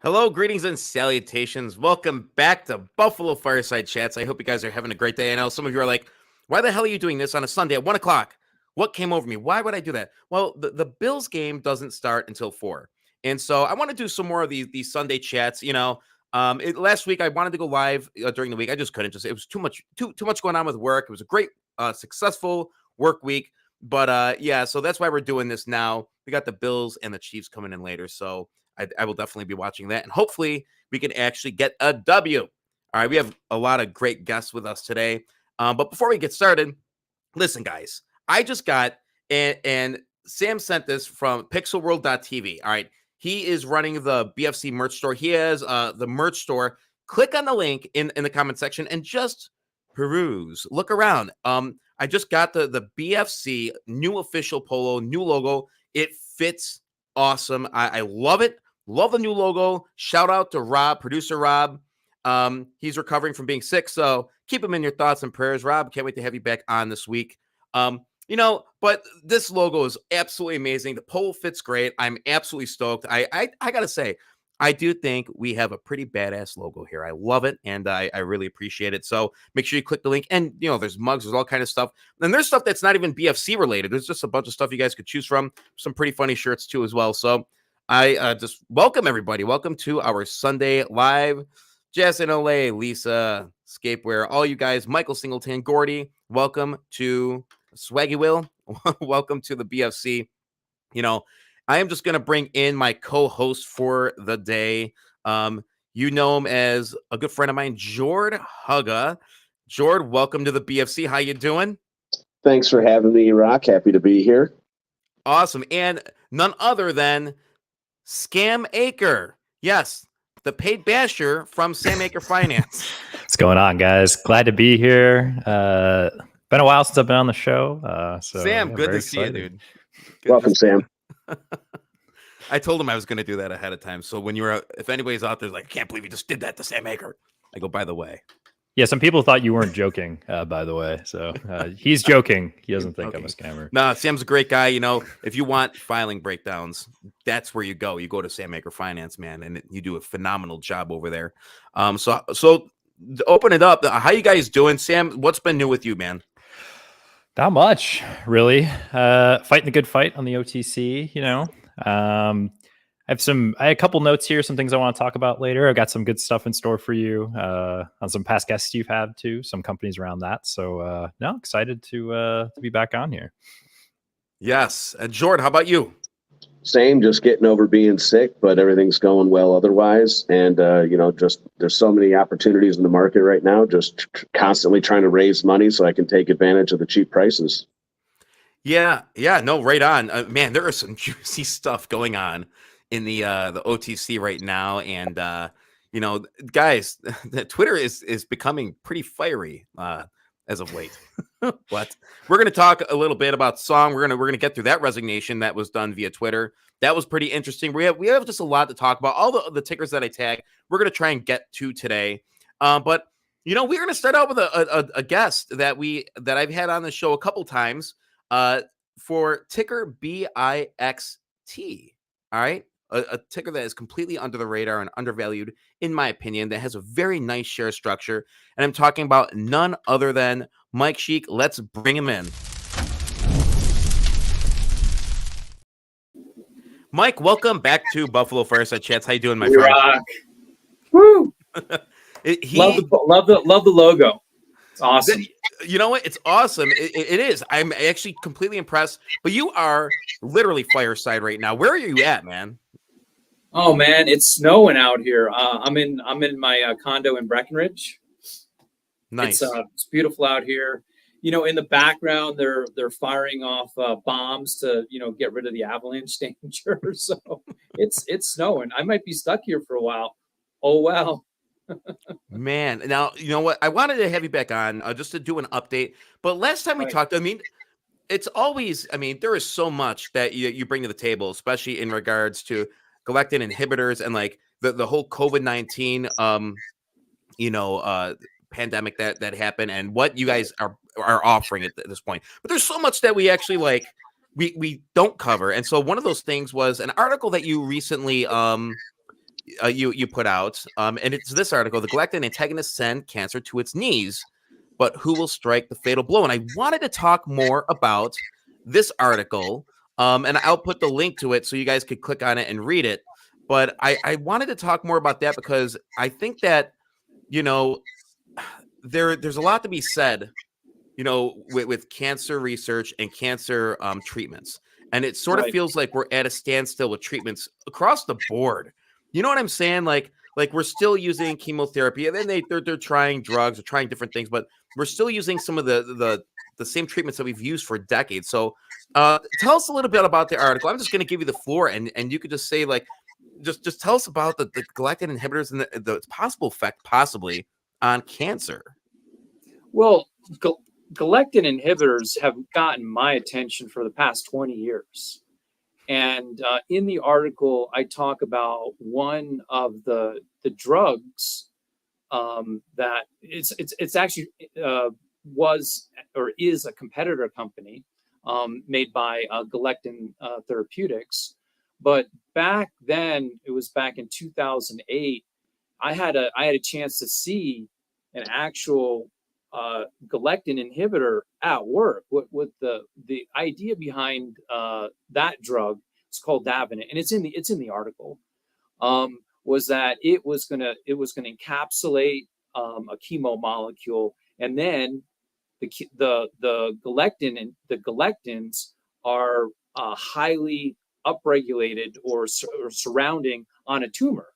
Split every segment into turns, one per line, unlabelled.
Hello, greetings and salutations. Welcome back to Buffalo Fireside Chats. I hope you guys are having a great day. I know some of you are like, why the hell are you doing this on a Sunday at 1 o'clock? What came over me? Why would I do that? Well, the Bills game doesn't start until 4. And so I want to do some more of these Sunday chats. Last week I wanted to go live during the week. I just couldn't. It was too much going on with work. It was a great, successful work week. But yeah, so that's why we're doing this now. We got the Bills and the Chiefs coming in later. So I will definitely be watching that. And hopefully we can actually get a W. All right. We have a lot of great guests with us today. But before we get started, listen, guys, I just got, and Sam sent this from pixelworld.tv. All right. He is running the BFC merch store. He has the merch store. Click on the link in the comment section and just peruse. Look around. I just got the BFC new official polo, new logo. It fits awesome. I love it. Love the new logo. Shout out to Rob, producer Rob. He's recovering from being sick, so keep him in your thoughts and prayers. Rob, can't wait to have you back on this week. But this logo is absolutely amazing. The polo fits great. I'm absolutely stoked. I gotta say, I do think we have a pretty badass logo here. I love it, and I really appreciate it. So make sure you click the link. And, there's mugs, there's all kind of stuff. And there's stuff that's not even BFC related. There's just a bunch of stuff you guys could choose from. Some pretty funny shirts, too, as well. So I just welcome everybody. Welcome to our Sunday live. Jess and Olay, Lisa, Scapewear, all you guys, Michael Singleton, Gordy, welcome to Swaggy Will. Welcome to the BFC. I am just going to bring in my co-host for the day. You know him as a good friend of mine, Jordhuga. Jord, welcome to the BFC. How you doing?
Thanks for having me, Rock. Happy to be here.
Awesome. And none other than Scam Aker. Yes, the paid basher from Sam Aker Finance.
What's going on, guys? Glad to be here. Been a while since I've been on the show.
Sam, good to see you, dude.
Welcome, Sam.
I told him I was going to do that ahead of time. So when you're out, if anybody's out there like, I can't believe you just did that to Sam Aker, I go, by the way.
Yeah, some people thought you weren't joking, by the way. So he's joking. He doesn't think I'm a scammer.
No, Sam's a great guy. If you want filing breakdowns, that's where you go. You go to Sam Aker Finance, man, and you do a phenomenal job over there. So to open it up, how you guys doing? Sam, what's been new with you, man?
Not much, really. Fighting the good fight on the OTC, I had a couple notes here, some things I want to talk about later. I've got some good stuff in store for you on some past guests you've had too, some companies around that. So excited to be back on here.
Yes. Jordan, how about you?
Same, just getting over being sick, but everything's going well otherwise. And, just there's so many opportunities in the market right now, just constantly trying to raise money so I can take advantage of the cheap prices.
Yeah. No, right on. Man, there is some juicy stuff going on in the OTC right now. And, guys, Twitter is becoming pretty fiery as of late. But we're going to talk a little bit about Song. We're going to get through that resignation that was done via Twitter. That was pretty interesting. We have just a lot to talk about. All the tickers that I tag, we're going to try and get to today. But we're going to start out with a guest that I've had on the show a couple times for ticker BIXT. All right. A ticker that is completely under the radar and undervalued, in my opinion, that has a very nice share structure. And I'm talking about none other than Mike Sheik. Let's bring him in. Mike, welcome back to Buffalo Fireside Chats. How you doing, my friend?
Rock. Woo! Love the logo. It's awesome.
You know what? It's awesome. It is. I'm actually completely impressed. But you are literally fireside right now. Where are you at, man?
Oh man, it's snowing out here. I'm in my condo in Breckenridge.
Nice.
It's beautiful out here. In the background, they're firing off bombs to get rid of the avalanche danger. So it's snowing. I might be stuck here for a while. Oh well.
Man, now you know what? I wanted to have you back on just to do an update. But last time we talked, it's always. There is so much that you bring to the table, especially in regards to galectin inhibitors and like the whole COVID-19 pandemic that happened and what you guys are offering at this point. But there's so much that we actually we don't cover. And so one of those things was an article that you recently you put out, and it's this article: the galectin antagonists send cancer to its knees, but who will strike the fatal blow? And I wanted to talk more about this article, and I'll put the link to it so you guys could click on it and read it. But I wanted to talk more about that because I think that, you know, there's a lot to be said, you know, with cancer research and cancer treatments. And it sort of
Right.
feels like we're at a standstill with treatments across the board. You know what I'm saying? Like we're still using chemotherapy, and then they're trying drugs or trying different things, but we're still using some of the same treatments that we've used for decades. So tell us a little bit about the article. I'm just going to give you the floor, and you could just say, like, just tell us about the galectin inhibitors and the possible effect possibly on cancer.
Well, galectin inhibitors have gotten my attention for the past 20 years. And in the article, I talk about one of the drugs that it's actually was or is a competitor company made by Galectin Therapeutics. But back then, it was back in 2008, I had a chance to see an actual galectin inhibitor at work. With the idea behind that drug, it's called Davenant, and it's in the article. Was that it was gonna encapsulate a chemo molecule, and then the galectin and the galectins are highly upregulated or surrounding on a tumor.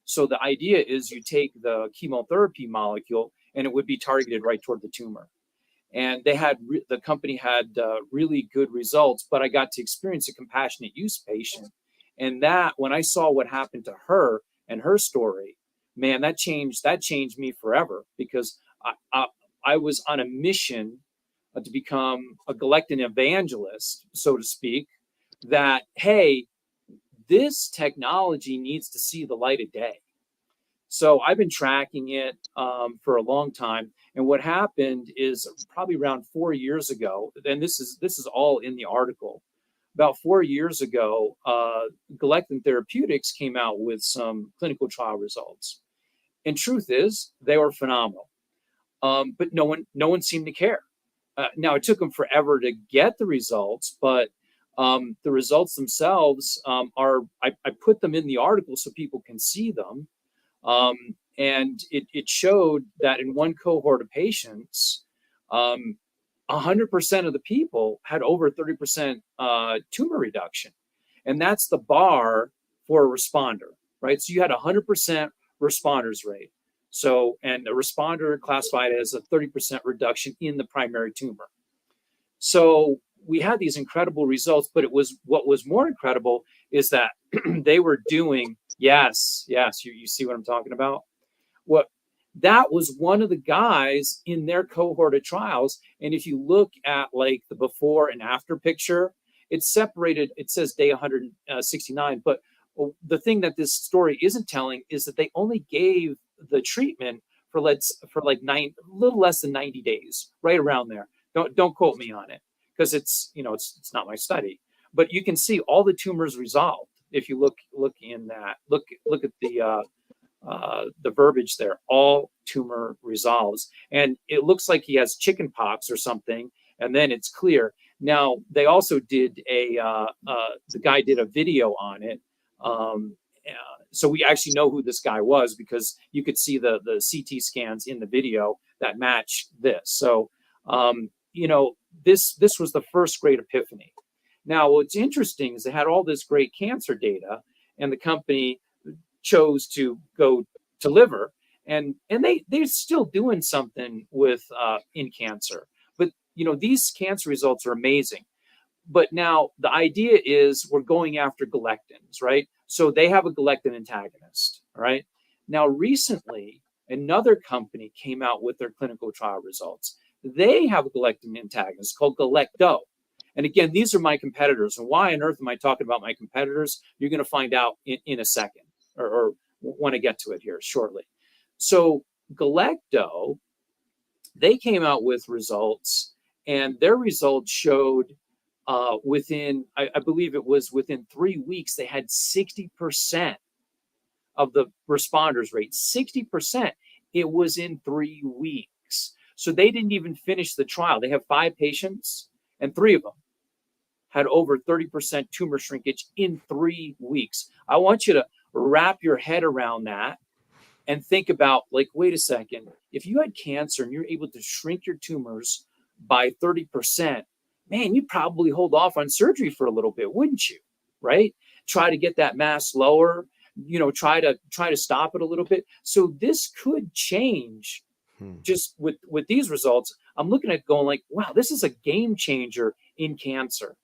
So the idea is you take the chemotherapy molecule and it would be targeted right toward the tumor. And they had the company had really good results, but I got to experience a compassionate use patient, and that when I saw what happened to her and her story, man, that changed me forever, because I was on a mission to become a galectin evangelist, so to speak. That hey, this technology needs to see the light of day. So I've been tracking it for a long time. And what happened is probably around 4 years ago, and this is all in the article. About 4 years ago, Galectin Therapeutics came out with some clinical trial results. And truth is, they were phenomenal. But no one seemed to care. Now, it took them forever to get the results, but the results themselves are, I put them in the article so people can see them. And it showed that in one cohort of patients, 100% of the people had over 30% tumor reduction. And that's the bar for a responder, right? So you had 100% responders rate. So, and a responder classified as a 30% reduction in the primary tumor. So we had these incredible results, but what was more incredible is that they were doing, yes, you see what I'm talking about? That was one of the guys in their cohort of trials. And if you look at like the before and after picture, it's separated, it says day 169. But the thing that this story isn't telling is that they only gave the treatment for a little less than 90 days, right around there. Don't quote me on it, because it's not my study. But you can see all the tumors resolved if you look in that. Look at the verbiage there. All tumor resolves, and it looks like he has chicken pox or something, and then it's clear. Now they also did the guy did a video on it, so we actually know who this guy was, because you could see the CT scans in the video that match this. So this was the first great epiphany. Now, what's interesting is they had all this great cancer data, and the company chose to go to liver, and they're still doing something with in cancer. But these cancer results are amazing. But now the idea is we're going after galectins, right? So they have a galectin antagonist, right? Now, recently, another company came out with their clinical trial results. They have a galectin antagonist called Galecto. And again, these are my competitors. And why on earth am I talking about my competitors? You're going to find out in a second, or when I get to it here shortly. So Galecto, they came out with results, and their results showed within, I believe it was within 3 weeks, they had 60% of the responders rate, 60%, it was in 3 weeks. So they didn't even finish the trial. They have 5 patients, and 3 of them had over 30% tumor shrinkage in 3 weeks. I want you to wrap your head around that and think about, like, wait a second, if you had cancer and you're able to shrink your tumors by 30%, man, you'd probably hold off on surgery for a little bit, wouldn't you? Right? Try to get that mass lower, try to stop it a little bit. So this could change just with these results. I'm looking at going like, wow, this is a game changer in cancer.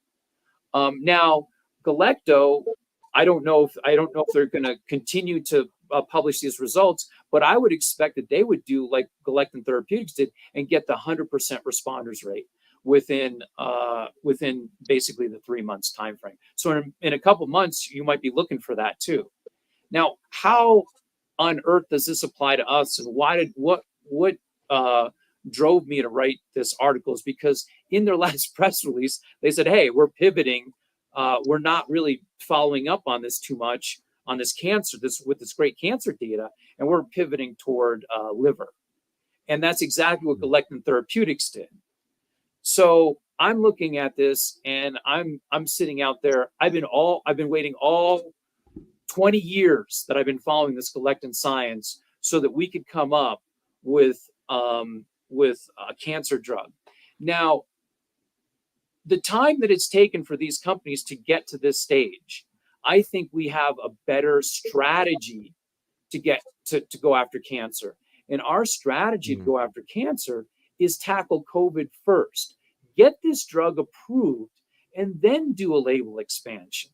Now, Galecto, I don't know if they're going to continue to publish these results, but I would expect that they would do like Galectin Therapeutics did and get the 100% responders rate within basically the 3 months time frame. So in a couple months, you might be looking for that too. Now, how on earth does this apply to us, and what drove me to write this article is because in their last press release, they said, hey, we're pivoting. We're not really following up on this too much on this cancer, with this great cancer data, and we're pivoting toward liver. And that's exactly what Galectin Therapeutics did. So I'm looking at this and I'm sitting out there. I've been waiting all 20 years that I've been following this Galectin science so that we could come up with a cancer drug. Now, the time that it's taken for these companies to get to this stage, I think we have a better strategy to get to go after cancer. And our strategy to go after cancer is tackle COVID first, get this drug approved, and then do a label expansion.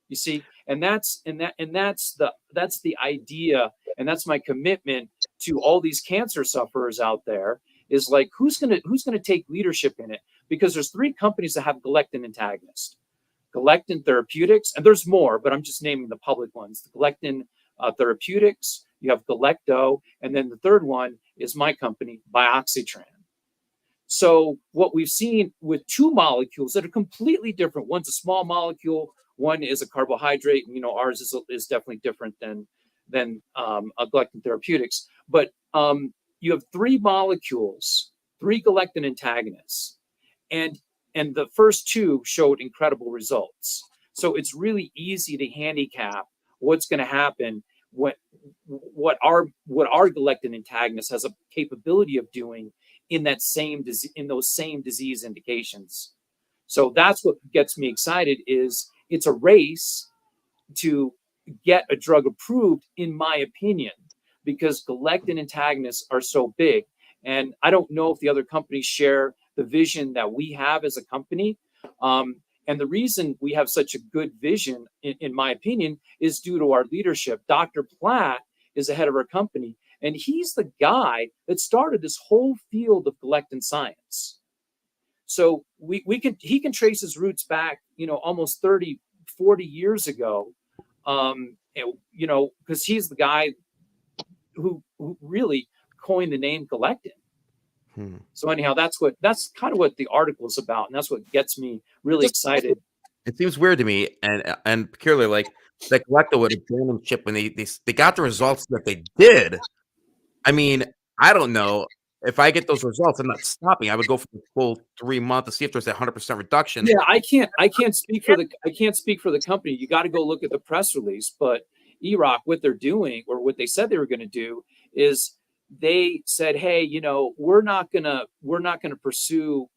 You see, and that's the idea, and that's my commitment to all these cancer sufferers out there. Is like, who's gonna take leadership in it? Because there's 3 companies that have Galectin antagonist. Galectin Therapeutics, and there's more, but I'm just naming the public ones. The Galectin Therapeutics, you have Galecto, and then the third one is my company, Bioxytran. So what we've seen with 2 molecules that are completely different. One's a small molecule, one is a carbohydrate, and ours is definitely different than Galectin Therapeutics. But you have 3 molecules, 3 Galectin antagonists, and the first 2 showed incredible results. So it's really easy to handicap what's going to happen, what our Galectin antagonist has a capability of doing in those same disease indications. So that's what gets me excited. Is it's a race to get a drug approved, in my opinion, because Galectin antagonists are so big. And I don't know if the other companies share the vision that we have as a company. And the reason we have such a good vision, in my opinion, is due to our leadership. Dr. Platt is the head of our company, and he's the guy that started this whole field of Galectin science. So he can trace his roots back, almost 30, 40 years ago, because he's the guy who really coined the name Galectin. So anyhow, that's kind of what the article is about, and that's what gets me really excited.
It seems weird to me, and peculiar, like that Galecto would abandon ship when they got the results that they did. I mean, I don't know if I get those results, I'm not stopping. I would go for the full 3 months to see if there's a 100% reduction.
Yeah, I can't speak for the company. You got to go look at the press release. But EROC, what they're doing, or what they said they were going to do, is they said, hey, we're not gonna pursue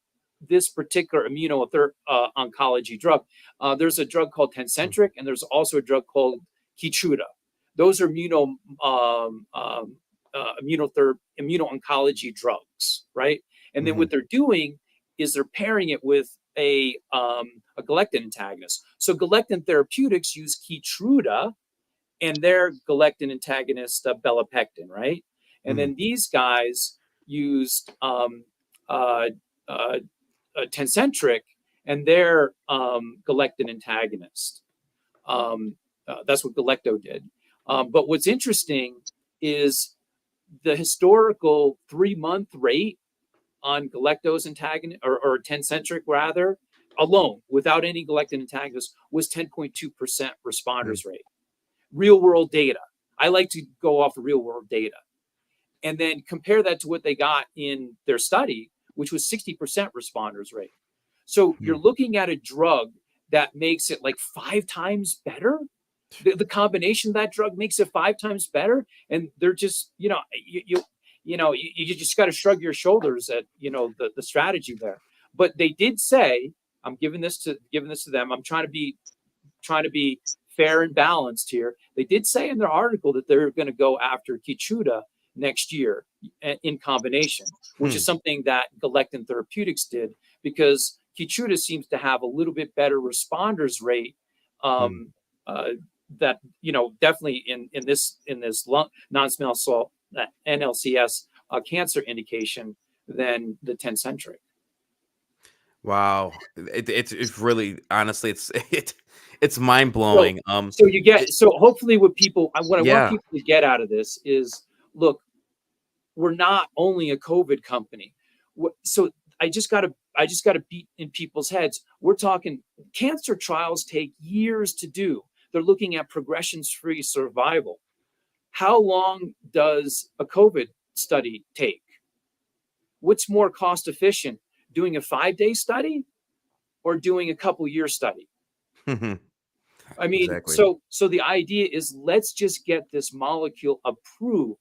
this particular oncology drug. There's a drug called Tecentriq, and there's also a drug called Keytruda. Those are immuno-oncology drugs, right? And then what they're doing is they're pairing it with a Galectin antagonist. So Galectin Therapeutics use Keytruda and their Galectin antagonist, belapectin, right? And then these guys used Tecentriq and their Galectin antagonist. That's what Galecto did. But what's interesting is the historical 3-month rate on Galecto's antagonist, or Tecentriq rather, alone, without any Galectin antagonist, was 10.2% responders rate. Real world data. I like to go off of real world data and then compare that to what they got in their study, which was 60% responders rate. So you're looking at a drug that makes it like 5 times better. The combination of that drug makes it 5 times better, and they're just, you just got to shrug your shoulders at, the strategy there. But they did say, I'm giving this to them. I'm trying to be fair and balanced here. They did say in their article that they're going to go after Keytruda next year in combination, which is something that Galectin Therapeutics did, because Keytruda seems to have a little bit better responders rate. That definitely in this non-small cell NLCS cancer indication than the Tecentriq.
Wow, it's really, honestly, it's mind blowing.
So hopefully what I want people to get out of this is, look, we're not only a COVID company. So I just got to beat in people's heads. We're talking cancer trials take years to do. They're looking at progression-free survival. How long does a COVID study take? What's more cost efficient, doing a 5-day study or doing a couple-year study? I mean,
exactly.
so the idea is, let's just get this molecule approved,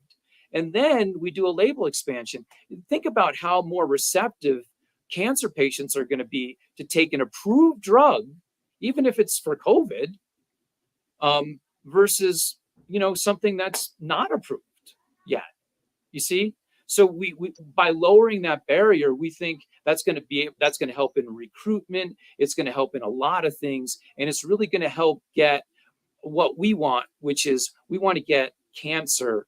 and then we do a label expansion. Think about how more receptive cancer patients are going to be to take an approved drug, even if it's for COVID, versus something that's not approved yet. You see, so we by lowering that barrier, we think that's going to help in recruitment. It's going to help in a lot of things, and it's really going to help get what we want, which is we want to get cancer.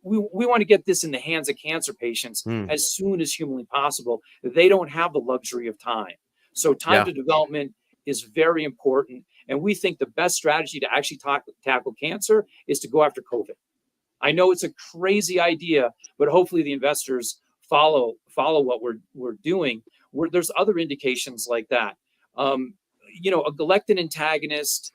We want to get this in the hands of cancer patients as soon as humanly possible. They don't have the luxury of time. So time to development is very important. And we think the best strategy to actually tackle cancer is to go after COVID. I know it's a crazy idea, but hopefully the investors follow what we're doing. There's other indications like that. A galectin antagonist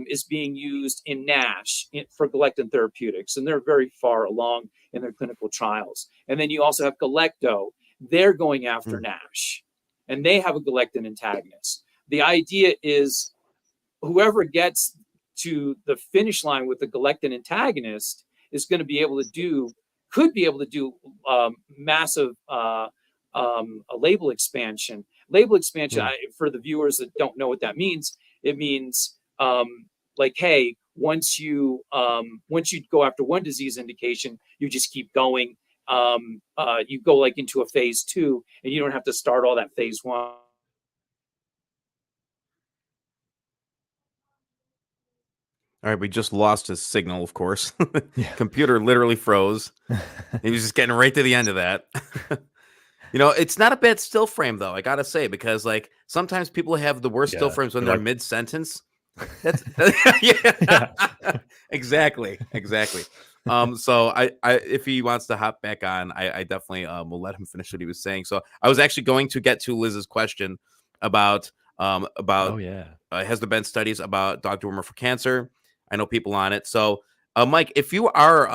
is being used in NASH for Galectin Therapeutics, and they're very far along in their clinical trials. And then you also have Galecto. They're going after NASH, and they have a galectin antagonist. The idea is whoever gets to the finish line with the galectin antagonist is going to be able to do massive label expansion. Label expansion, for the viewers that don't know what that means, it means like, hey, once you go after one disease indication, you just keep going. You go like into a phase 2, and you don't have to start all that phase 1.
All right, we just lost his signal, of course. Computer literally froze. He was just getting right to the end of that. It's not a bad still frame, though, I got to say, because like sometimes people have the worst still frames when they're mid-sentence. That's exactly. So I if he wants to hop back on, I definitely will let him finish what he was saying. So I was actually going to get to Liz's question about has there been studies about dog dewormer for cancer? I know people on it. So Mike, if you are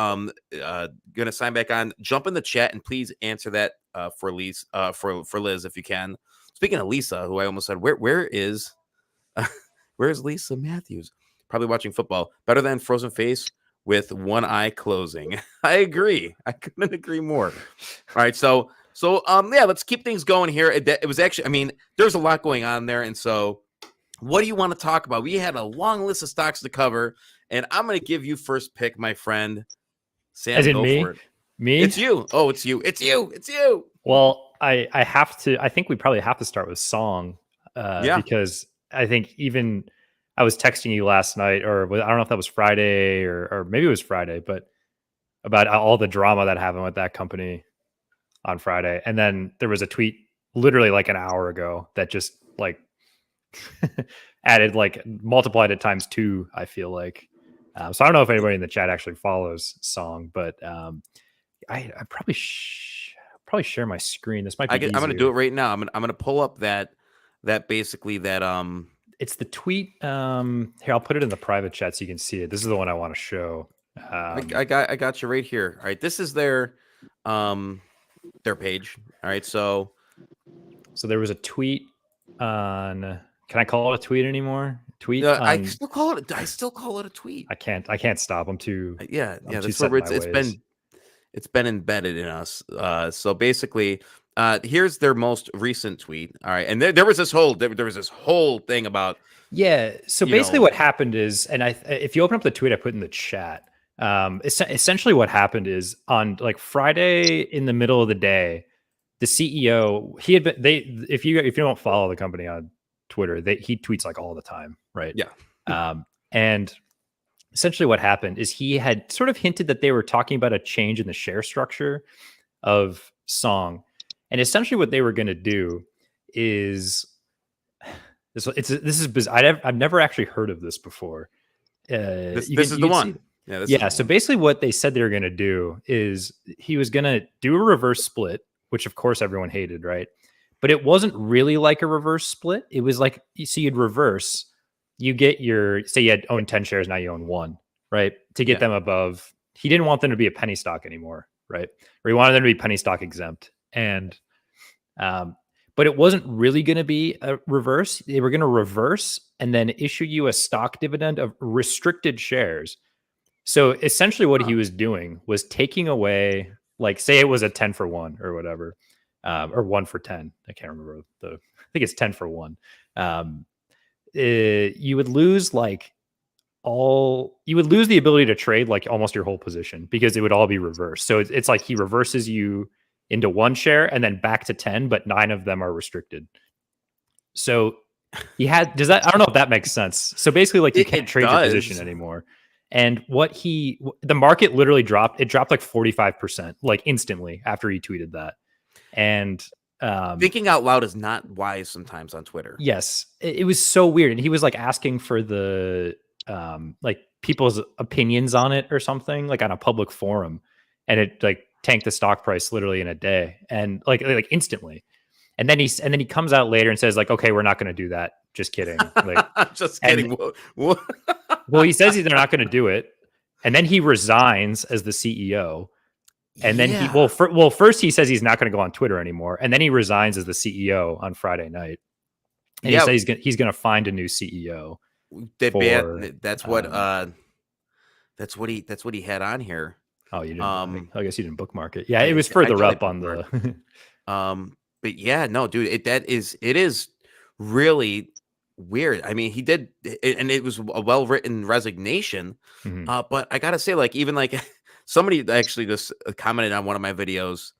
gonna sign back on, jump in the chat and please answer that for Liz, if you can. Speaking of Lisa, who I almost said, where is where's Lisa Matthews? Probably watching football. Better than frozen face with one eye closing. I agree. I couldn't agree more. All right, so let's keep things going here. It was actually, there's a lot going on there, and so what do you want to talk about? We had a long list of stocks to cover, and I'm going to give you first pick, my friend. Sam,
as in
go
me?
for it.
Me?
It's you. Oh, it's you. It's you. It's you.
Well, I have to. I think we probably have to start with Song, because I think even I was texting you last night, or I don't know if that was Friday or maybe it was Friday, but about all the drama that happened with that company on Friday, and then there was a tweet literally like an hour ago that just like added multiplied it times 2. I feel like so I don't know if anybody in the chat actually follows Song, but I probably share my screen. This might be easier.
I'm going to do it right now. I'm going to pull up that
it's the tweet. Here, I'll put it in the private chat so you can see it. This is the one I want to show.
I got you right here. All right, this is their page. All right, so
there was a tweet on. Can I call it a tweet anymore? Tweet.
I still call it a tweet.
I can't stop. I'm too.
Yeah.
I'm too
That's
set
where
in my ways.
it's been embedded in us. So basically, here's their most recent tweet. All right, and there was this whole thing about.
Yeah. So basically, what happened is, and if you open up the tweet I put in the chat, essentially what happened is on like Friday in the middle of the day, the CEO if you don't follow the company on Twitter, he tweets like all the time, right?
Yeah.
And essentially what happened is he had sort of hinted that they were talking about a change in the share structure of Song, and essentially what they were going to do is this is bizarre. I've never actually heard of this before.
This is the one.
Yeah. So basically what they said they were going to do is he was going to do a reverse split, which of course everyone hated, right? But it wasn't really like a reverse split. It was like, so you'd reverse, you get say you had owned 10 shares, now you own 1, right? To get them above, he didn't want them to be a penny stock anymore, right? Or he wanted them to be penny stock exempt. And, but it wasn't really going to be a reverse. They were going to reverse and then issue you a stock dividend of restricted shares. So essentially what he was doing was taking away, like, say it was a 10 for 1 or whatever, or 1 for 10. I can't remember I think it's 10 for 1. You would lose the ability to trade like almost your whole position because it would all be reversed. So it's like he reverses you into 1 share and then back to 10, but 9 of them are restricted. So I don't know if that makes sense. So basically like you can't trade your position anymore. And the market literally dropped. It dropped like 45%, like instantly after he tweeted that. And
thinking out loud is not wise sometimes on Twitter.
Yes, it was so weird. And he was like asking for the like people's opinions on it or something, like on a public forum, and it like tanked the stock price literally in a day and like instantly. And then he comes out later and says like, okay, we're not going to do that. Just kidding. Like,
just kidding.
Well, he says they're not going to do it. And then he resigns as the CEO. And then first he says he's not going to go on Twitter anymore. And then he resigns as the CEO on Friday night. And he says he's going to find a new CEO.
That's what he had on here.
Oh, you didn't. I guess you didn't bookmark it. Yeah, it was further up on the.
But yeah, no, dude, it is really weird. I mean, he did, and it was a well-written resignation.
Mm-hmm.
But I gotta say, like, even like somebody actually just commented on one of my videos,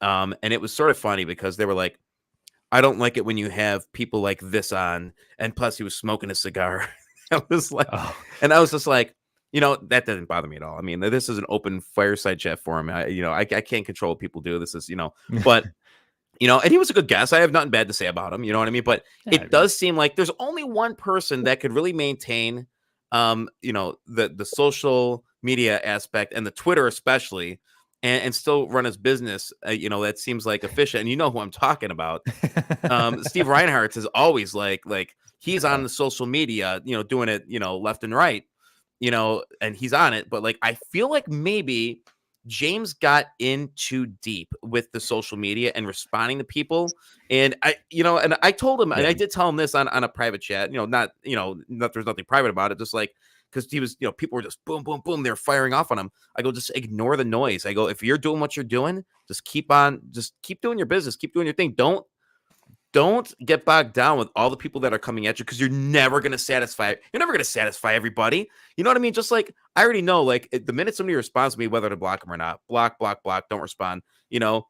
and it was sort of funny because they were like, "I don't like it when you have people like this on," and plus he was smoking a cigar. I was like, and I was just like, you know, that didn't bother me at all. I mean, this is an open fireside chat forum. I can't control what people do. This is, but. And he was a good guest. I have nothing bad to say about him. You know what I mean? But it does seem like there's only one person that could really maintain, the social media aspect and the Twitter especially, and still run his business. That seems like efficient. And you know who I'm talking about. Steve Reinhardt is always like he's on the social media, doing it, left and right, and he's on it. But like, I feel like maybe James got in too deep with the social media and responding to people. And I told him, and I did tell him this on a private chat, there's nothing private about it. Just like, cause he was, people were just boom, boom, boom. They're firing off on him. I go, just ignore the noise. I go, if you're doing what you're doing, just keep doing your business, keep doing your thing. Don't get bogged down with all the people that are coming at you because you're never going to satisfy everybody. You know what I mean? Just like, I already know, like, the minute somebody responds to me, whether to block them or not, block, don't respond, so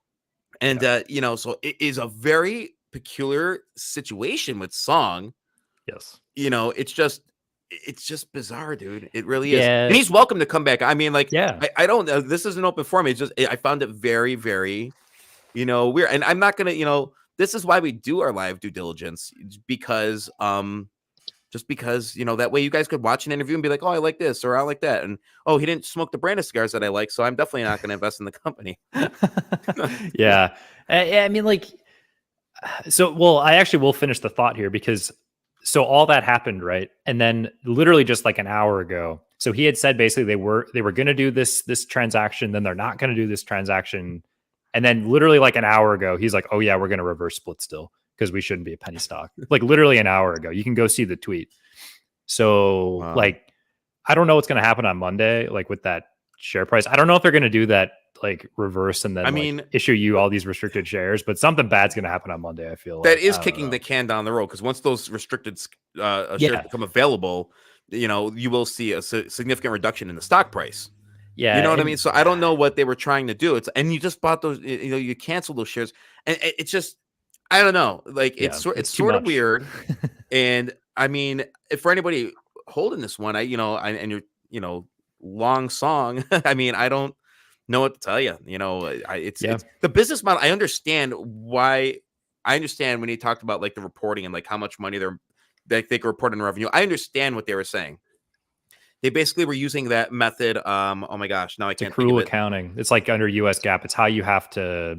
it is a very peculiar situation with Song.
Yes.
It's just bizarre, dude. It really is.
Yeah.
And he's welcome to come back. I mean, like,
yeah,
I don't know. This is an open forum. It's just, I found it very, very, weird. And I'm not going to, this is why we do our live due diligence, because that way you guys could watch an interview and be like, oh, I like this or I like that. And, oh, he didn't smoke the brand of cigars that I like. So I'm definitely not going to invest in the company.
Yeah. I mean, like, I actually will finish the thought here because so all that happened, right? And then literally just like an hour ago, so he had said basically they were going to do this transaction, then they're not going to do this transaction, and then literally like an hour ago, he's like, "Oh yeah, we're going to reverse split still because we shouldn't be a penny stock." Like literally an hour ago, you can go see the tweet. So
Wow.
like, I don't know what's going to happen on Monday, like with that share price. I don't know if they're going to do that like reverse and then
I mean,
issue you all these restricted shares, but something bad's going to happen on Monday. I feel
that
like.
is
I don't
kicking
know.
the can down the road, because once those restricted shares
Yeah.
become available, you know, you will see a significant reduction in the stock price.
Yeah,
You know what I
and-
mean? So I don't know what they were trying to do. And you just bought those, you know, you canceled those shares, and it's just, I don't know. Like
Yeah,
it's
it's too
sort of
much.
weird. And I mean, if for anybody holding this one, and you're, you know, long song, I mean, I don't know what to tell you. You know, it's the business model. I understand why. I understand when he talked about like the reporting and like how much money they can report in revenue. I understand what they were saying. They basically were using that method. Oh my gosh, now I can't think of
accrual
it.
accounting. It's like under US GAAP. It's how you have to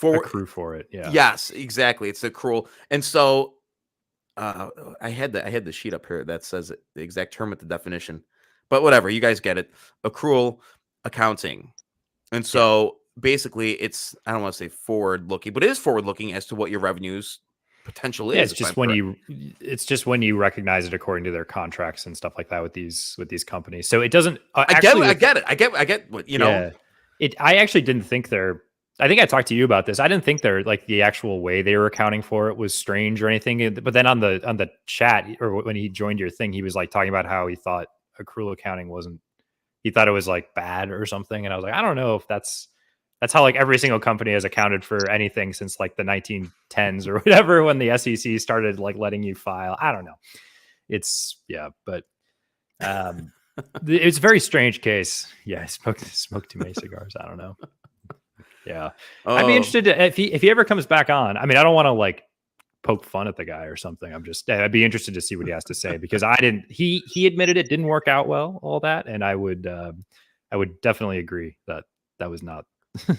accrue for it. Yeah.
Yes, exactly. It's accrual. And so I had the sheet up here that says the exact term with the definition. But whatever, you guys get it. Accrual accounting. And so basically it's, I don't want to say forward looking, but it is forward looking as to what your revenues potential is.
Yeah, it's just when you recognize it according to their contracts and stuff like that with these companies. So it doesn't
I get it. I get what, you know.
I actually didn't think I think I talked to you about this. I didn't think like the actual way they were accounting for it was strange or anything. But then on the chat, or when he joined your thing, he was like talking about how he thought accrual accounting he thought it was like bad or something. And I was like, I don't know if that's how like every single company has accounted for anything since like the 1910s or whatever, when the SEC started like letting you file. I don't know. But it's a very strange case. Yeah, I smoked too many cigars. I don't know. Yeah. I'd be interested if he ever comes back on. I mean, I don't want to like poke fun at the guy or something. I'd be interested to see what he has to say, because he admitted it didn't work out well, all that. And I would definitely agree that was not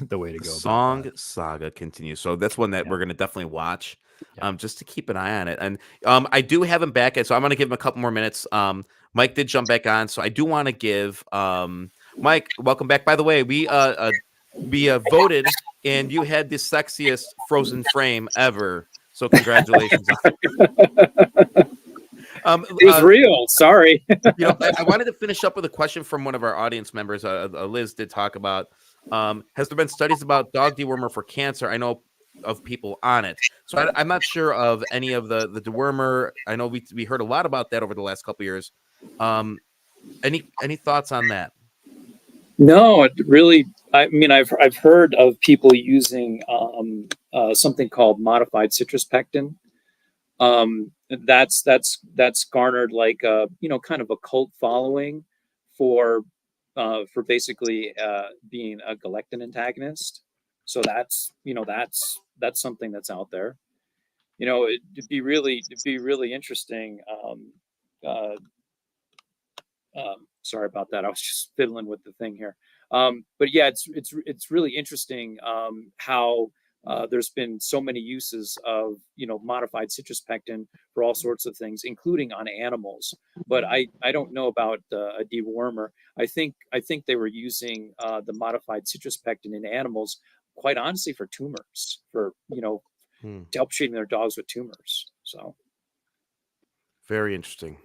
the way to go.
Song saga continues. So that's one that we're going to definitely watch, just to keep an eye on it. And I do have him back. So I'm going to give him a couple more minutes. Mike did jump back on. So I do want to give Mike, welcome back. By the way, we voted and you had the sexiest frozen frame ever. So congratulations.
It's real. Sorry.
You know, I wanted to finish up with a question from one of our audience members. Liz did talk about, has there been studies about dog dewormer for cancer? I know of people on it. So I'm not sure of any of the dewormer. I know we heard a lot about that over the last couple of years. Any thoughts on that?
No, it really. I mean, I've heard of people using something called modified citrus pectin. That's garnered like kind of a cult following for basically being a galectin antagonist. So that's something that's out there. You know, it'd be really interesting. Sorry about that. I was just fiddling with the thing here. But yeah, it's really interesting how there's been so many uses of modified citrus pectin for all sorts of things, including on animals. But I don't know about a dewormer. I think they were using the modified citrus pectin in animals, quite honestly, for tumors, for to help treating their dogs with tumors. So
very interesting.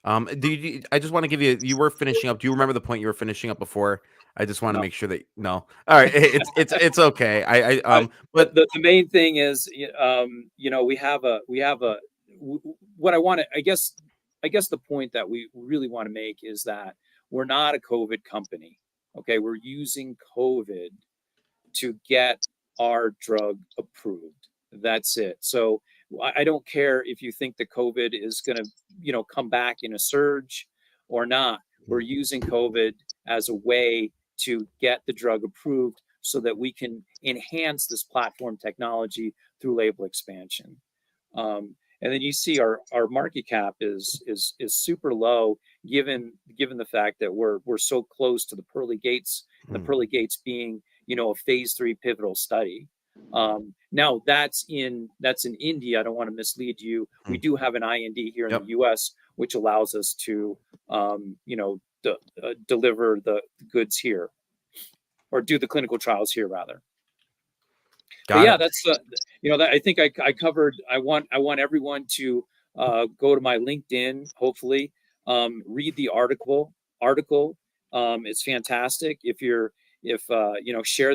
I just want to give you were finishing up. Do you remember the point you were finishing up before? I just want to make sure that no. All right, it's okay. But
the main thing is, we have a what I want to. I guess the point that we really want to make is that we're not a COVID company. Okay, we're using COVID to get our drug approved. That's it. So I don't care if you think that COVID is going to, come back in a surge or not. We're using COVID as a way to get the drug approved so that we can enhance this platform technology through label expansion. And then you see our market cap is super low, given the fact that we're so close to the pearly gates. The pearly gates being, a phase 3 pivotal study. Now that's in India. I don't want to mislead you. We do have an IND here in
Yep.
the U.S., which allows us to, deliver the goods here, or do the clinical trials here rather. But yeah, that's that I think I covered. I want everyone to go to my LinkedIn. Hopefully, read the article. It's fantastic. Share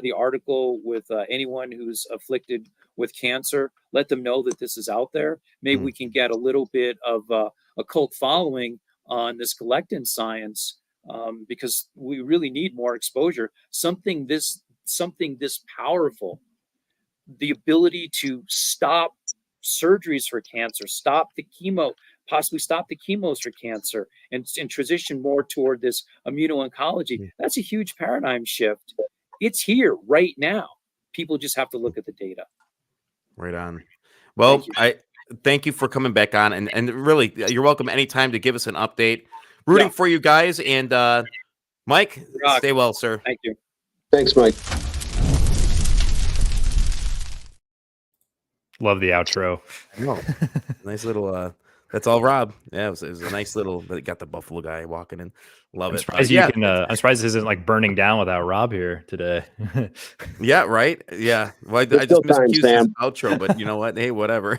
the article with anyone who's afflicted with cancer. Let them know that this is out there. Maybe we can get a little bit of a cult following on this galectin science, because we really need more exposure. Something this powerful. The ability to stop surgeries for cancer, possibly stop the chemos for cancer, and transition more toward this immuno-oncology. That's a huge paradigm shift. It's here right now. People just have to look at the data.
Right on. Well, I thank you for coming back on, and really, you're welcome anytime to give us an update. Rooting for you guys, and Mike, stay well, sir.
Thank you.
Thanks, Mike.
Love the outro.
Nice little. That's all Rob. Yeah, it was a nice little. But it got the Buffalo guy walking in. Love
I'm
it.
surprised I'm surprised this isn't like burning down without Rob here today.
Yeah, right. Yeah. Well, I just misused his outro, but you know what? Hey, whatever.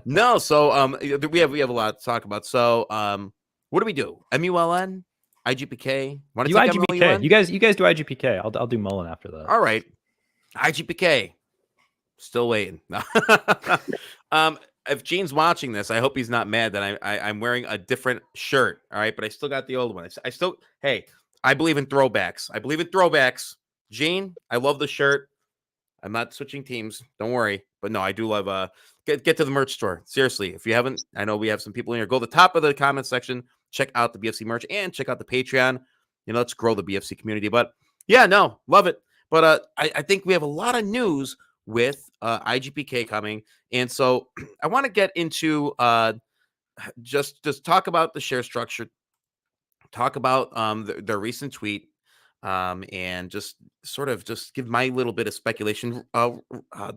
No, so we have a lot to talk about. So what do we do? MULN, IGPK. Want to take
IGPK?
MULN?
You guys do IGPK. I'll do Mullen after that.
All right. IGPK. Still waiting. If Gene's watching this, I hope he's not mad that I'm wearing a different shirt. All right, but I still got the old one. I believe in throwbacks. Gene, I love the shirt. I'm not switching teams. Don't worry. But no, I do love get to the merch store. Seriously, if you haven't, I know we have some people in here. Go to the top of the comment section, check out the BFC merch, and check out the Patreon. Let's grow the BFC community. But yeah, no, love it. But I think we have a lot of news with IGPK coming, and so I want to get into just talk about the share structure, talk about their recent tweet, and just sort of just give my little bit of speculation.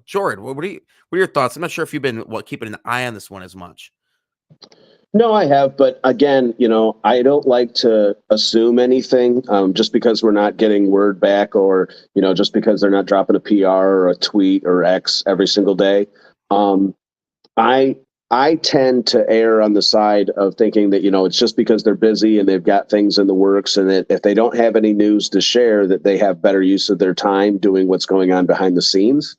Jord, what are your thoughts? I'm not sure if you've been keeping an eye on this one as much.
No, I have, but again, I don't like to assume anything just because we're not getting word back, or just because they're not dropping a PR or a tweet or X every single day. I tend to err on the side of thinking that it's just because they're busy and they've got things in the works, and that if they don't have any news to share, that they have better use of their time doing what's going on behind the scenes.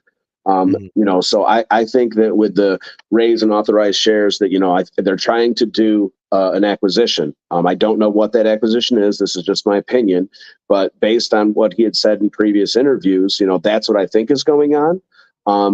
So I think that with the raise and authorized shares that, they're trying to do an acquisition. I don't know what that acquisition is. This is just my opinion, but based on what he had said in previous interviews, that's what I think is going on.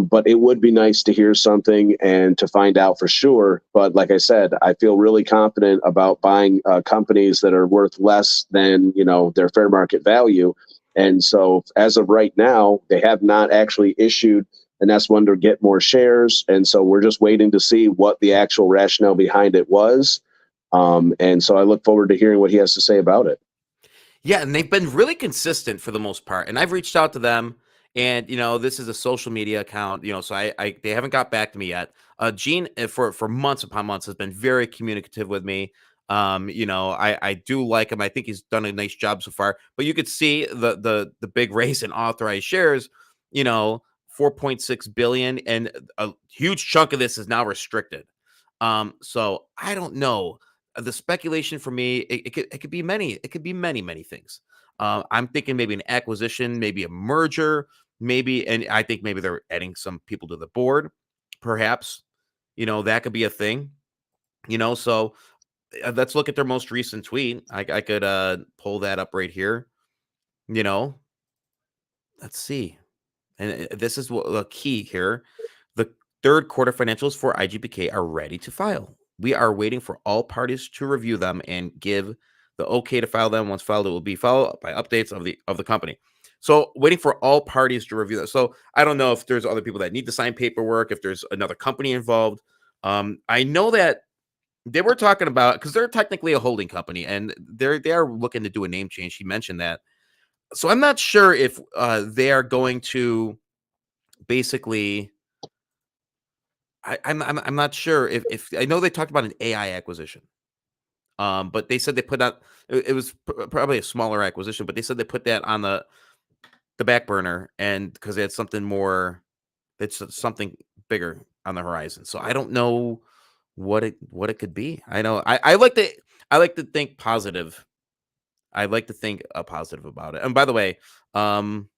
But it would be nice to hear something and to find out for sure. But like I said, I feel really confident about buying companies that are worth less than, their fair market value. And so as of right now, they have not actually issued an S1 to get more shares. And so we're just waiting to see what the actual rationale behind it was. And so I look forward to hearing what he has to say about it.
Yeah, and they've been really consistent for the most part. And I've reached out to them, and this is a social media account, so they haven't got back to me yet. Gene, for months upon months, has been very communicative with me. I do like him. I think he's done a nice job so far. But you could see the big raise in authorized shares, 4.6 billion, and a huge chunk of this is now restricted. So I don't know. The speculation for me, it could be many. It could be many things. I'm thinking maybe an acquisition, maybe a merger, maybe, and I think maybe they're adding some people to the board, perhaps. That could be a thing. So let's look at their most recent tweet. I could pull that up right here. Let's see. And this is the key here. The third quarter financials for IGPK are ready to file. We are waiting for all parties to review them and give the okay to file them. Once filed, it will be followed by updates of the company. So waiting for all parties to review that. So I don't know if there's other people that need to sign paperwork, if there's another company involved. I know that they were talking about, because they're technically a holding company, and they are looking to do a name change. He mentioned that. So I'm not sure if they are going to basically. I'm not sure if I know they talked about an AI acquisition. But they said they put out it was probably a smaller acquisition, but they said they put that on the back burner and because they had something more, it's something bigger on the horizon. So I don't know what it could be. I know I like to think positive. I like to think positive about it. And by the way, what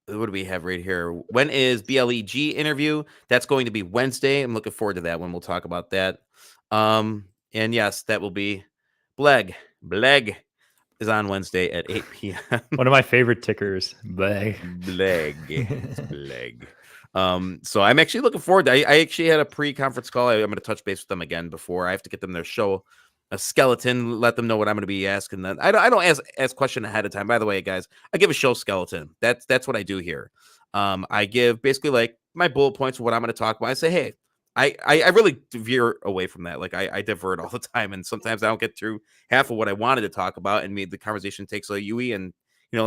do we have right here? When is BLEG interview? That's going to be Wednesday. I'm looking forward to that one. We'll talk about that. And yes, that will be BLEG. BLEG is on Wednesday at 8 p.m.
One of my favorite tickers, BLEG.
BLEG. It's BLEG. So I'm actually looking forward to I actually had a pre-conference call. I'm going to touch base with them again before I have to get them their show a skeleton, let them know what I'm going to be asking them. I don't ask question ahead of time. By the way, guys, I give a show skeleton. That's what I do here. I give basically like my bullet points of what I'm going to talk about. I say, hey, I really veer away from that. Like I divert all the time, and sometimes I don't get through half of what I wanted to talk about, and the conversation takes a UE, and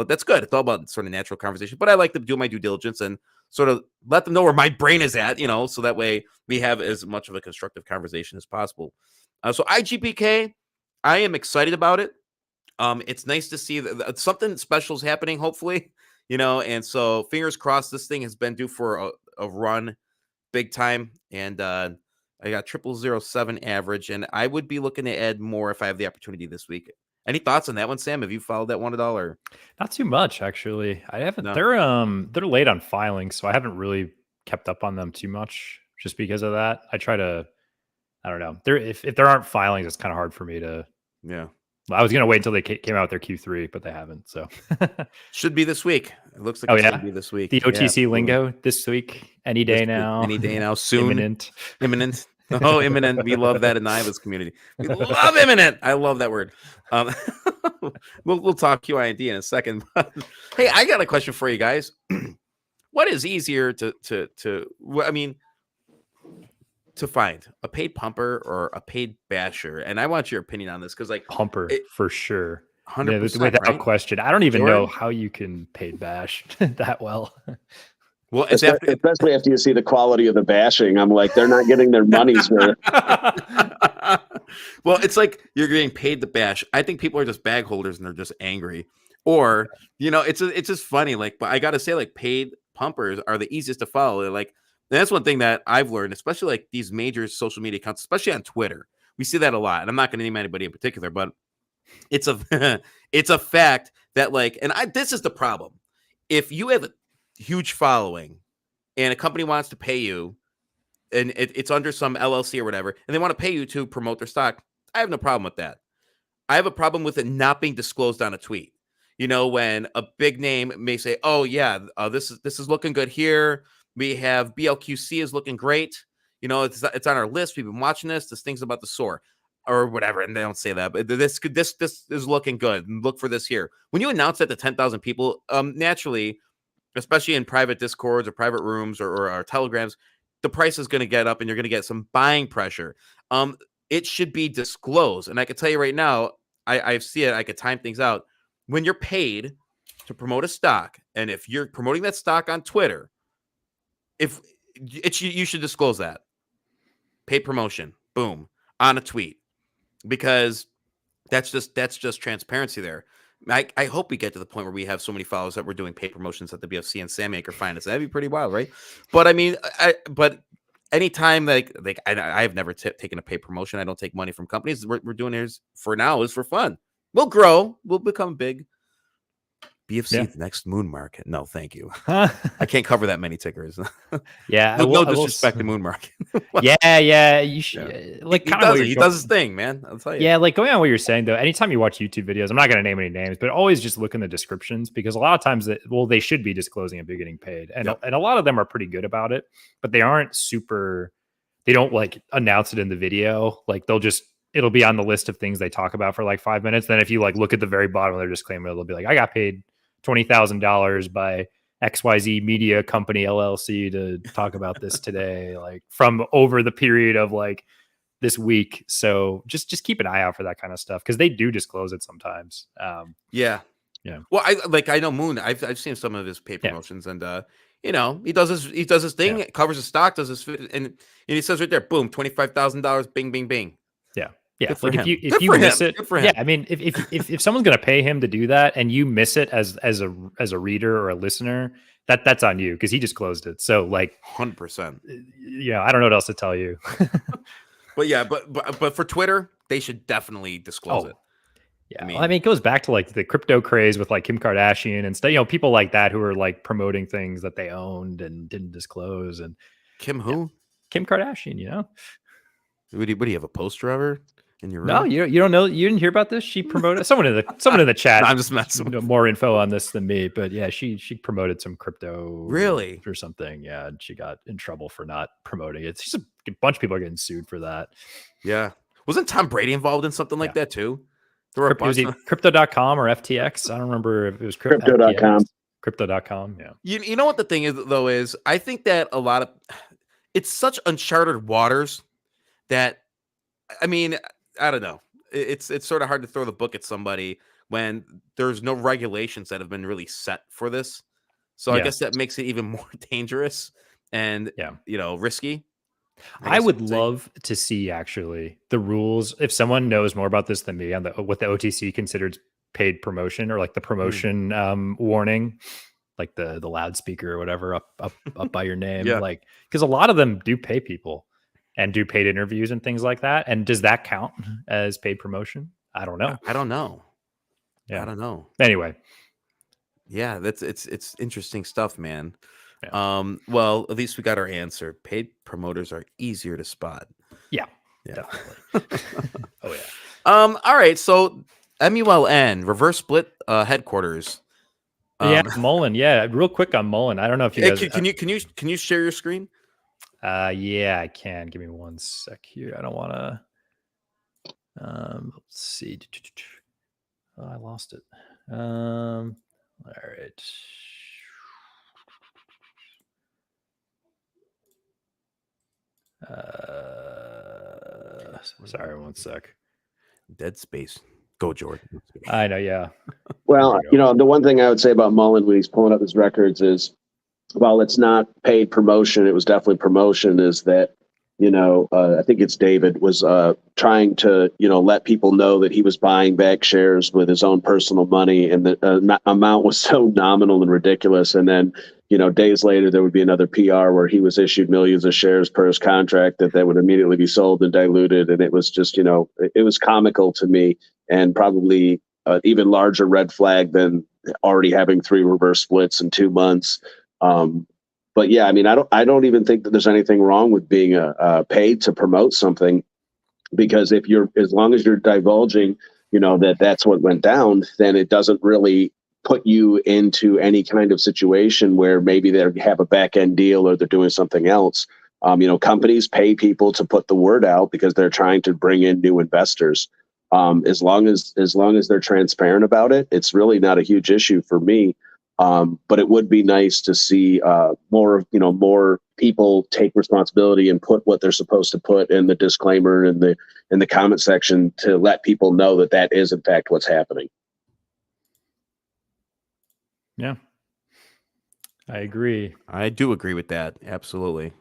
that's good. It's all about sort of natural conversation. But I like to do my due diligence and sort of let them know where my brain is at, so that way we have as much of a constructive conversation as possible. So IGPK, I am excited about it. It's nice to see that something special is happening, hopefully, and so fingers crossed this thing has been due for a run big time. And I got 0007 average, and I would be looking to add more if I have the opportunity this week. Any thoughts on that one, Sam? Have you followed that one at all? Or
Not too much, actually. I haven't.
No.
They're late on filing, so I haven't really kept up on them too much just because of that. I try to, I don't know. If there aren't filings, it's kind of hard for me to.
Yeah.
I was gonna wait until they came out with their Q3, but they haven't. So
should be this week. It looks like it should be this week.
The OTC lingo this week, any day now.
Any day now. Soon.
Imminent.
Oh, imminent. We love that in the IVDA community. We love imminent. I love that word. We'll talk QIND in a second. But, hey, I got a question for you guys. What is easier to find, a paid pumper or a paid basher? And I want your opinion on this because, like,
pumper for sure,
100%,
without question. I don't even
Jordan?
know how you can paid bash that well.
Well, it's
especially after you see the quality of the bashing, I'm like, they're not getting their money's worth.
Well, it's like you're getting paid to bash. I think people are just bag holders and they're just angry, or it's just funny. Like, but I gotta say, like, paid pumpers are the easiest to follow. They're like. And that's one thing that I've learned, especially like these major social media accounts, especially on Twitter. We see that a lot. And I'm not going to name anybody in particular, but it's a fact that, like, and this is the problem. If you have a huge following and a company wants to pay you and it's under some LLC or whatever, and they want to pay you to promote their stock, I have no problem with that. I have a problem with it not being disclosed on a tweet. When a big name may say, oh yeah, this is looking good here. We have BLQC is looking great. It's on our list. We've been watching this. This thing's about to soar or whatever. And they don't say that, but this is looking good. Look for this here. When you announce that to 10,000 people, naturally, especially in private Discords or private rooms or telegrams, the price is going to get up and you're going to get some buying pressure. It should be disclosed. And I can tell you right now, I see it. I could time things out. When you're paid to promote a stock, and if you're promoting that stock on Twitter, you should disclose that paid promotion, boom, on a tweet, because that's just transparency there. I hope we get to the point where we have so many followers that we're doing paid promotions at the BFC and Sam Aker finance. That'd be pretty wild, right? But I mean, but anytime like I've never taken a paid promotion. I don't take money from companies. We're doing this for now is for fun. We'll grow. We'll become big. BFC, the next moon market. No, thank you. I can't cover that many tickers.
Yeah,
no disrespect to moon market.
yeah. You should like
he does his thing, man. I'll tell you.
Yeah, like going on what you're saying though. Anytime you watch YouTube videos, I'm not going to name any names, but always just look in the descriptions because a lot of times they should be disclosing if you're getting paid, and a lot of them are pretty good about it, but they aren't super. They don't like announce it in the video. Like it'll be on the list of things they talk about for like 5 minutes. Then if you like look at the very bottom of their disclaimer, they'll be like, I got paid $20,000 by XYZ Media Company LLC to talk about this today, like from over the period of like this week. So just keep an eye out for that kind of stuff because they do disclose it sometimes.
Yeah.
Yeah.
Well, I know Moon. I've seen some of his paid promotions, and he does his thing, covers his stock, does his and he says right there, boom, $25,000, bing, bing, bing.
Yeah. Yeah.
Good for him.
If you miss it,
good for him.
yeah. I mean, if someone's going to pay him to do that and you miss it as a reader or a listener, that's on you, because he just closed it. So like
100%.
Yeah, I don't know what else to tell you.
But yeah, but for Twitter, they should definitely disclose it.
Yeah, I mean, it goes back to like the crypto craze with like Kim Kardashian and stuff. People like that who are like promoting things that they owned and didn't disclose. And
Kim who?
Kim Kardashian.
What do you have a poster of her in your room?
No, you don't know. You didn't hear about this. She promoted someone in the chat.
No, I'm just messing.
More info on this than me, but yeah, she promoted some crypto
really
or something. Yeah, and she got in trouble for not promoting it. It's just a bunch of people are getting sued for that.
Yeah, wasn't Tom Brady involved in something like that too? There were
Crypto.com or FTX. I don't remember if it was
Crypto.com.
Crypto.com. Yeah.
You know what the thing is though is I think that a lot of it's such uncharted waters that I mean I don't know. It's sort of hard to throw the book at somebody when there's no regulations that have been really set for this. So I guess that makes it even more dangerous and risky.
I would love to see actually the rules. If someone knows more about this than me on what the OTC considers paid promotion, or like the promotion warning, like the loudspeaker or whatever up by your name, like, because a lot of them do pay people and do paid interviews and things like that. And does that count as paid promotion? I don't know.
I don't know.
Yeah,
I don't know.
Anyway,
yeah, it's interesting stuff, man. Yeah. Well, at least we got our answer. Paid promoters are easier to spot.
Yeah. Definitely. Oh yeah.
All right. So MULN reverse split headquarters.
MULN. Yeah. Real quick on MULN. I don't know if you guys
can you share your screen?
Yeah, I can. Give me one sec here. I don't want to. Let's see. Oh, I lost it. All right. Sorry, one sec.
Dead space. Go, Jordan.
I know, yeah.
Well, the one thing I would say about Mullen when he's pulling up his records is, while it's not paid promotion, it was definitely promotion, is that, I think it's David was trying to, let people know that he was buying back shares with his own personal money, and the amount was so nominal and ridiculous. And then, days later, there would be another PR where he was issued millions of shares per his contract that would immediately be sold and diluted. And it was just, it was comical to me, and probably an even larger red flag than already having 3 reverse splits in 2 months. But yeah, I mean, I don't even think that there's anything wrong with being paid to promote something, because as long as you're divulging, that's what went down, then it doesn't really put you into any kind of situation where maybe they have a back end deal or they're doing something else. Companies pay people to put the word out because they're trying to bring in new investors. As long as they're transparent about it, it's really not a huge issue for me. But it would be nice to see more people take responsibility and put what they're supposed to put in the disclaimer and in the comment section to let people know that is in fact what's happening.
Yeah, I agree.
I do agree with that. Absolutely.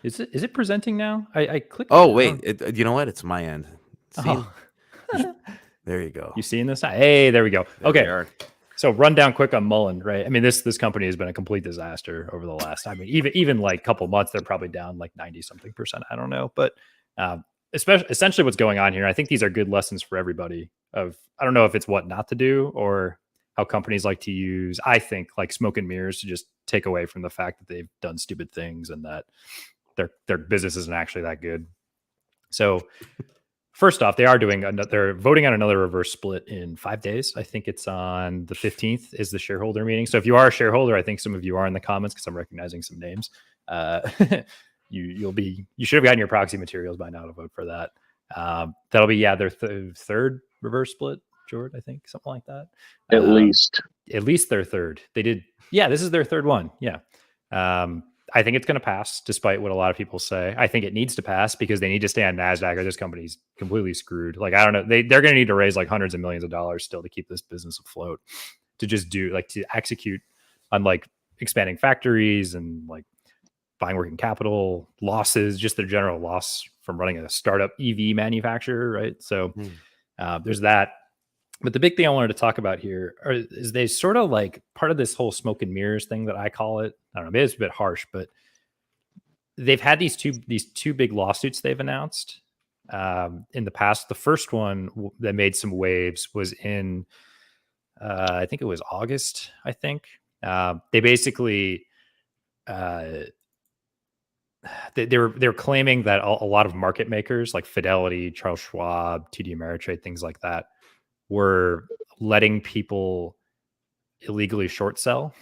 Is it presenting now? I clicked.
Oh wait, you know what? It's my end. See? There you go.
You seeing this? Hey, there we go. Okay. So run down quick on MULN, right? I mean, this company has been a complete disaster over the last. I mean, even like couple months, they're probably down like 90-something%. I don't know, but essentially what's going on here. I think these are good lessons for everybody. I don't know if it's what not to do or how companies like to use, I think, like smoke and mirrors to just take away from the fact that they've done stupid things and that their business isn't actually that good. So. First off, they're voting on another reverse split in 5 days. I think it's on the 15th is the shareholder meeting. So if you are a shareholder, I think some of you are in the comments because I'm recognizing some names. You should have gotten your proxy materials by now to vote for that. That'll be, their third reverse split, Jord, I think, something like that. At least their third. They did. Yeah, this is their third one. Yeah. I think it's going to pass, despite what a lot of people say. I think it needs to pass because they need to stay on NASDAQ or this company's completely screwed. Like, I don't know. They're going to need to raise like hundreds of millions of dollars still to keep this business afloat, to just do like to execute on like expanding factories and like buying working capital, losses, just the general loss from running a startup EV manufacturer. Right. So there's that. But the big thing I wanted to talk about here is they sort of like part of this whole smoke and mirrors thing that I call it. I don't know, maybe it's a bit harsh, but they've had these two big lawsuits they've announced in the past. The first one that made some waves was in, I think it was August. I think they basically they were claiming that a lot of market makers like Fidelity, Charles Schwab, TD Ameritrade, things like that, were letting people illegally short sell,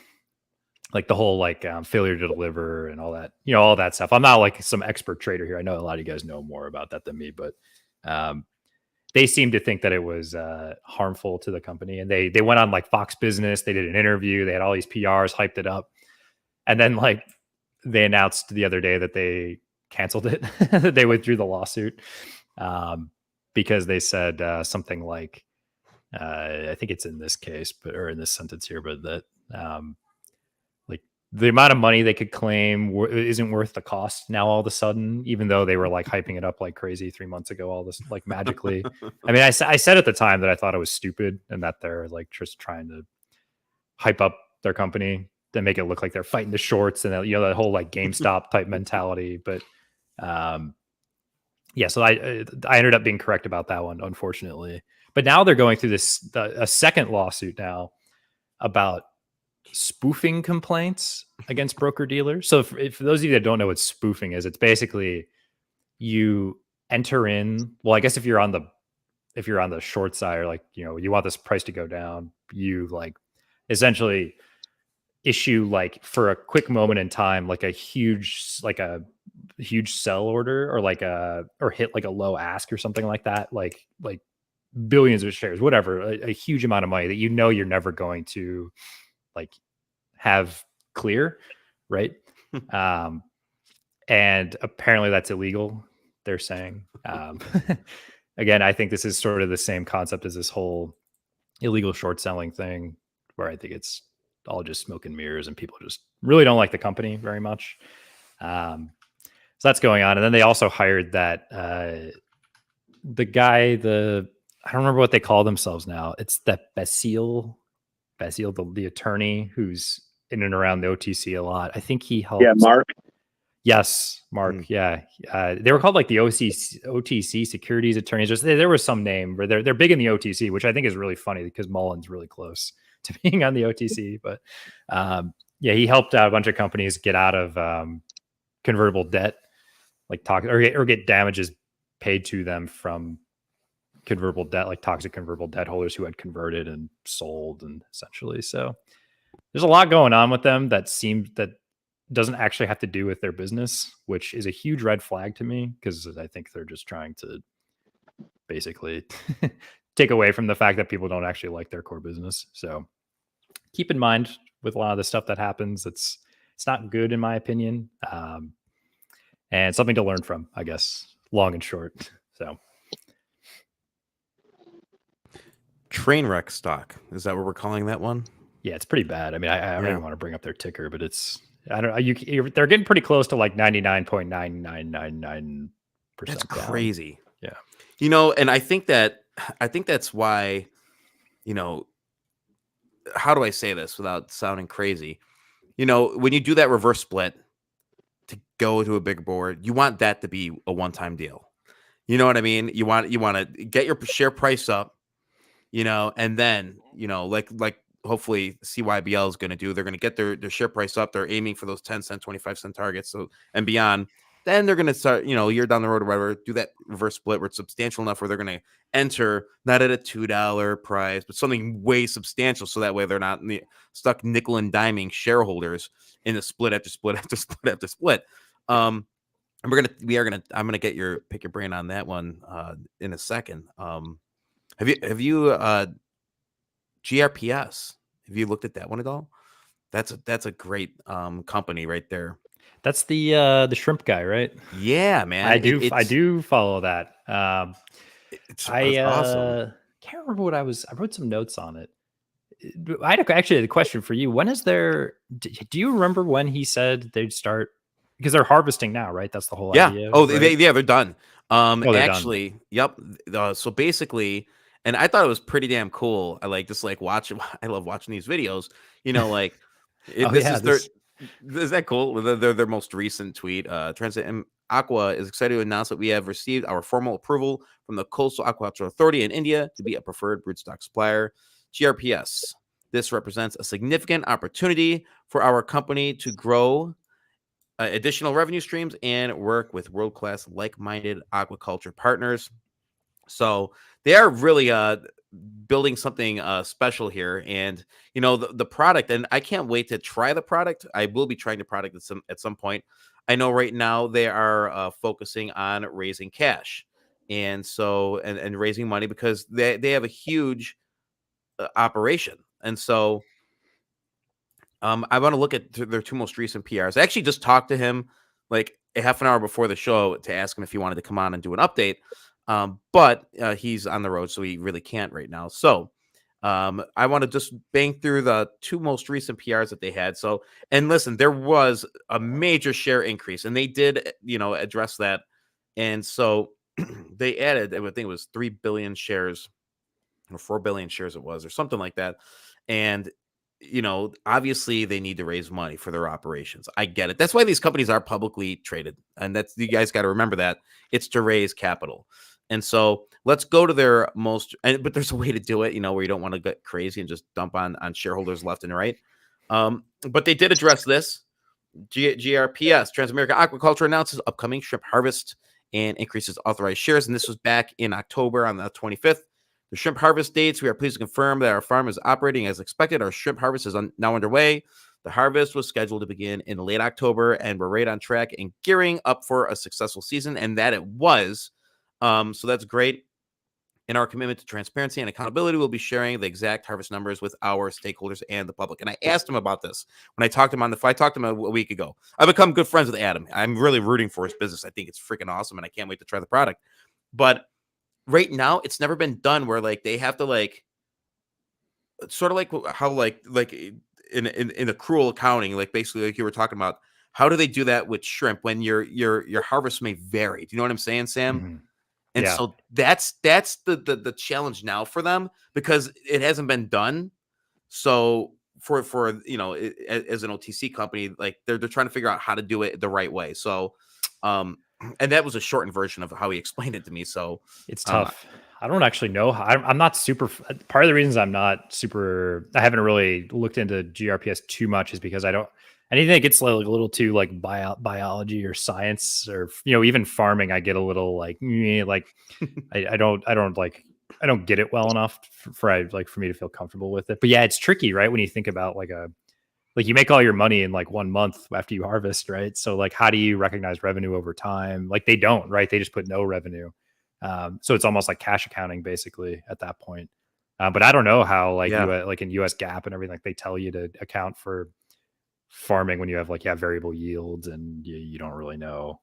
like the whole like failure to deliver and all that, all that stuff. I'm not like some expert trader here. I know a lot of you guys know more about that than me, but they seem to think that it was harmful to the company. And they went on like Fox Business. They did an interview. They had all these PRs, hyped it up. And then like they announced the other day that they canceled it. That they withdrew the lawsuit because they said something like, I think it's in this case, or in this sentence here, but that like the amount of money they could claim isn't worth the cost now all of a sudden, even though they were like hyping it up like crazy 3 months ago, all this like magically. I mean, I said at the time that I thought it was stupid and that they're like just trying to hype up their company to make it look like they're fighting the shorts and that whole like GameStop type mentality. But yeah, so I ended up being correct about that one, unfortunately. But now they're going through a second lawsuit now about spoofing complaints against broker dealers. So if for those of you that don't know what spoofing is, it's basically you enter in. Well, I guess if you're on the short side, or like you want this price to go down, you like essentially issue like for a quick moment in time like a huge sell order or hit like a low ask or something like that, like billions of shares, whatever, a huge amount of money that you're never going to like have clear, right? And apparently that's illegal, they're saying. Again, I think this is sort of the same concept as this whole illegal short selling thing, where I think it's all just smoke and mirrors and people just really don't like the company very much. So that's going on. And then they also hired that the guy, I don't remember what they call themselves now. It's that Basile, the attorney who's in and around the OTC a lot. I think he helped.
Yeah, Mark.
Yes, Mark. Yeah, they were called like the OTC securities attorneys. There was some name where they're big in the OTC, which I think is really funny because MULN's really close to being on the OTC. But yeah, he helped out a bunch of companies get out of convertible debt, like or get damages paid to them from convertible debt, like toxic convertible debt holders who had converted and sold, and essentially. So there's a lot going on with them that doesn't actually have to do with their business, which is a huge red flag to me, because I think they're just trying to basically take away from the fact that people don't actually like their core business. So keep in mind with a lot of the stuff that happens, it's not good in my opinion, and something to learn from, I guess, long and short. So
train wreck stock, is that what we're calling that one?
Yeah, it's pretty bad. I mean, I don't even want to bring up their ticker, but it's, I don't know. They're getting pretty close to like 99.9999%.
That's crazy.
Yeah.
And I think that's why, how do I say this without sounding crazy? When you do that reverse split to go to a big board, you want that to be a one-time deal. You know what I mean? You want to get your share price up, and then, like hopefully CYBL is going to do. They're going to get their share price up. They're aiming for those 10-cent, 25-cent targets, so and beyond. Then they're going to start, a year down the road or whatever, do that reverse split where it's substantial enough where they're going to enter not at a $2 price, but something way substantial. So that way they're not stuck nickel and diming shareholders in the split after split after split after split. And I'm going to pick your brain on that one in a second. Have you GRPS? Have you looked at that one at all? That's a great company right there.
That's the shrimp guy, right?
Yeah, man.
I do
It's,
follow that.
it's
I
awesome.
can't remember what I wrote some notes on it. I had actually a question for you. When is there? Do you remember when he said they'd start? Because they're harvesting now, right? That's the whole
Yeah.
idea.
Oh,
Right?
yeah, they're done.
Oh, they're done.
Actually, yep. So basically, and I thought it was pretty damn cool. I like just like watching. I love watching these videos. You know, like
Oh
this
yeah,
is their.
this.
Is that cool? Their most recent tweet. Transit Aqua is excited to announce that we have received our formal approval from the Coastal Aquaculture Authority in India to be a preferred broodstock supplier, GRPS. This represents a significant opportunity for our company to grow additional revenue streams and work with world-class like-minded aquaculture partners. So they are really building something special here, and you know the product. And I can't wait to try the product. I will be trying the product at some point. I know right now they are focusing on raising cash, and so and raising money because they have a huge operation, and so I want to look at their two most recent PRs. I actually just talked to him like a half an hour before the show to ask him if he wanted to come on and do an update. But he's on the road, so he really can't right now. So I want to just bang through the two most recent PRs that they had. So, and listen, there was a major share increase, and they did, you know, address that. And so they added, I think it was 3 billion shares or 4 billion shares it was, or something like that. And you know, obviously they need to raise money for their operations. I get it. That's why these companies are publicly traded. And that's, you guys got to remember that it's to raise capital. And so let's go to their most, but there's a way to do it, you know, where you don't want to get crazy and just dump on shareholders left and right. But they did address this. GRPS, Transamerica Aquaculture, announces upcoming shrimp harvest and increases authorized shares. And this was back in October on the 25th. The shrimp harvest dates, we are pleased to confirm that our farm is operating as expected. Our shrimp harvest is now underway. The harvest was scheduled to begin in late October, and we're right on track and gearing up for a successful season, and that it was. So that's great. In our commitment to transparency and accountability, we'll be sharing the exact harvest numbers with our stakeholders and the public. And I asked him about this when I talked to him on the phone. I talked to him a week ago. I've become good friends with Adam. I'm really rooting for his business. I think it's freaking awesome, and I can't wait to try the product. But right now, it's never been done where like they have to like sort of like how like in accrual accounting, like basically like you were talking about, how do they do that with shrimp when your harvest may vary? Do you know what I'm saying, Sam?
Mhm.
And
Yeah.
so that's the challenge now for them because it hasn't been done. So for you know, as an OTC company, like they're trying to figure out how to do it the right way. So and that was a shortened version of how he explained it to me. So
It's tough. I don't actually know. I'm not super. Part of the reasons I'm not super, I haven't really looked into GRPS too much is because I don't. Anything that gets like a little too like biology or science or you know even farming, I get a little like I don't get it well enough for me to feel comfortable with it. But yeah, it's tricky, right? When you think about like you make all your money in like 1 month after you harvest, right? So like, how do you recognize revenue over time? Like they don't, right? They just put no revenue. So it's almost like cash accounting basically at that point. But I don't know how like
yeah.
like in US GAAP and everything, like they tell you to account for farming when you have like, variable yields and you don't really know.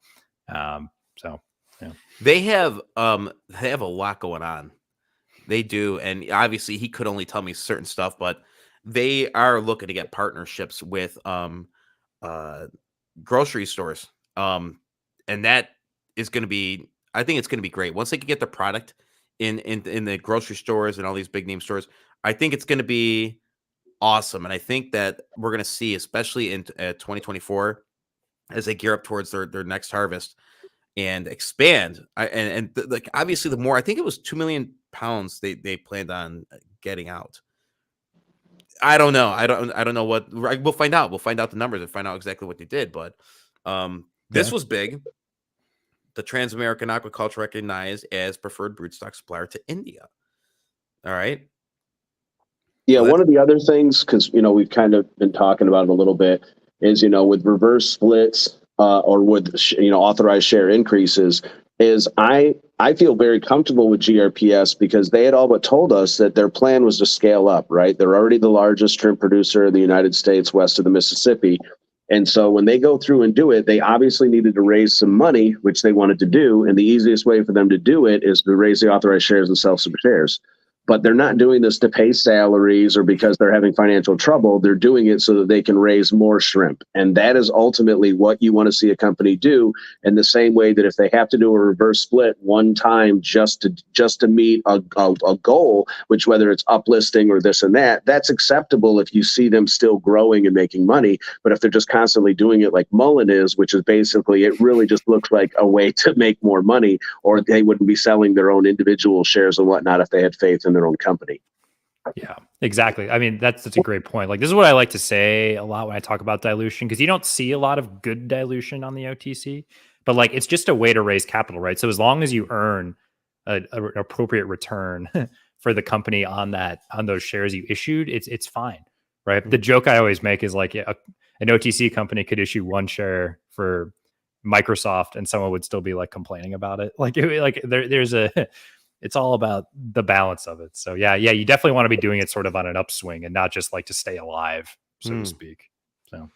So yeah.
They have a lot going on. They do, and obviously he could only tell me certain stuff, but they are looking to get partnerships with grocery stores. And that is going to be, I think it's going to be great once they can get the product in the grocery stores and all these big name stores. I think it's going to be awesome, and I think that we're going to see, especially in 2024, as they gear up towards their next harvest and expand. Like obviously, the more, I think it was 2 million pounds they planned on getting out. I don't know. I don't know what we'll find out. We'll find out the numbers and find out exactly what they did. But this was big. The Trans-American Aquaculture recognized as preferred broodstock supplier to India. All right.
Yeah,
So
one of the other things, because you know we've kind of been talking about it a little bit, is you know with reverse splits or with you know authorized share increases, is I feel very comfortable with GRPS because they had all but told us that their plan was to scale up. Right, they're already the largest shrimp producer in the United States west of the Mississippi, And so when they go through and do it, they obviously needed to raise some money, which they wanted to do. And the easiest way for them to do it is to raise the authorized shares and sell some shares. But they're not doing this to pay salaries or because they're having financial trouble. They're doing it so that they can raise more shrimp. And that is ultimately what you want to see a company do, in the same way that if they have to do a reverse split one time just to meet a goal, which whether it's uplisting or this and that, that's acceptable if you see them still growing and making money. But if they're just constantly doing it like Mullen is, which is basically, it really just looks like a way to make more money, or they wouldn't be selling their own individual shares and whatnot if they had faith in their own company.
Yeah, exactly. I mean, that's a great point. Like, this is what I like to say a lot when I talk about dilution, because you don't see a lot of good dilution on the OTC, but like, it's just a way to raise capital, right? So as long as you earn an appropriate return for the company on those shares you issued, it's fine, right? The joke I always make is like, an OTC company could issue one share for Microsoft and someone would still be like complaining about it. Like, there's it's all about the balance of it. So yeah, you definitely want to be doing it sort of on an upswing and not just like to stay alive, so to speak. So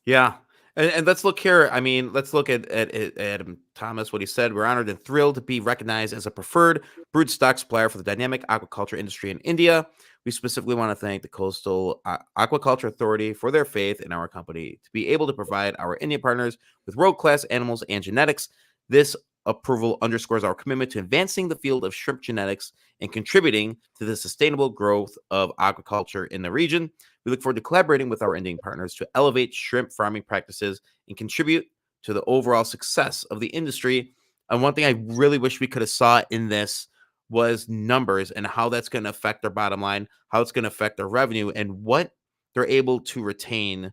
yeah. And let's look here. I mean, let's look at Adam Thomas, what he said. We're honored and thrilled to be recognized as a preferred broodstock supplier for the dynamic aquaculture industry in India. We specifically want to thank the Coastal Aquaculture Authority for their faith in our company to be able to provide our Indian partners with world-class animals and genetics. This approval underscores our commitment to advancing the field of shrimp genetics and contributing to the sustainable growth of aquaculture in the region. We look forward to collaborating with our Indian partners to elevate shrimp farming practices and contribute to the overall success of the industry. And one thing I really wish we could have saw in this was numbers and how that's going to affect their bottom line, how it's going to affect their revenue, and what they're able to retain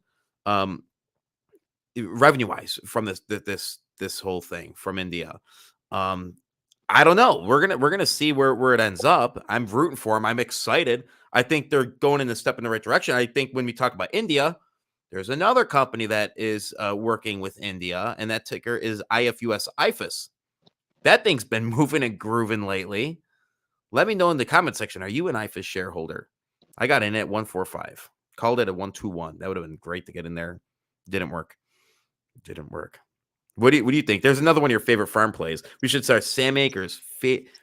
revenue-wise from this whole thing from India. I don't know. We're gonna see where it ends up. I'm rooting for them. I'm excited. I think they're going in a step in the right direction. I think when we talk about India, there's another company that is working with India, and that ticker is IFUS IFUS. That thing's been moving and grooving lately. Let me know in the comment section. Are you an IFUS shareholder? I got in at 145. Called it a 121. That would have been great to get in there. Didn't work. What do you think? There's another one of your favorite farm plays. We should start Sam Akers favorite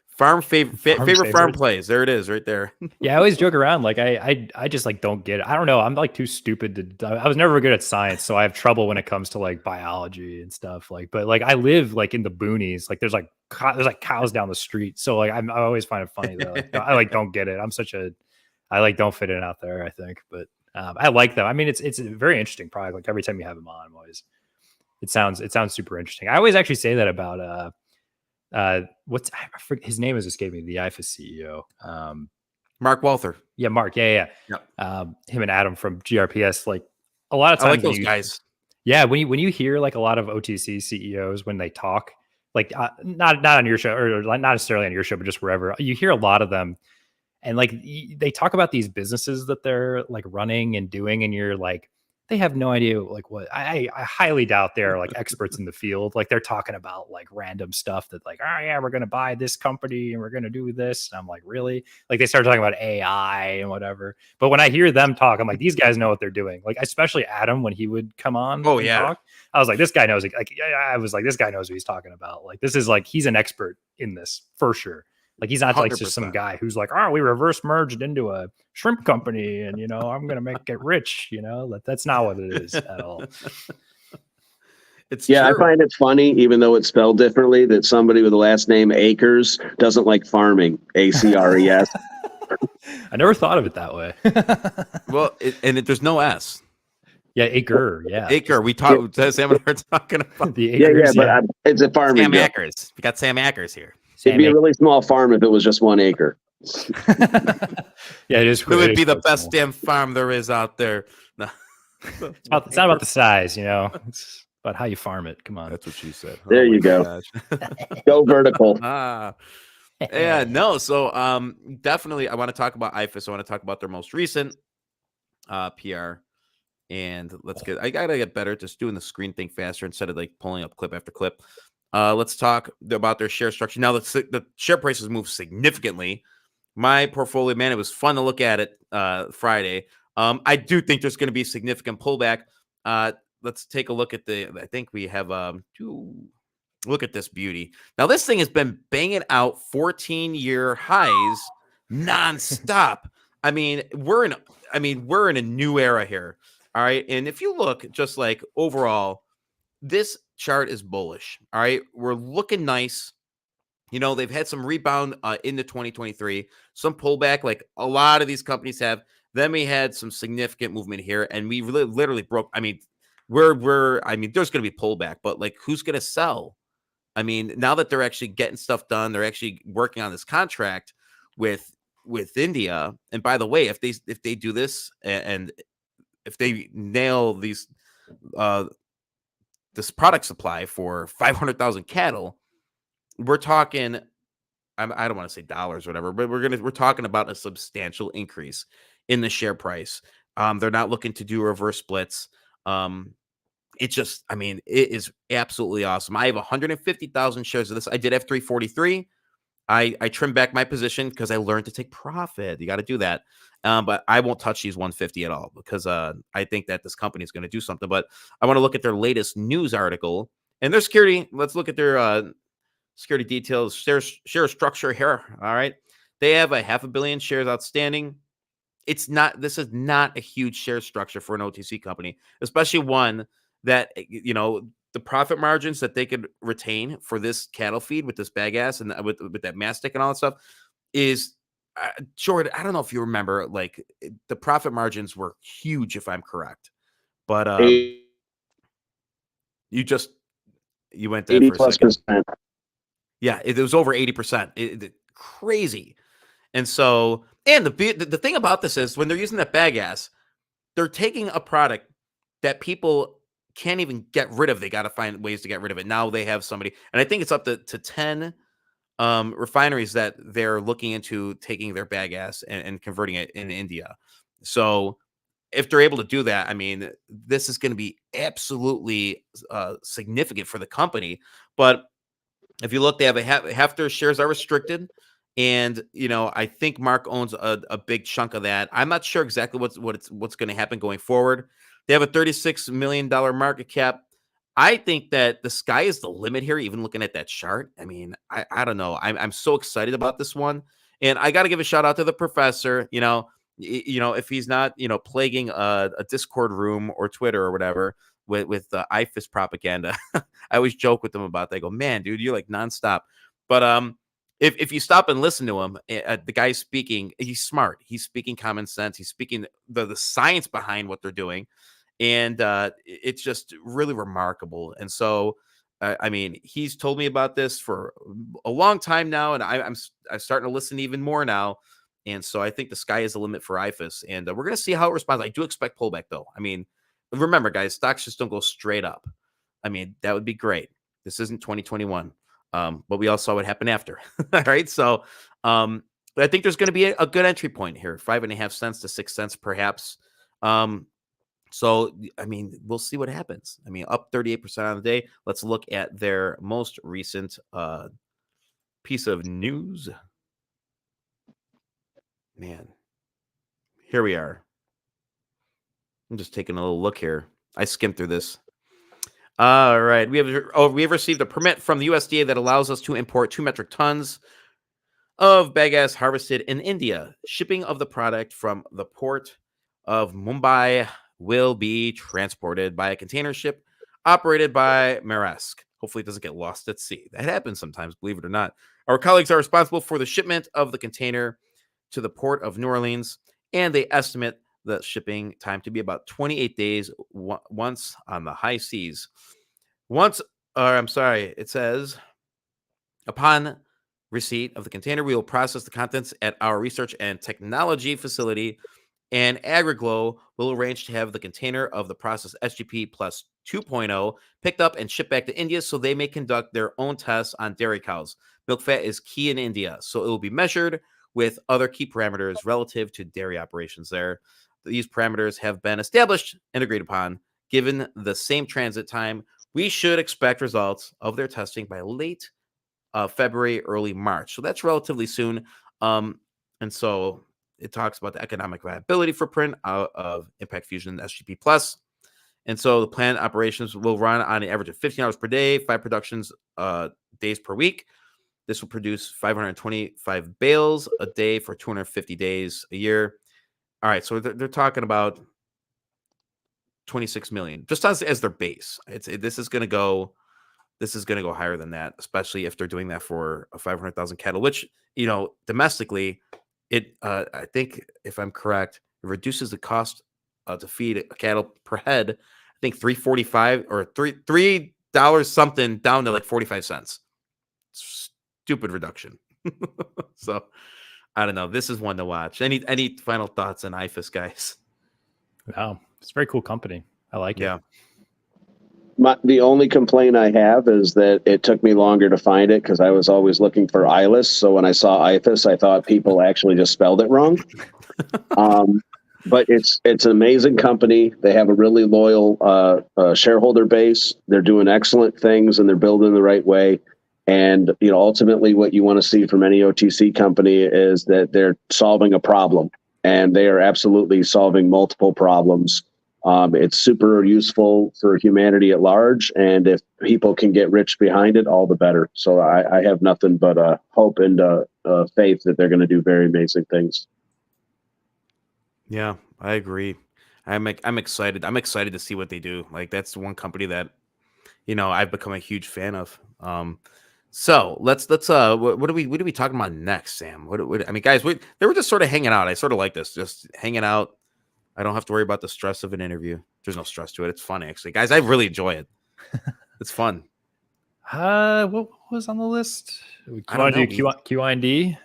farm plays. There it is, right there.
Yeah, I always joke around like I just like don't get it. I don't know. I'm like too stupid to. I was never good at science, so I have trouble when it comes to like biology and stuff. Like, but like I live like in the boonies. Like there's like cows down the street. So like I always find it funny that like, I like don't get it. I like don't fit in out there. I think, but I like them. I mean, it's a very interesting product. Like every time you have them on, I'm always. It sounds super interesting. I always actually say that about his name is escaping me, the IFUS CEO.
Mark Walther.
Yeah, Mark. Yeah. Him and Adam from GRPS. Like a lot of times,
I like those guys.
Yeah, when you hear like a lot of OTC CEOs when they talk, like not on your show or not necessarily on your show, but just wherever, you hear a lot of them, and like they talk about these businesses that they're like running and doing, and you're like. They have no idea like what I highly doubt they're like experts in the field. Like they're talking about like random stuff that like, oh yeah, we're going to buy this company and we're going to do this. And I'm like, really? Like they start talking about AI and whatever. But when I hear them talk, I'm like, these guys know what they're doing. Like, especially Adam, when he would come on.
Oh yeah.
Talk, I was like, this guy knows. I was like, this guy knows what he's talking about. Like, this is like, he's an expert in this for sure. Like he's not 100%. Like just some guy who's like, oh, we reverse merged into a shrimp company and, I'm going to get rich, that's not what it is at all.
It's true. I find it funny, even though it's spelled differently, that somebody with the last name Akers doesn't like farming, ACRES.
I never thought of it that way.
Well, there's no S.
Yeah, Aker. Yeah,
Aker. We talked. Sam and I are talking about
the Akers.
But it's a farming.
Sam Akers. We got Sam Akers here.
It'd be a really small farm if it was just 1 acre.
Yeah, it is.
It would be the best damn farm there is out there. No.
It's not about the size, It's about how you farm it. Come on.
That's what she said.
There you go. Go vertical.
Yeah, no. So definitely I want to talk about IFUS. I want to talk about their most recent PR. And I gotta get better at just doing the screen thing faster instead of like pulling up clip after clip. Let's talk about their share structure. Now, the share prices moved significantly. My portfolio, man, it was fun to look at it Friday. I do think there's going to be significant pullback. let's take a look at I think we have look at this beauty. Now this thing has been banging out 14-year highs nonstop. I mean, we're in a new era here. All right. And if you look just like overall, this chart is bullish. All right. We're looking nice. They've had some rebound into 2023, some pullback like a lot of these companies have. Then we had some significant movement here, and we literally broke. I mean, there's going to be pullback, but like, who's going to sell? I mean, now that they're actually getting stuff done, they're actually working on this contract with India. And by the way, if they do this and if they nail this product supply for 500,000 cattle, we're talking, I don't want to say dollars or whatever, but we're talking about a substantial increase in the share price. They're not looking to do reverse splits. It is absolutely awesome. I have 150,000 shares of this. I did have 343. I trimmed back my position because I learned to take profit. You got to do that. But I won't touch these 150 at all because I think that this company is going to do something. But I want to look at their latest news article and their security. Let's look at their security details, share structure here. All right. They have 500 million shares outstanding. This is not a huge share structure for an OTC company, especially one that, the profit margins that they could retain for this cattle feed with this bag ass and with that mastic and all that stuff is Jordan. I don't know if you remember, like the profit margins were huge, if I'm correct, but you went dead
80
for a
plus
second.
percent.
Yeah, it was over 80%. Crazy. And so, and the thing about this is when they're using that bag ass, they're taking a product that people can't even get rid of. They got to find ways to get rid of it. Now they have somebody, and I think it's up to 10 refineries that they're looking into taking their bag ass and converting it in India. So if they're able to do that, I mean, this is going to be absolutely significant for the company. But if you look, they have half their shares are restricted. And, I think Mark owns a big chunk of that. I'm not sure exactly what's going to happen going forward. They have a $36 million market cap. I think that the sky is the limit here, even looking at that chart. I mean, I don't know. I'm so excited about this one. And I got to give a shout out to the professor, if he's not, plaguing a Discord room or Twitter or whatever with the IFUS propaganda. I always joke with them about that. I go, man, dude, you're like nonstop. But if you stop and listen to him, the guy's speaking, he's smart. He's speaking common sense. He's speaking the science behind what they're doing. And it's just really remarkable. And so, I mean, he's told me about this for a long time now, and I'm starting to listen even more now. And so I think the sky is the limit for IFUS, and we're going to see how it responds. I do expect pullback, though. I mean, remember, guys, stocks just don't go straight up. I mean, that would be great. This isn't 2021, but we all saw what happened after. All right, so I think there's going to be a good entry point here, 5.5 cents to 6 cents, perhaps. So, I mean, we'll see what happens. I mean, up 38% on the day. Let's look at their most recent piece of news. Man, here we are. I'm just taking a little look here. I skimmed through this. All right. We have received a permit from the USDA that allows us to import 2 metric tons of bagasse harvested in India. Shipping of the product from the port of Mumbai will be transported by a container ship operated by Maersk. Hopefully it doesn't get lost at sea. That happens sometimes, believe it or not. Our colleagues are responsible for the shipment of the container to the port of New Orleans, and they estimate the shipping time to be about 28 days once on the high seas. It says, upon receipt of the container, we will process the contents at our research and technology facility, and AgriGlow will arrange to have the container of the process SGP plus 2.0 picked up and shipped back to India so they may conduct their own tests on dairy cows. Milk fat is key in India, so it will be measured with other key parameters relative to dairy operations there. These parameters have been established and agreed upon. Given the same transit time, we should expect results of their testing by late February, early March. So that's relatively soon. And so it talks about the economic viability footprint of Impact Fusion and SGP Plus. And so the plant operations will run on an average of 15 hours per day, 5 productions days per week. This will produce 525 bales a day for 250 days a year. All right, so they're talking about 26 million just as their base. This is going to go higher than that, especially if they're doing that for a 500,000 cattle, which, domestically, I think, if I'm correct, it reduces the cost to feed a cattle per head. I think $3.45 or $3 something down to like 45 cents. Stupid reduction. So I don't know. This is one to watch. Any final thoughts on IFUS, guys?
Wow, it's a very cool company. I like it.
The only complaint I have is that it took me longer to find it because I was always looking for ILUS. So when I saw IFUS, I thought people actually just spelled it wrong. But it's an amazing company. They have a really loyal shareholder base. They're doing excellent things and they're building the right way. And ultimately, what you want to see from any OTC company is that they're solving a problem, and they are absolutely solving multiple problems. It's super useful for humanity at large, and if people can get rich behind it, all the better. So I have nothing but hope and faith that they're going to do very amazing things.
Yeah, I agree. I'm excited. I'm excited to see what they do. Like, that's one company that I've become a huge fan of. So let's what are we talking about next, Sam? I mean, guys, they were just sort of hanging out. I sort of like this, just hanging out. I don't have to worry about the stress of an interview. There's no stress to it. It's fun, actually, guys. I really enjoy it. It's fun.
What was on the list? We
I don't
want to do
know.
QIND.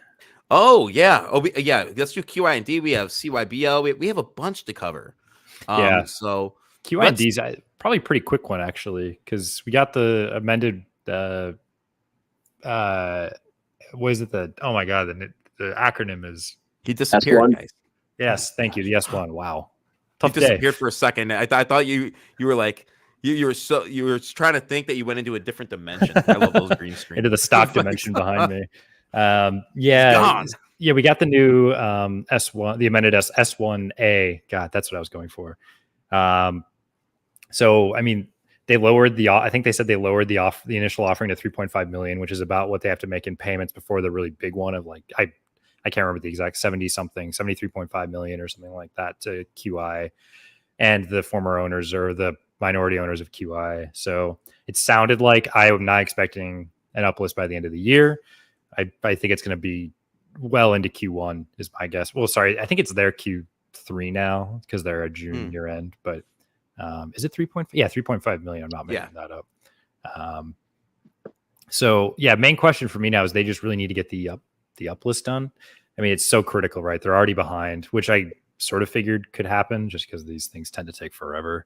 Oh yeah. Yeah. Let's do QIND. We have CYBL. We have a bunch to cover.
Yeah.
So
QIND's probably a pretty quick one, actually, because we got the amended. What is it? Oh my god, the acronym is.
He disappeared, guys.
Yes, thank you. The S1. Wow,
He
tough day.
disappeared for a second. I thought you were like you were trying to think that you went into a different dimension. I love those green screens.
Into the stock dimension behind me. Yeah,
gone.
Yeah, we got the new S1, the amended S1A. God, that's what I was going for. So I mean, they lowered I think they said they lowered the initial offering to 3.5 million, which is about what they have to make in payments before the really big one of like I can't remember the exact 73.5 million or something like that to QI and the former owners or the minority owners of QI. So it sounded like I am not expecting an uplist by the end of the year. I think it's going to be well into Q1 is my guess. Well, sorry, I think it's their Q3 now because they're a June year end, but is it 3.5? Yeah, 3.5 million. I'm not making that up. So yeah, main question for me now is they just really need to get the uplist done. I mean, it's so critical, right? They're already behind, which I sort of figured could happen just because these things tend to take forever.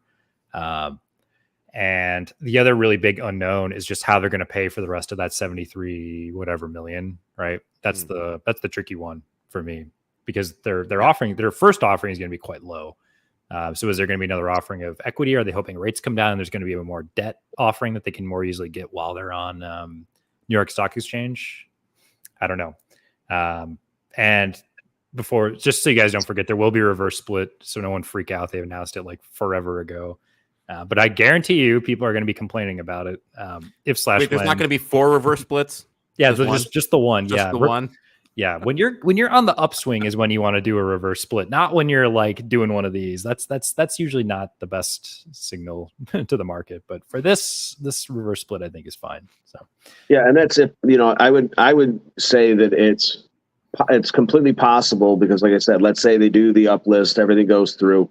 And the other really big unknown is just how they're going to pay for the rest of that 73 whatever million, right? That's the tricky one for me because their first offering is going to be quite low. So is there going to be another offering of equity? Are they hoping rates come down and there's going to be a more debt offering that they can more easily get while they're on New York Stock Exchange? I don't know. And before, just so you guys don't forget, there will be a reverse split. So no one freak out. They announced it like forever ago. But I guarantee you people are going to be complaining about it. There's not
going to be 4 reverse splits.
Yeah,
just the one.
Just the one.
Yeah, when you're on the upswing is when you want to do a reverse split, not when you're like doing one of these. That's usually not the best signal to the market. But for this reverse split, I think is fine. So
yeah, and that's it. I would say that it's completely possible because, like I said, let's say they do the uplist, everything goes through,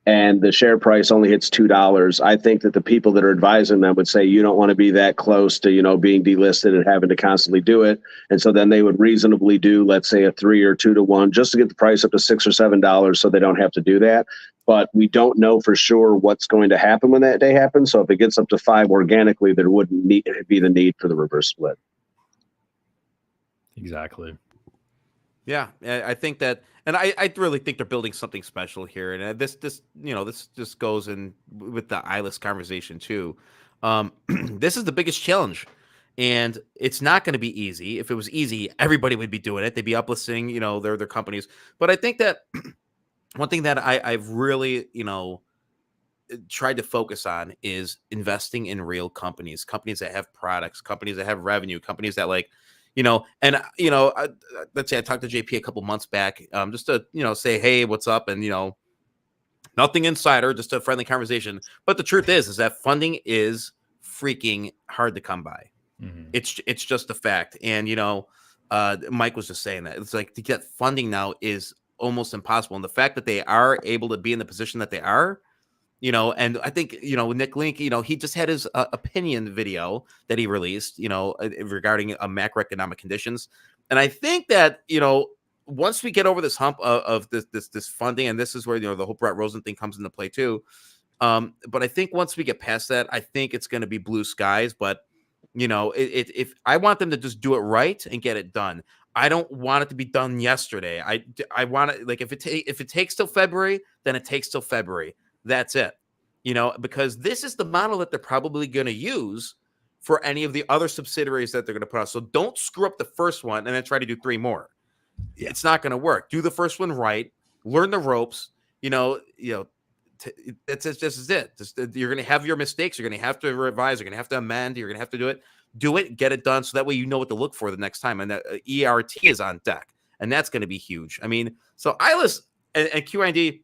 and the share price only hits $2. I think that the people that are advising them would say you don't want to be that close to being delisted and having to constantly do it, and so then they would reasonably do, let's say, a 3 or 2 to 1 just to get the price up to $6 or $7, so they don't have to do that. But we don't know for sure what's going to happen when that day happens. So if it gets up to 5 organically, there wouldn't be the need for the reverse split.
Exactly.
Yeah, I think that, and I really think they're building something special here, and this just goes in with the ILUS conversation too. This is the biggest challenge, and it's not going to be easy. If it was easy, everybody would be doing it. They'd be uplisting, their companies. But I think that one thing that I've really, tried to focus on is investing in real companies, companies that have products, companies that have revenue, companies that like, and let's say I talked to JP a couple months back, just to, say, hey, what's up? And, nothing insider, just a friendly conversation. But the truth is that funding is freaking hard to come by.
Mm-hmm.
It's just a fact. And, Mike was just saying that it's like to get funding now is almost impossible. And the fact that they are able to be in the position that they are, and I think, Nick Link, he just had his opinion video that he released, regarding macroeconomic conditions. And I think that, once we get over this hump of this funding, and this is where, the whole Brett Rosen thing comes into play too. But I think once we get past that, I think it's going to be blue skies. But, if I want them to just do it right and get it done, I don't want it to be done yesterday. I want it, like, if it takes till February, then it takes till February. That's it, because this is the model that they're probably going to use for any of the other subsidiaries that they're going to put out. So don't screw up the first one and then try to do 3 more. Yeah. It's not going to work. Do the first one right, learn the ropes, that's just is it. You're going to have your mistakes. You're going to have to revise. You're going to have to amend. You're going to have to do it, get it done. So that way, you know what to look for the next time. And that ERT is on deck, and that's going to be huge. I mean, so ILUS and QIND,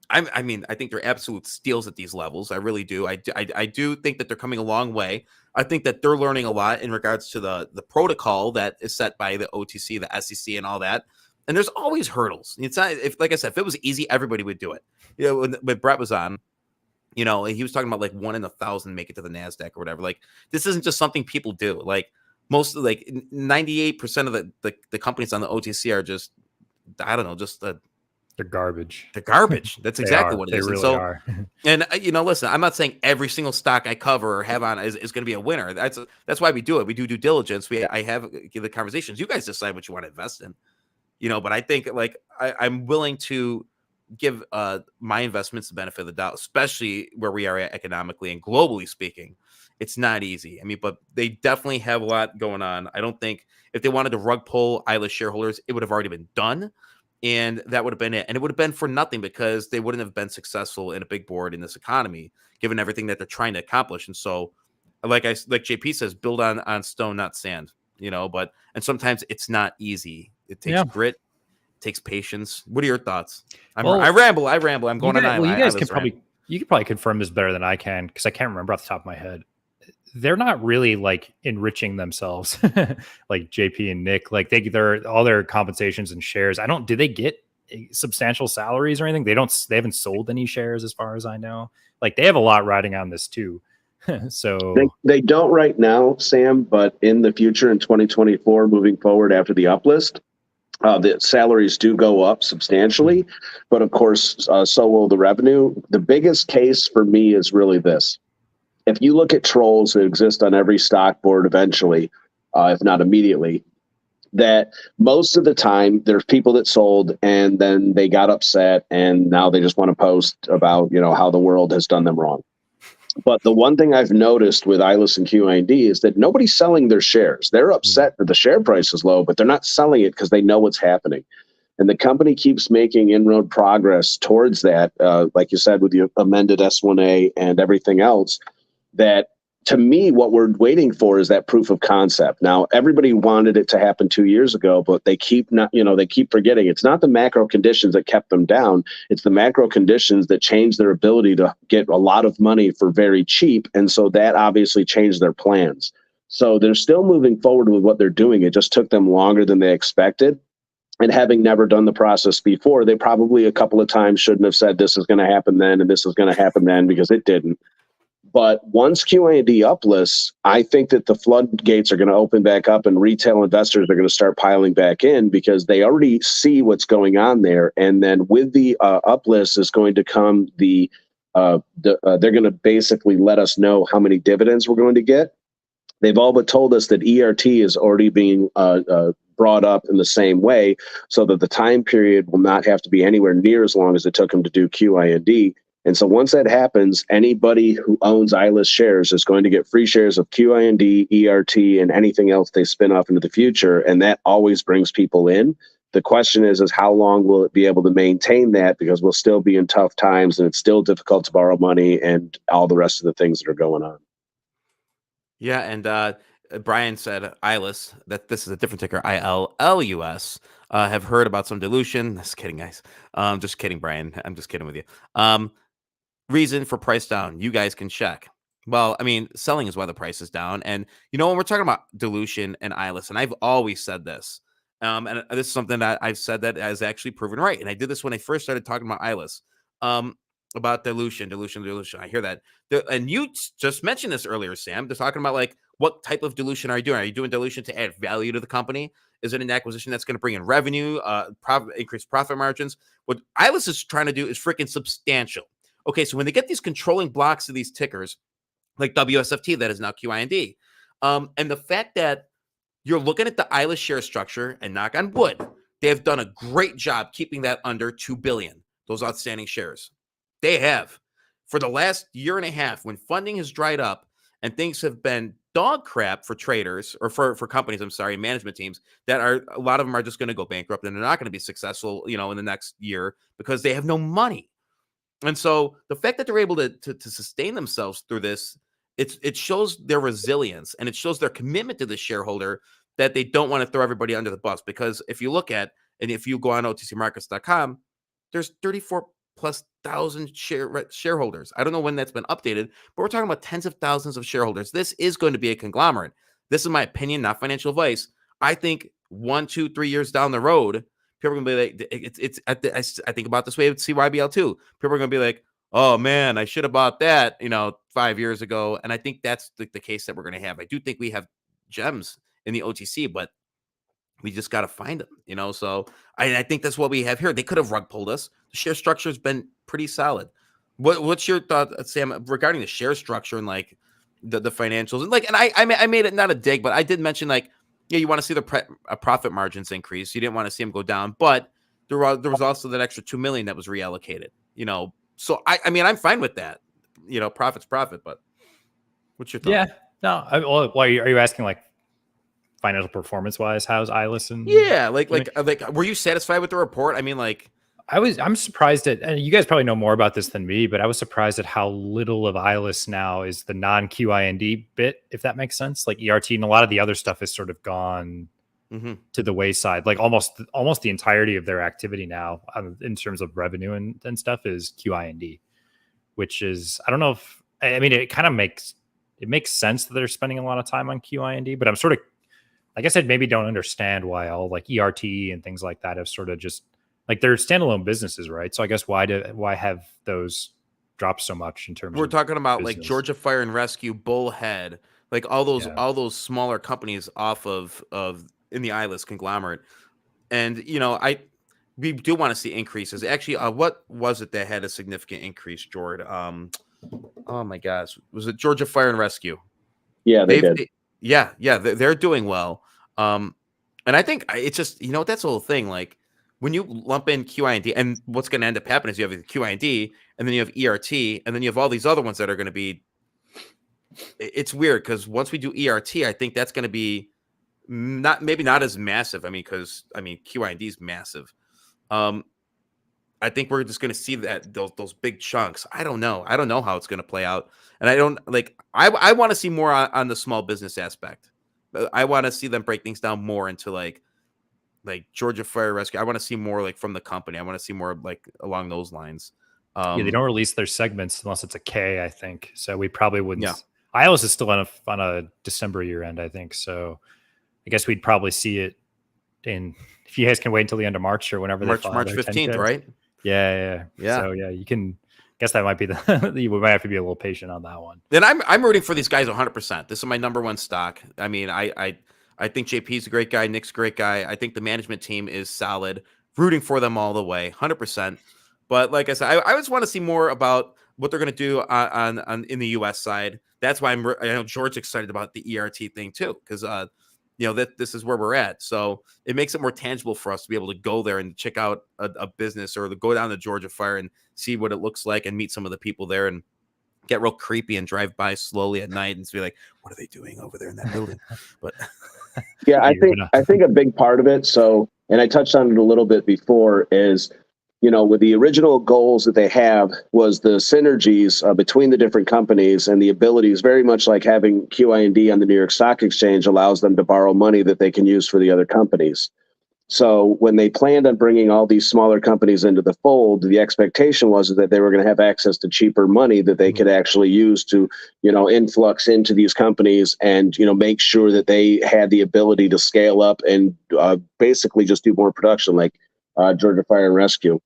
I mean, I think they're absolute steals at these levels. I really do. I do think that they're coming a long way. I think that they're learning a lot in regards to the protocol that is set by the OTC, the SEC, and all that. And there's always hurdles. It's not, like I said, if it was easy, everybody would do it. When Brett was on, he was talking about like 1 in 1,000 make it to the NASDAQ or whatever. Like, this isn't just something people do. Like, most, like 98% of the companies on the OTC are just, I don't know, just
they're garbage.
They're garbage. That's exactly what it is.
They really are.
And listen, I'm not saying every single stock I cover or have on is going to be a winner. That's why we do it. We do due diligence. I have the conversations. You guys decide what you want to invest in. But I think, like, I'm willing to give my investments the benefit of the doubt, especially where we are at economically and globally speaking. It's not easy. I mean, but they definitely have a lot going on. I don't think if they wanted to rug pull ILUS shareholders, it would have already been done. And that would have been it. And it would have been for nothing, because they wouldn't have been successful in a big board in this economy, given everything that they're trying to accomplish. And so, like JP says, build on stone, not sand, and sometimes it's not easy. It takes grit, it takes patience. What are your thoughts? I ramble. I'm going on.
Well, you guys can probably confirm this better than I can, because I can't remember off the top of my head. They're not really like enriching themselves like JP and Nick. Like they're all their compensations and shares. Do they get substantial salaries or anything? They haven't sold any shares as far as I know. Like, they have a lot riding on this too. So
they don't right now, Sam, but in the future, in 2024, moving forward after the uplist, the salaries do go up substantially, but of course, so will the revenue. The biggest case for me is really this. If you look at trolls that exist on every stock board eventually, if not immediately, that most of the time there's people that sold and then they got upset and now they just want to post about, how the world has done them wrong. But the one thing I've noticed with ILUS and QIND is that nobody's selling their shares. They're upset that the share price is low, but they're not selling it because they know what's happening. And the company keeps making inroad progress towards that, like you said, with the amended S1A and everything else. That, to me, what we're waiting for is that proof of concept. Now, everybody wanted it to happen 2 years ago, but they keep forgetting. It's not the macro conditions that kept them down. It's the macro conditions that changed their ability to get a lot of money for very cheap. And so that obviously changed their plans. So they're still moving forward with what they're doing. It just took them longer than they expected. And having never done the process before, they probably a couple of times shouldn't have said this is going to happen then and this is going to happen then, because it didn't. But once QIND uplists, I think that the floodgates are going to open back up and retail investors are going to start piling back in, because they already see what's going on there. And then with the uplist is going to come they're going to basically let us know how many dividends we're going to get. They've all but told us that ERT is already being brought up in the same way, so that the time period will not have to be anywhere near as long as it took them to do QIND. And so once that happens, anybody who owns ILUS shares is going to get free shares of QIND, ERT, and anything else they spin off into the future. And that always brings people in. the question is how long will it be able to maintain that, because we'll still be in tough times and it's still difficult to borrow money and all the rest of the things that are going on.
Yeah, and Brian said ILUS, that this is a different ticker, ILLUS. Have heard about some dilution. Just kidding, guys. Just kidding, Brian. I'm just kidding with you. Reason for price down, you guys can check. Well, I mean, selling is why the price is down. And, when we're talking about dilution and ILUS, and I've always said this, and this is something that I've said that has actually proven right. And I did this when I first started talking about ILUS, about dilution. I hear that. And you just mentioned this earlier, Sam. They're talking about like, what type of dilution are you doing? Are you doing dilution to add value to the company? Is it an acquisition that's going to bring in revenue, increase profit margins? What ILUS is trying to do is freaking substantial. Okay, so when they get these controlling blocks of these tickers, like WSFT, that is now QIND, and the fact that you're looking at the ILUS share structure, and knock on wood, they have done a great job keeping that under 2 billion, those outstanding shares. They have. For the last year and a half, when funding has dried up and things have been dog crap for traders, or for companies, management teams, that are, a lot of them are just going to go bankrupt and they're not going to be successful, in the next year because they have no money. And so the fact that they're able to sustain themselves through this, it shows their resilience, and it shows their commitment to the shareholder, that they don't want to throw everybody under the bus. Because if you look at, and if you go on otcmarkets.com, there's 34,000+ shareholders. I don't know when that's been updated, but we're talking about tens of thousands of shareholders. This is going to be a conglomerate. This is my opinion, not financial advice. I think 1, 2, 3 years down the road, people are going to be like, I think about this way with CYBL too. People are going to be like, oh man, I should have bought that, 5 years ago. And I think that's the case that we're going to have. I do think we have gems in the OTC, but we just got to find them, So I think that's what we have here. They could have rug pulled us. The share structure has been pretty solid. What's your thought, Sam, regarding the share structure and like the financials? And like, and I made it not a dig, but I did mention like, yeah, you want to see the profit margins increase. You didn't want to see them go down, but there was also that extra 2 million that was reallocated. So I mean, I'm fine with that. Profit's profit. But what's your thought?
Yeah, no. Why are you asking like financial performance wise? How's ILUS? And
yeah, like were you satisfied with the report? I mean, like,
I'm surprised at, and you guys probably know more about this than me, but I was surprised at how little of ILUS now is the non-QIND bit, if that makes sense. Like ERT and a lot of the other stuff has sort of gone to the wayside. Like almost the entirety of their activity now, in terms of revenue and stuff, is QIND, which is, I don't know if, I mean, it kind of makes sense that they're spending a lot of time on QIND, but I'm sort of, I guess I maybe don't understand why all like ERT and things like that have sort of just, like, they're standalone businesses, right? So I guess why have those dropped so much in terms?
We're talking about
business?
Like Georgia Fire and Rescue, Bullhead, like all those smaller companies off of in the ILUS conglomerate, and we do want to see increases. Actually, what was it that had a significant increase, Jord? Oh my gosh, was it Georgia Fire and Rescue?
Yeah, they did.
They're doing well. And I think it's just that's the whole thing, like. When you lump in QIND, and what's going to end up happening is you have the QIND, and then you have ERT, and then you have all these other ones that are going to be. It's weird because once we do ERT, I think that's going to be maybe not as massive. I mean, because QIND is massive. I think we're just going to see that those big chunks. I don't know how it's going to play out, and I don't like. I want to see more on the small business aspect. I want to see them break things down more into like Georgia Fire Rescue. I want to see more like from the company. I want to see more like along those lines.
They don't release their segments unless it's a K, I think. So we probably wouldn't. Yeah. ILUS is still on a December year end, I think. So I guess we'd probably see it if you guys can wait until the end of March or whenever
March 15th, right?
Yeah. So yeah, you can. Guess that might be we might have to be a little patient on that one.
Then I'm rooting for these guys 100%. This is my number one stock. I mean, I think JP's a great guy. Nick's a great guy. I think the management team is solid. Rooting for them all the way, 100%. But like I said, I just want to see more about what they're going to do on in the U.S. side. That's why I know George's excited about the ERT thing too, because that this is where we're at. So it makes it more tangible for us to be able to go there and check out a business, or to go down to Georgia Fire and see what it looks like and meet some of the people there and get real creepy and drive by slowly at night and be like, what are they doing over there in that building? But
yeah, I think a big part of it. So and I touched on it a little bit before, is, with the original goals that they have was the synergies between the different companies and the abilities, very much like having QIND on the New York Stock Exchange allows them to borrow money that they can use for the other companies. So when they planned on bringing all these smaller companies into the fold, the expectation was that they were going to have access to cheaper money that they could actually use to, influx into these companies and, make sure that they had the ability to scale up and basically just do more production, like Georgia Fire and Rescue.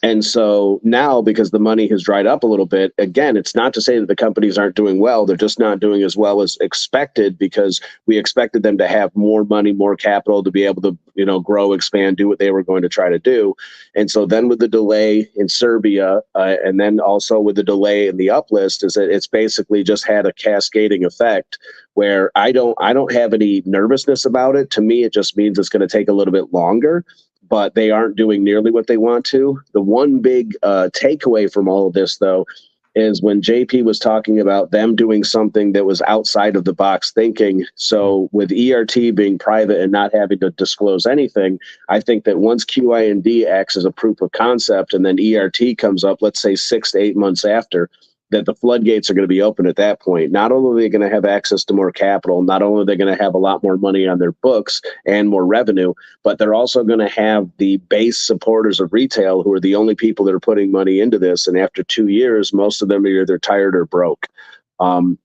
And so now, because the money has dried up a little bit, again, it's not to say that the companies aren't doing well. They're just not doing as well as expected, because we expected them to have more money, more capital to be able to, grow, expand, do what they were going to try to do. And so then with the delay in Serbia, and then also with the delay in the uplist, is that it's basically just had a cascading effect where I don't have any nervousness about it. To me, it just means it's going to take a little bit longer, but they aren't doing nearly what they want to. The one big takeaway from all of this, though, is when JP was talking about them doing something that was outside of the box thinking. So with ERT being private and not having to disclose anything, I think that once QIND acts as a proof of concept and then ERT comes up, let's say 6 to 8 months after, that the floodgates are going to be open at that point. Not only are they going to have access to more capital, not only are they going to have a lot more money on their books and more revenue, but they're also going to have the base supporters of retail who are the only people that are putting money into this. And after 2 years, most of them are either tired or broke.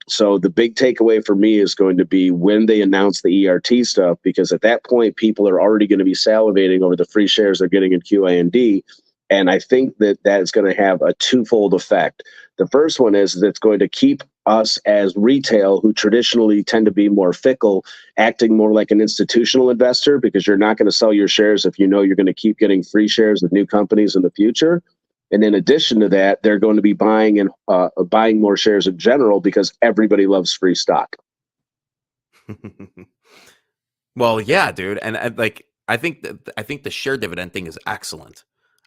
So the big takeaway for me is going to be when they announce the ERT stuff, because at that point, people are already going to be salivating over the free shares they're getting in QIND. And I think that that is going to have a twofold effect. The first one is that it's going to keep us as retail, who traditionally tend to be more fickle, acting more like an institutional investor, because you're not going to sell your shares if you know you're going to keep getting free shares of new companies in the future. And in addition to that, they're going to be buying and buying more shares in general because everybody loves free stock.
Well, yeah, dude, and I think the share dividend thing is excellent.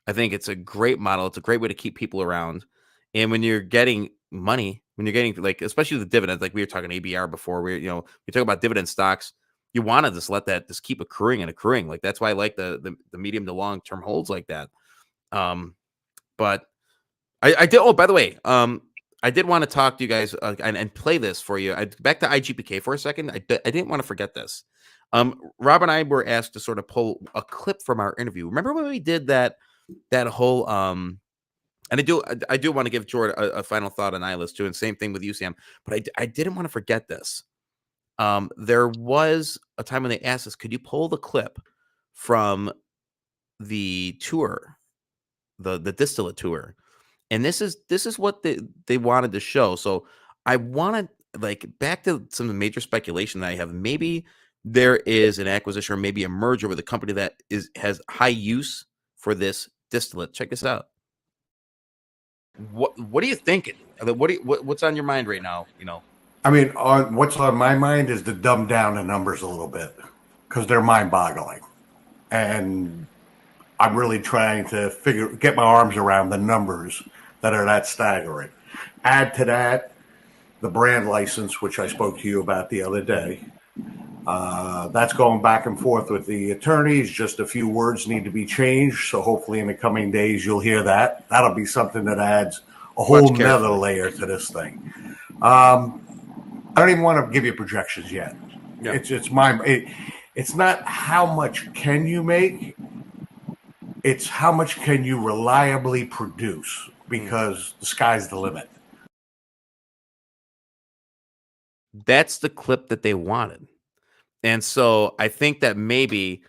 I think it's a great model. It's a great way to keep people around. And when you're getting money, when you're getting especially the dividends, like we were talking ABR before, we talk about dividend stocks, you want to just let that just keep accruing and accruing. Like that's why I like the medium to long term holds like that. But I did. Oh, by the way, I did want to talk to you guys and play this for you. Back to IGPK for a second. I didn't want to forget this. Rob and I were asked to sort of pull a clip from our interview. Remember when we did that whole and I do want to give Jordan a final thought on ILUS too, and same thing with UCM. But I didn't want to forget this. There was a time when they asked us, could you pull the clip from the tour, the distillate tour? And this is what they wanted to show. So I wanted back to some of the major speculation that I have. Maybe there is an acquisition or maybe a merger with a company that has high use for this distillate. Check this out. What are you thinking? What's on your mind right now?
I mean, what's on my mind is to dumb down the numbers a little bit because they're mind-boggling, and I'm really trying to get my arms around the numbers that are that staggering. Add to that the brand license, which I spoke to you about the other day. That's going back and forth with the attorneys. Just a few words need to be changed. So hopefully in the coming days, you'll hear that. That'll be something that adds a whole nother layer to this thing. I don't even want to give you projections yet. Yeah. It's not how much can you make. It's how much can you reliably produce, because the sky's the limit.
That's the clip that they wanted. And so I think that maybe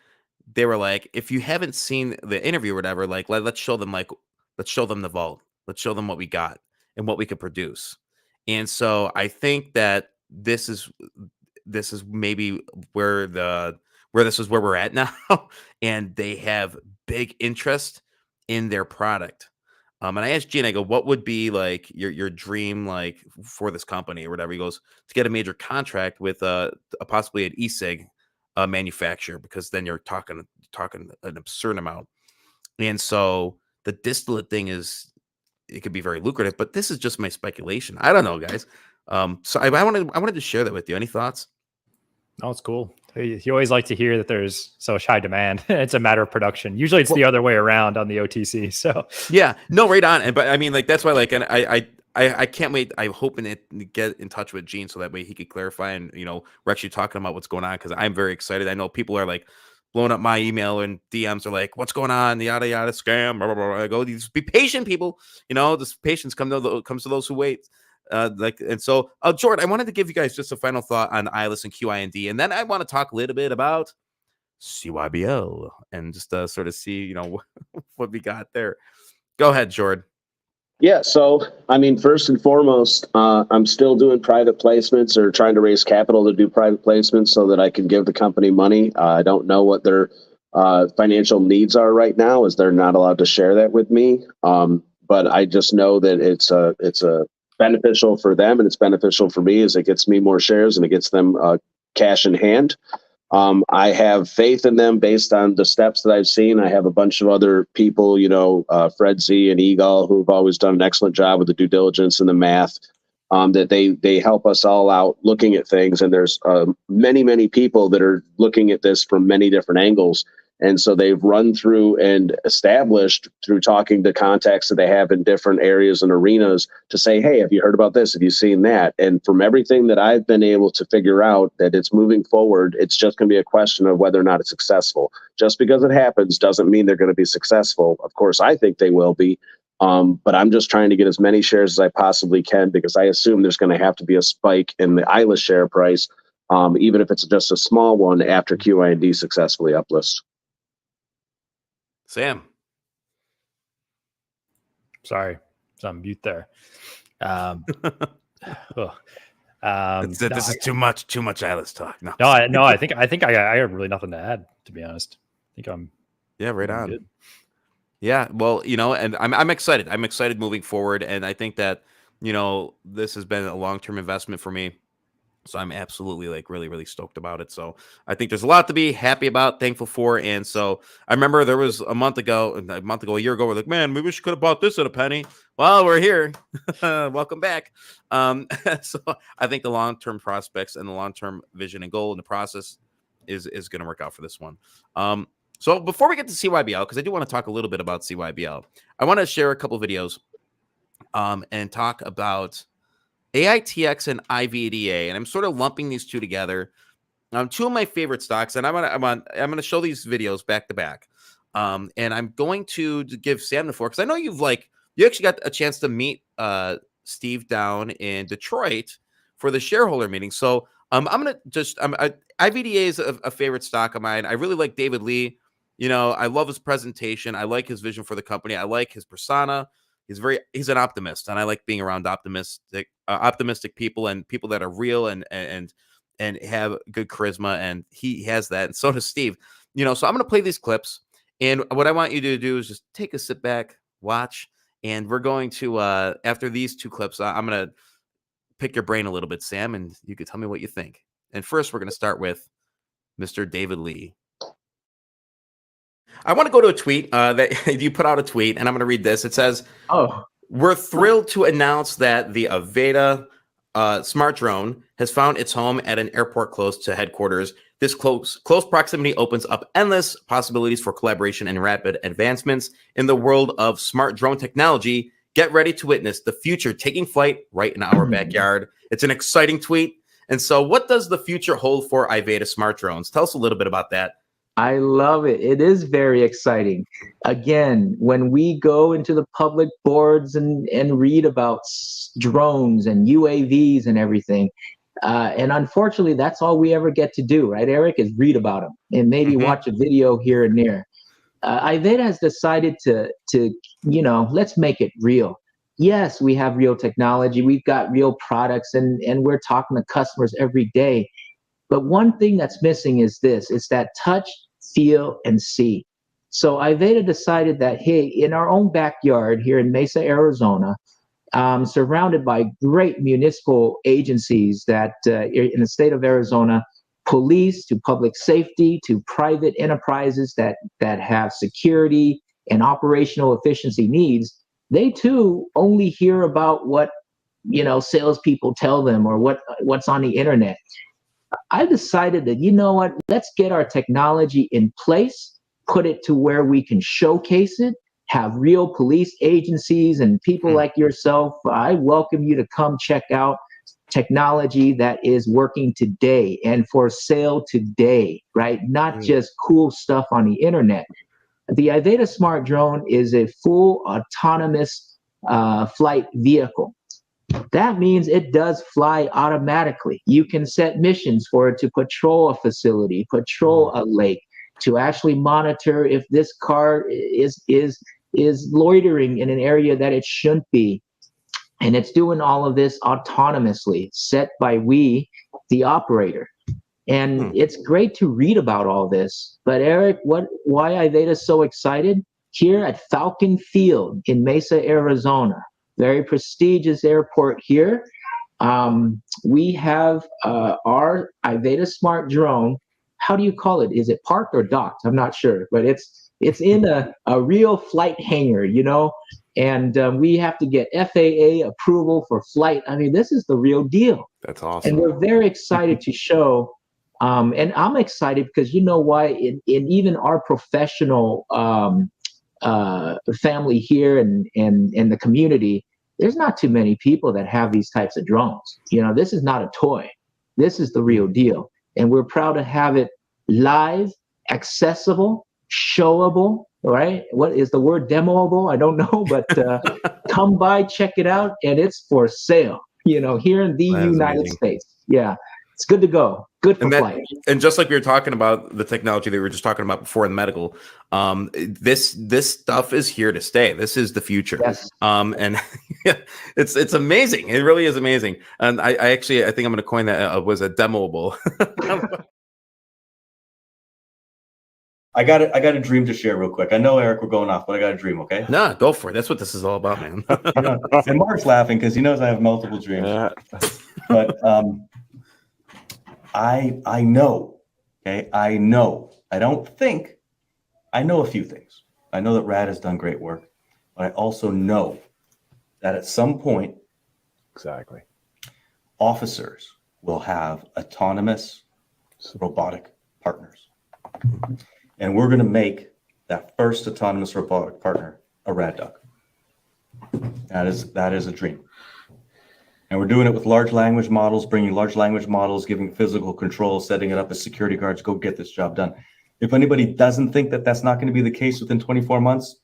they were like, if you haven't seen the interview or whatever, let's show them the vault. Let's show them what we got and what we could produce. And so I think that this is maybe where we're at now. And they have big interest in their product. And I asked Gene, I go, what would be your dream for this company or whatever? He goes, to get a major contract with possibly an e-cig manufacturer, because then you're talking an absurd amount. And so the distillate thing it could be very lucrative, but this is just my speculation. I don't know, guys. So I wanted to share that with you. Any thoughts?
Oh, it's cool. You always like to hear that there's such high demand. It's a matter of production. Usually it's the other way around on the OTC. So
yeah, no, right on. And but I mean, like that's why, like, and I can't wait. I'm hoping to get in touch with Gene so that way he could clarify, and we're actually talking about what's going on, because I'm very excited. I know people are like blowing up my email and DMs are like, "What's going on? The yada yada scam." Blah, blah, blah. I go, "Just be patient, people. This patience comes to those who wait." And so, Jordan, I wanted to give you guys just a final thought on ILUS and QIND, and then I want to talk a little bit about CYBL and just sort of see, what we got there. Go ahead, Jordan.
Yeah, so I mean, first and foremost, I'm still doing private placements or trying to raise capital to do private placements so that I can give the company money. I don't know what their financial needs are right now, as they're not allowed to share that with me. But I just know that it's a beneficial for them and it's beneficial for me, as it gets me more shares and it gets them cash in hand. I have faith in them based on the steps that I've seen. I have a bunch of other people, Fred Z and Eagle, who've always done an excellent job with the due diligence and the math, that they help us all out looking at things. And there's many, many people that are looking at this from many different angles. And so they've run through and established through talking to contacts that they have in different areas and arenas to say, hey, have you heard about this? Have you seen that? And from everything that I've been able to figure out, that it's moving forward, it's just going to be a question of whether or not it's successful. Just because it happens doesn't mean they're going to be successful. Of course, I think they will be. But I'm just trying to get as many shares as I possibly can, because I assume there's going to have to be a spike in the ILUS share price, even if it's just a small one, after QIND successfully uplists.
Sam.
Sorry, it's on mute there.
This is too much ILUS talk. No,
I think I have really nothing to add, to be honest. I think I'm
right on.
good.
Yeah, well, and I'm excited. I'm excited moving forward, and I think that this has been a long-term investment for me. So I'm absolutely really, really stoked about it. So I think there's a lot to be happy about, thankful for. And so I remember there was a year ago, we're like, man, maybe we could have bought this at a penny. Well, we're here. Welcome back. So I think the long-term prospects and the long-term vision and goal and the process is going to work out for this one. So before we get to CYBL, because I do want to talk a little bit about CYBL, I want to share a couple videos and talk about AITX and IVDA, and I'm sort of lumping these two together. Two of my favorite stocks, and I'm gonna show these videos back to back. And I'm going to give Sam the floor, because I know you actually got a chance to meet Steve down in Detroit for the shareholder meeting. So IVDA is a favorite stock of mine. I really like David Lee. I love his presentation. I like his vision for the company. I like his persona. He's an optimist, and I like being around optimistic people and people that are real and have good charisma, and he has that, and so does Steve. So I'm going to play these clips, and what I want you to do is just take a sit back, watch, and we're going to after these two clips, I'm going to pick your brain a little bit, Sam, and you can tell me what you think. And first, we're going to start with Mr. David Lee. I want to go to a tweet that you put out a tweet, and I'm going to read this. It says, we're thrilled to announce that the Aveda smart drone has found its home at an airport close to headquarters. This close proximity opens up endless possibilities for collaboration and rapid advancements in the world of smart drone technology. Get ready to witness the future taking flight right in our backyard. It's an exciting tweet. And so what does the future hold for Aveda smart drones? Tell us a little bit about that.
I love it. It is very exciting. Again, when we go into the public boards and read about drones and UAVs and everything, and unfortunately, that's all we ever get to do, right, Eric, is read about them and maybe watch a video here and there. Aveda has decided to let's make it real. Yes, we have real technology. We've got real products, and we're talking to customers every day. But one thing that's missing is this. It's that touch, feel, and see. So Aveda decided that, hey, in our own backyard here in Mesa, Arizona, surrounded by great municipal agencies that in the state of Arizona, police to public safety to private enterprises that have security and operational efficiency needs, they too only hear about what salespeople tell them or what's on the internet. I decided that, you know what, let's get our technology in place, put it to where we can showcase it, have real police agencies and people like yourself. I welcome you to come check out technology that is working today and for sale today, right? Not just cool stuff on the internet. The IVDA Smart Drone is a full autonomous flight vehicle. That means it does fly automatically. You can set missions for it to patrol a facility, patrol a lake, to actually monitor if this car is loitering in an area that it shouldn't be. And it's doing all of this autonomously, set by we, the operator. And it's great to read about all this. But Eric, why IVDA is so excited? Here at Falcon Field in Mesa, Arizona, very prestigious airport here. We have our IVDA Smart Drone. How do you call it? Is it parked or docked? I'm not sure, but it's in a real flight hangar, you know, and we have to get FAA approval for flight. I mean, this is the real deal.
That's awesome.
And we're very excited to show. And I'm excited because you know why? In even our professional family here and the community, there's not too many people that have these types of drones. You know, this is not a toy. This is the real deal. And we're proud to have it live, accessible, showable, right? What is the word, demoable? I don't know, but come by, check it out, and it's for sale, you know, here in the United States. Yeah, it's good to go. Good for flight.
And just like we were talking about the technology that we were just talking about before in medical, this stuff is here to stay. This is the future.
Yes.
And it's amazing. It really is amazing. And I think I'm going to coin that was a demoable.
I got a dream to share real quick. I know, Eric, we're going off, but I got a dream, okay?
No, go for it. That's what this is all about, man.
And Mark's laughing because he knows I have multiple dreams. But I know, okay? I know a few things. I know that Rad has done great work, but I also know that at some point,
exactly,
officers will have autonomous robotic partners. And we're going to make that first autonomous robotic partner a Rad Duck. That is a dream. And we're doing it with large language models, bringing large language models, giving physical control, setting it up as security guards, go get this job done. If anybody doesn't think that that's not going to be the case within 24 months,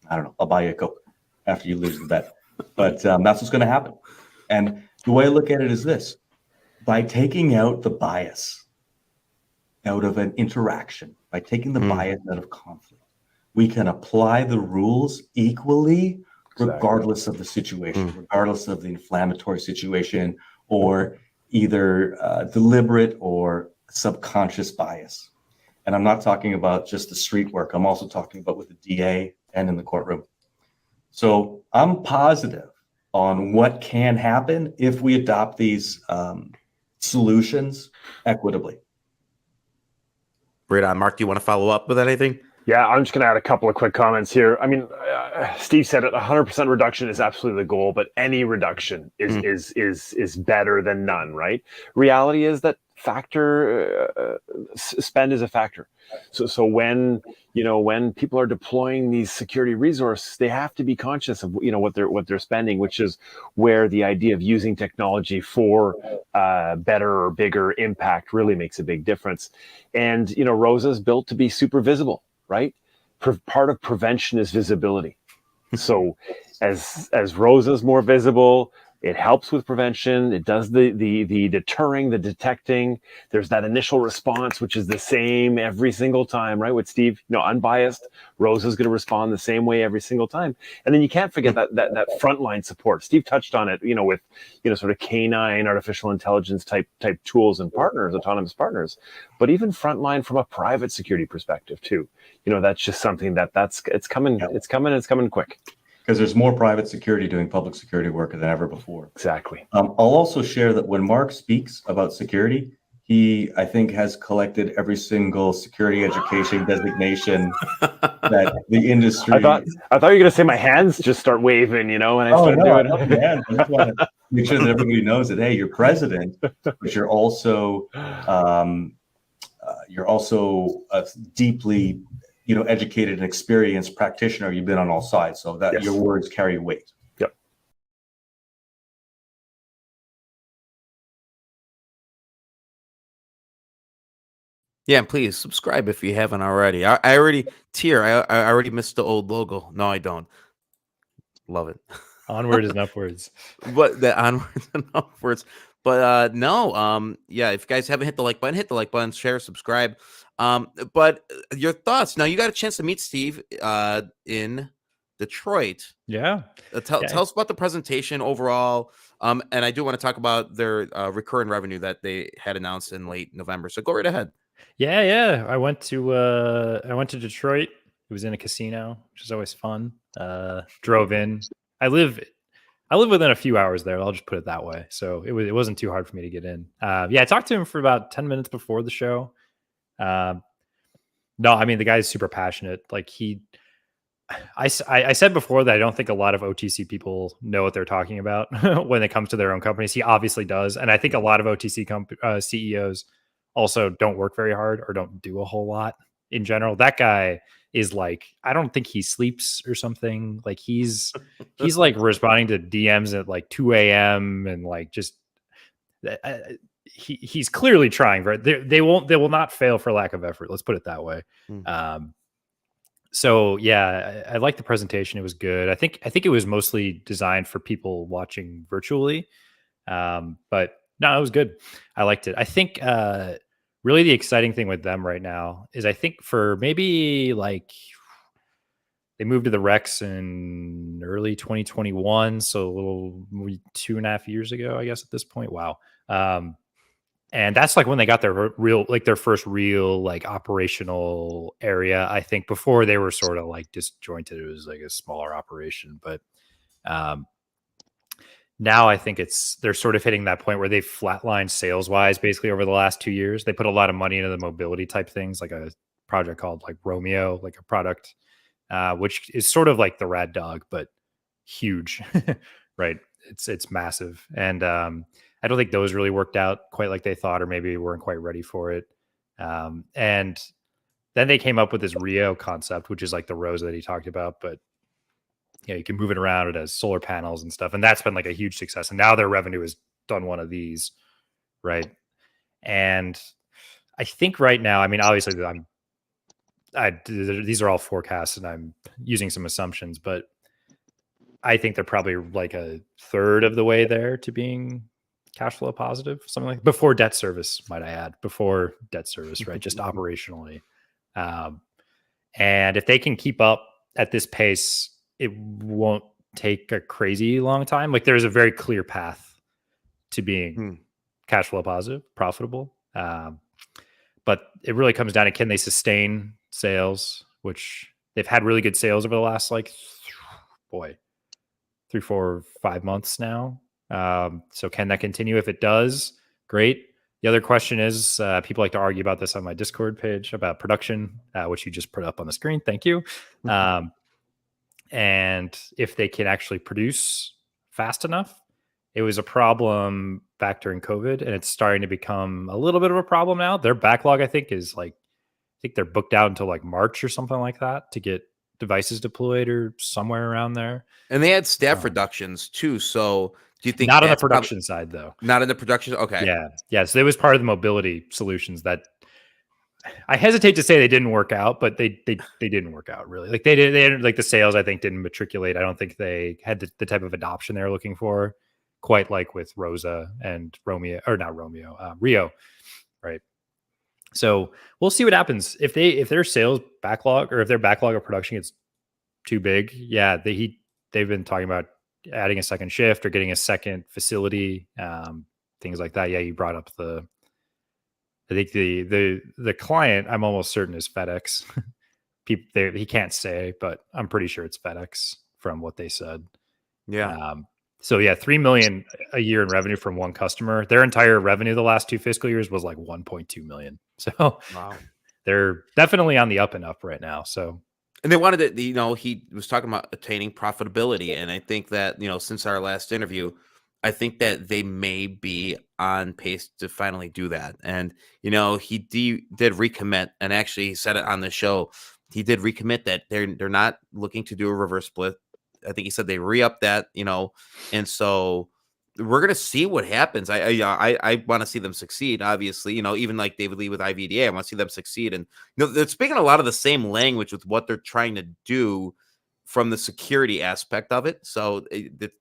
I don't know, I'll buy you a Coke after you lose the bet. But that's what's going to happen. And the way I look at it is this: by taking out the bias out of an interaction, by taking the bias out of conflict, we can apply the rules equally, regardless of the situation, regardless of the inflammatory situation, or either deliberate or subconscious bias. And I'm not talking about just the street work. I'm also talking about with the DA and in the courtroom. So I'm positive on what can happen if we adopt these solutions equitably.
Right on. Mark, do you want to follow up with anything?
Yeah, I'm just going to add a couple of quick comments here. I mean, Steve said it, 100% reduction is absolutely the goal, but any reduction is better than none, right? Reality is that spend is a factor. So when people are deploying these security resources, they have to be conscious of what they're spending, which is where the idea of using technology for better or bigger impact really makes a big difference. And Rosa's built to be super visible, right? Part of prevention is visibility. So as Rosa's more visible, it helps with prevention. It does the deterring, the detecting. There's that initial response, which is the same every single time, right? With Steve, unbiased, Rosa's going to respond the same way every single time. And then you can't forget that frontline support. Steve touched on it, with sort of canine artificial intelligence type tools and partners, autonomous partners, but even frontline from a private security perspective too. That's just something it's coming. Yep. It's coming quick.
Because there's more private security doing public security work than ever before.
Exactly.
I'll also share that when Mark speaks about security, he, I think, has collected every single security education designation that the industry.
I thought you were going to say my hands just start waving, and I start doing it.
make sure that everybody knows that, hey, you're president, but you're also a deeply, educated and experienced practitioner. You've been on all sides, so that
Yes.
your words carry weight.
Yep.
Yeah, and please subscribe if you haven't already. I already I already missed the old logo. No, I don't. Love it.
Onwards and upwards.
But the onwards and upwards. But no, yeah, if you guys haven't hit the like button, share, subscribe. But your thoughts. Now you got a chance to meet Steve in Detroit.
Yeah.
Tell us about the presentation overall. And I do want to talk about their recurring revenue that they had announced in late November. So go right ahead.
Yeah. I went to Detroit. It was in a casino, which is always fun. Drove in. I live within a few hours there. I'll just put it that way. So it wasn't too hard for me to get in. I talked to him for about 10 minutes before the show. No, I mean, the guy's super passionate. Like I said before that I don't think a lot of OTC people know what they're talking about when it comes to their own companies. He obviously does. And I think a lot of OTC CEOs also don't work very hard or don't do a whole lot in general. That guy is like, I don't think he sleeps or something. Like he's like responding to DMs at like 2 a.m. and like just he's clearly trying. Right? They will not fail for lack of effort. Let's put it that way. So yeah, I like the presentation. It was good. I think it was mostly designed for people watching virtually. But no, it was good. I liked it. I think really the exciting thing with them right now is I think for maybe like they moved to the Rex in early 2021. So a little 2.5 years ago, I guess at this point. Wow. And that's like when they got their first real like operational area. I think before they were sort of like disjointed. It was like a smaller operation, but now I think they're sort of hitting that point where they've flatlined sales wise, basically over the last 2 years. They put a lot of money into the mobility type things, like a project called like Romeo, like a product, which is sort of like the Rad Dog, but huge, right? It's massive. And I don't think those really worked out quite like they thought, or maybe weren't quite ready for it. And then they came up with this Rio concept, which is like the Rosa that he talked about, but you can move it around. It has solar panels and stuff. And that's been like a huge success. And now their revenue has done one of these. Right. And I think right now, I mean, obviously these are all forecasts and I'm using some assumptions, but I think they're probably like a third of the way there to being cash flow positive, something like before debt service, might I add, before debt service, right? Just operationally. And if they can keep up at this pace, it won't take a crazy long time. Like there's a very clear path to being cash flow positive, profitable. But it really comes down to, can they sustain sales, which they've had really good sales over the last 3, 4, 5 months now. So can that continue? If it does, great. The other question is, people like to argue about this on my Discord page about production, which you just put up on the screen. Thank you. And if they can actually produce fast enough. It was a problem back during COVID, and it's starting to become a little bit of a problem now. Their backlog, I think, is I think they're booked out until March or something like that to get devices deployed or somewhere around there.
And they had staff reductions too. So do you think
not on the production side though?
Not in the production. Okay.
Yeah. So it was part of the mobility solutions that I hesitate to say they didn't work out, but they didn't work out really. They didn't the sales, I think, didn't matriculate. I don't think they had the type of adoption they were looking for, quite like with Rosa and Rio, right? So we'll see what happens if their sales backlog, or if their backlog of production gets too big. Yeah, they've been talking about adding a second shift or getting a second facility, things like that. Yeah, you brought up I think the client, I'm almost certain, is FedEx. He can't say, but I'm pretty sure it's FedEx from what they said.
Yeah.
So yeah, $3 million a year in revenue from one customer. Their entire revenue the last 2 fiscal years was $1.2 million. So
wow,
they're definitely on the up and up right now. So,
and they wanted to, he was talking about attaining profitability, and I think that since our last interview, I think that they may be on pace to finally do that. And, you know, he did recommit, and actually he said it on the show. He did recommit that they're not looking to do a reverse split. I think he said they re-up that, you know, and so we're gonna see what happens. I want to see them succeed. Obviously, you know, even like David Lee with IVDA, I want to see them succeed. And you know, they're speaking a lot of the same language with what they're trying to do from the security aspect of it. So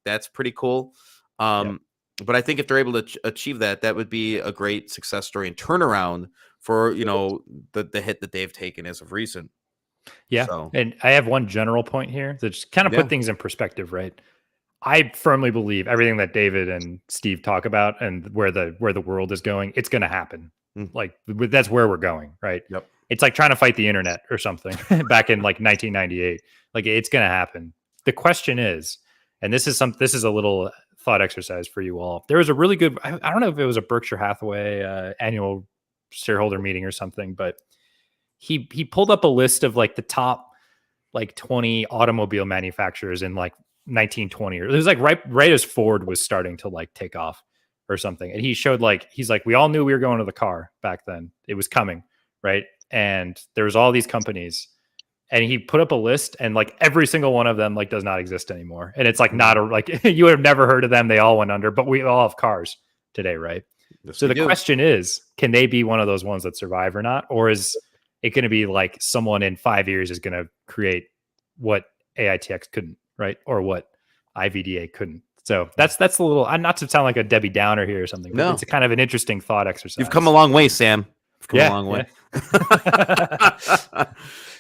that's pretty cool. But I think if they're able to achieve that, that would be a great success story and turnaround for, you know, the hit that they've taken as of recent.
Yeah.
So.
And I have one general point here that just kind of put things in perspective, right? I firmly believe everything that David and Steve talk about and where the world is going, it's going to happen. Like that's where we're going, right?
Yep.
It's like trying to fight the internet or something back in like 1998. Like it's going to happen. The question is, and this is a little thought exercise for you all. There was a really good, I don't know if it was a Berkshire Hathaway annual shareholder meeting or something, but he pulled up a list of like the top like 20 automobile manufacturers in like 1920, or it was like right as Ford was starting to like take off or something. And he showed like, he's like, we all knew we were going to the car back then. It was coming, right? And there was all these companies, and he put up a list, and like every single one of them like does not exist anymore. And it's like not a, like you would have never heard of them. They all went under, but we all have cars today, right?
Yes,
so the question is, can they be one of those ones that survive or not? Or is it going to be like someone in 5 years is going to create what AITX couldn't, right? Or what IVDA couldn't. So that's a little, not to sound like a Debbie Downer here or something, but it's a kind of an interesting thought exercise.
You've come a long way, Sam. You've come a long way.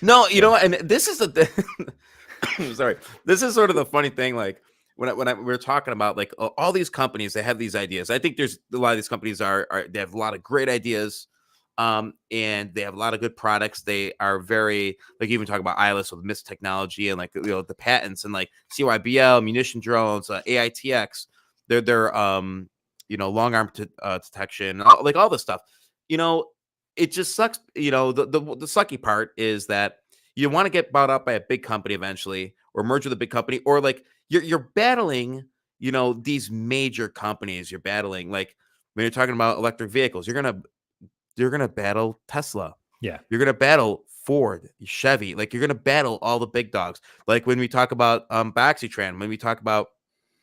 No, you know, and this is sorry. This is sort of the funny thing. Like when we're talking about like all these companies, they have these ideas. I think there's a lot of these companies they have a lot of great ideas. And they have a lot of good products. They are very, like, even talk about ILUS with MIST technology and like, you know, the patents and like CYBL, munition drones, AITX, they're you know, long arm detection, like all this stuff. You know, it just sucks. You know, the sucky part is that you want to get bought up by a big company eventually, or merge with a big company, or like you're battling, you know, these major companies. You're battling, like when you're talking about electric vehicles, you're gonna battle Tesla.
Yeah.
You're gonna battle Ford, Chevy. Like you're gonna battle all the big dogs. Like when we talk about Bioxytran, when we talk about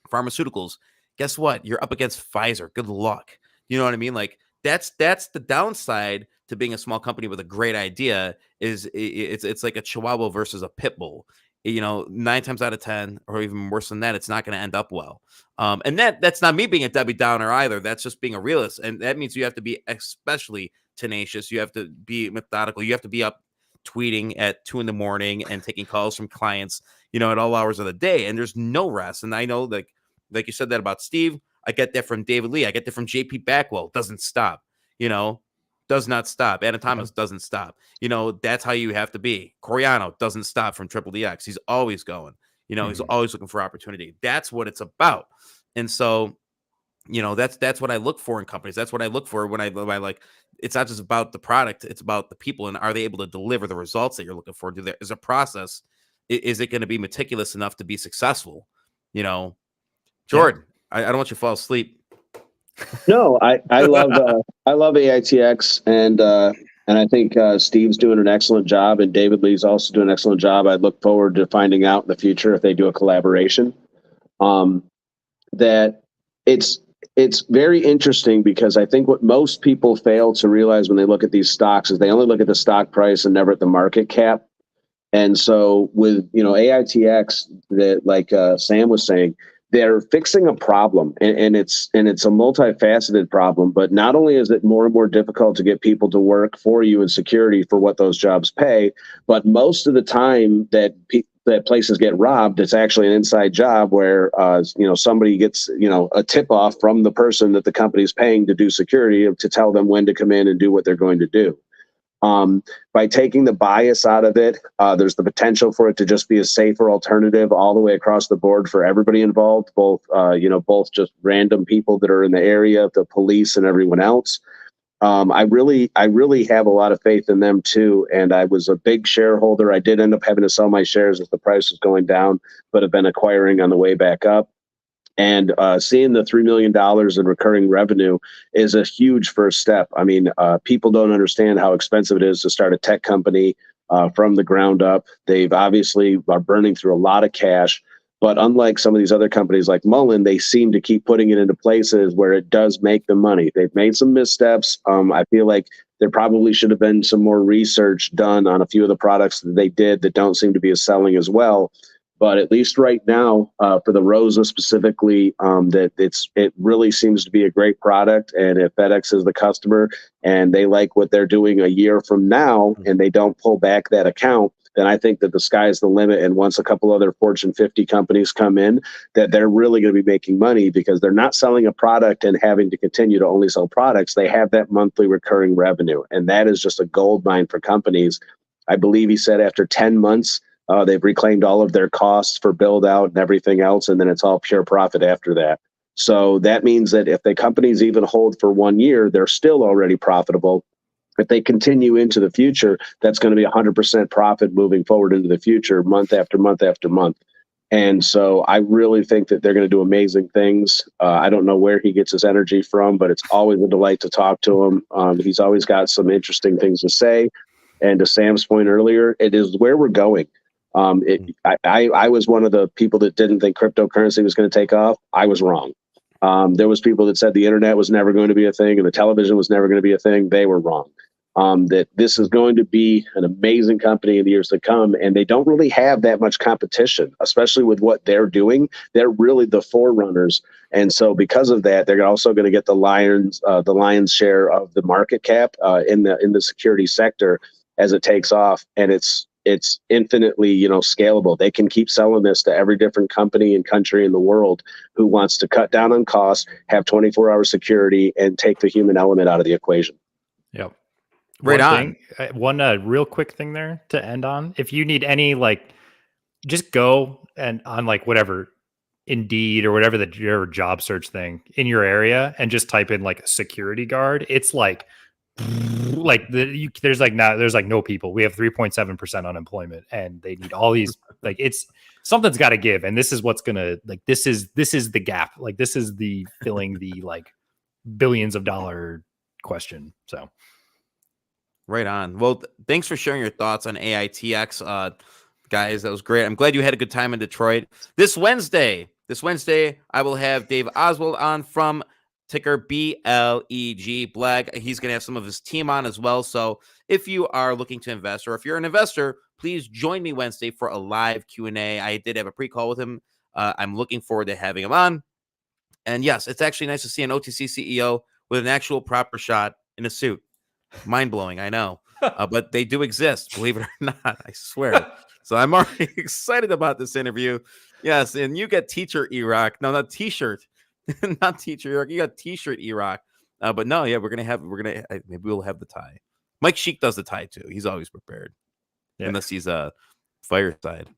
pharmaceuticals, guess what? You're up against Pfizer. Good luck. You know what I mean? Like that's the downside to being a small company with a great idea. Is it's like a Chihuahua versus a pit bull. You know, 9 times out of 10, or even worse than that, it's not going to end up well. And that's not me being a Debbie Downer either. That's just being a realist. And that means you have to be especially tenacious. You have to be methodical. You have to be up tweeting at 2 a.m. and taking calls from clients, you know, at all hours of the day. And there's no rest. And I know, like you said that about Steve. I get that from David Lee. I get that from JP Backwell. Doesn't stop, you know. Does not stop. Anna Thomas doesn't stop. You know, that's how you have to be. Coriano doesn't stop from Triple DX. He's always going. You know, he's always looking for opportunity. That's what it's about. And so, you know, that's what I look for in companies. That's what I look for when I like. It's not just about the product. It's about the people, and are they able to deliver the results that you're looking for? Is a process? Is it going to be meticulous enough to be successful? You know, Jordan, I don't want you to fall asleep.
No, I love AITX, and I think Steve's doing an excellent job, and David Lee's also doing an excellent job. I look forward to finding out in the future if they do a collaboration. That it's very interesting, because I think what most people fail to realize when they look at these stocks is they only look at the stock price and never at the market cap. And so with, you know, AITX, that like Sam was saying, they're fixing a problem, and it's a multifaceted problem. But not only is it more and more difficult to get people to work for you in security for what those jobs pay, but most of the time that places get robbed, it's actually an inside job where you know, somebody gets, you know, a tip off from the person that the company's paying to do security to tell them when to come in and do what they're going to do. By taking the bias out of it, there's the potential for it to just be a safer alternative all the way across the board for everybody involved, both just random people that are in the area, the police, and everyone else. I really have a lot of faith in them too. And I was a big shareholder. I did end up having to sell my shares as the price was going down, but have been acquiring on the way back up. And seeing the $3 million in recurring revenue is a huge first step. I mean, people don't understand how expensive it is to start a tech company from the ground up. They've obviously are burning through a lot of cash. But unlike some of these other companies like Mullen, they seem to keep putting it into places where it does make them money. They've made some missteps. I feel like there probably should have been some more research done on a few of the products that they did that don't seem to be as selling as well. But at least right now, for the Rosa specifically, that it really seems to be a great product. And if FedEx is the customer and they like what they're doing a year from now, and they don't pull back that account, then I think that the sky's the limit. And once a couple other Fortune 50 companies come in, that they're really going to be making money because they're not selling a product and having to continue to only sell products. They have that monthly recurring revenue. And that is just a gold mine for companies. I believe he said after 10 months, they've reclaimed all of their costs for build out and everything else. And then it's all pure profit after that. So that means that if the companies even hold for 1 year, they're still already profitable. If they continue into the future, that's going to be 100% profit moving forward into the future, month after month after month. And so I really think that they're going to do amazing things. I don't know where he gets his energy from, but it's always a delight to talk to him. He's always got some interesting things to say. And to Sam's point earlier, it is where we're going. I was one of the people that didn't think cryptocurrency was going to take off. I was wrong. There was people that said the internet was never going to be a thing and the television was never going to be a thing. They were wrong. That this is going to be an amazing company in the years to come. And they don't really have that much competition, especially with what they're doing. They're really the forerunners. And so because of that, they're also going to get the lion's share of the market cap in the security sector as it takes off. And it's infinitely, scalable. They can keep selling this to every different company and country in the world who wants to cut down on costs, have 24-hour security, and take the human element out of the equation.
Yep.
Right on.
One real quick thing there to end on. If you need any, just go and on whatever Indeed or whatever your job search thing in your area and just type in security guard. It's there's no people. We have 3.7% unemployment and they need all these, it's something's got to give. And this is what's going to this is the gap. This is the filling the billions of dollar question. So.
Right on. Well, thanks for sharing your thoughts on AITX, guys. That was great. I'm glad you had a good time in Detroit. This Wednesday, I will have Dave Oswald on from ticker BLEG, BLEG. He's going to have some of his team on as well. So if you are looking to invest or if you're an investor, please join me Wednesday for a live Q&A. I did have a pre-call with him. I'm looking forward to having him on. And yes, it's actually nice to see an OTC CEO with an actual proper shot in a suit. Mind-blowing, I know. But they do exist, believe it or not, I swear. So I'm already excited about this interview. Yes, and you get teacher E-Rock. No, not t-shirt. Not teacher E-Rock. You got t-shirt E-Rock. But no, yeah, maybe we'll have the tie. Mike Sheik does the tie too. He's always prepared. Yeah. Unless he's a fireside,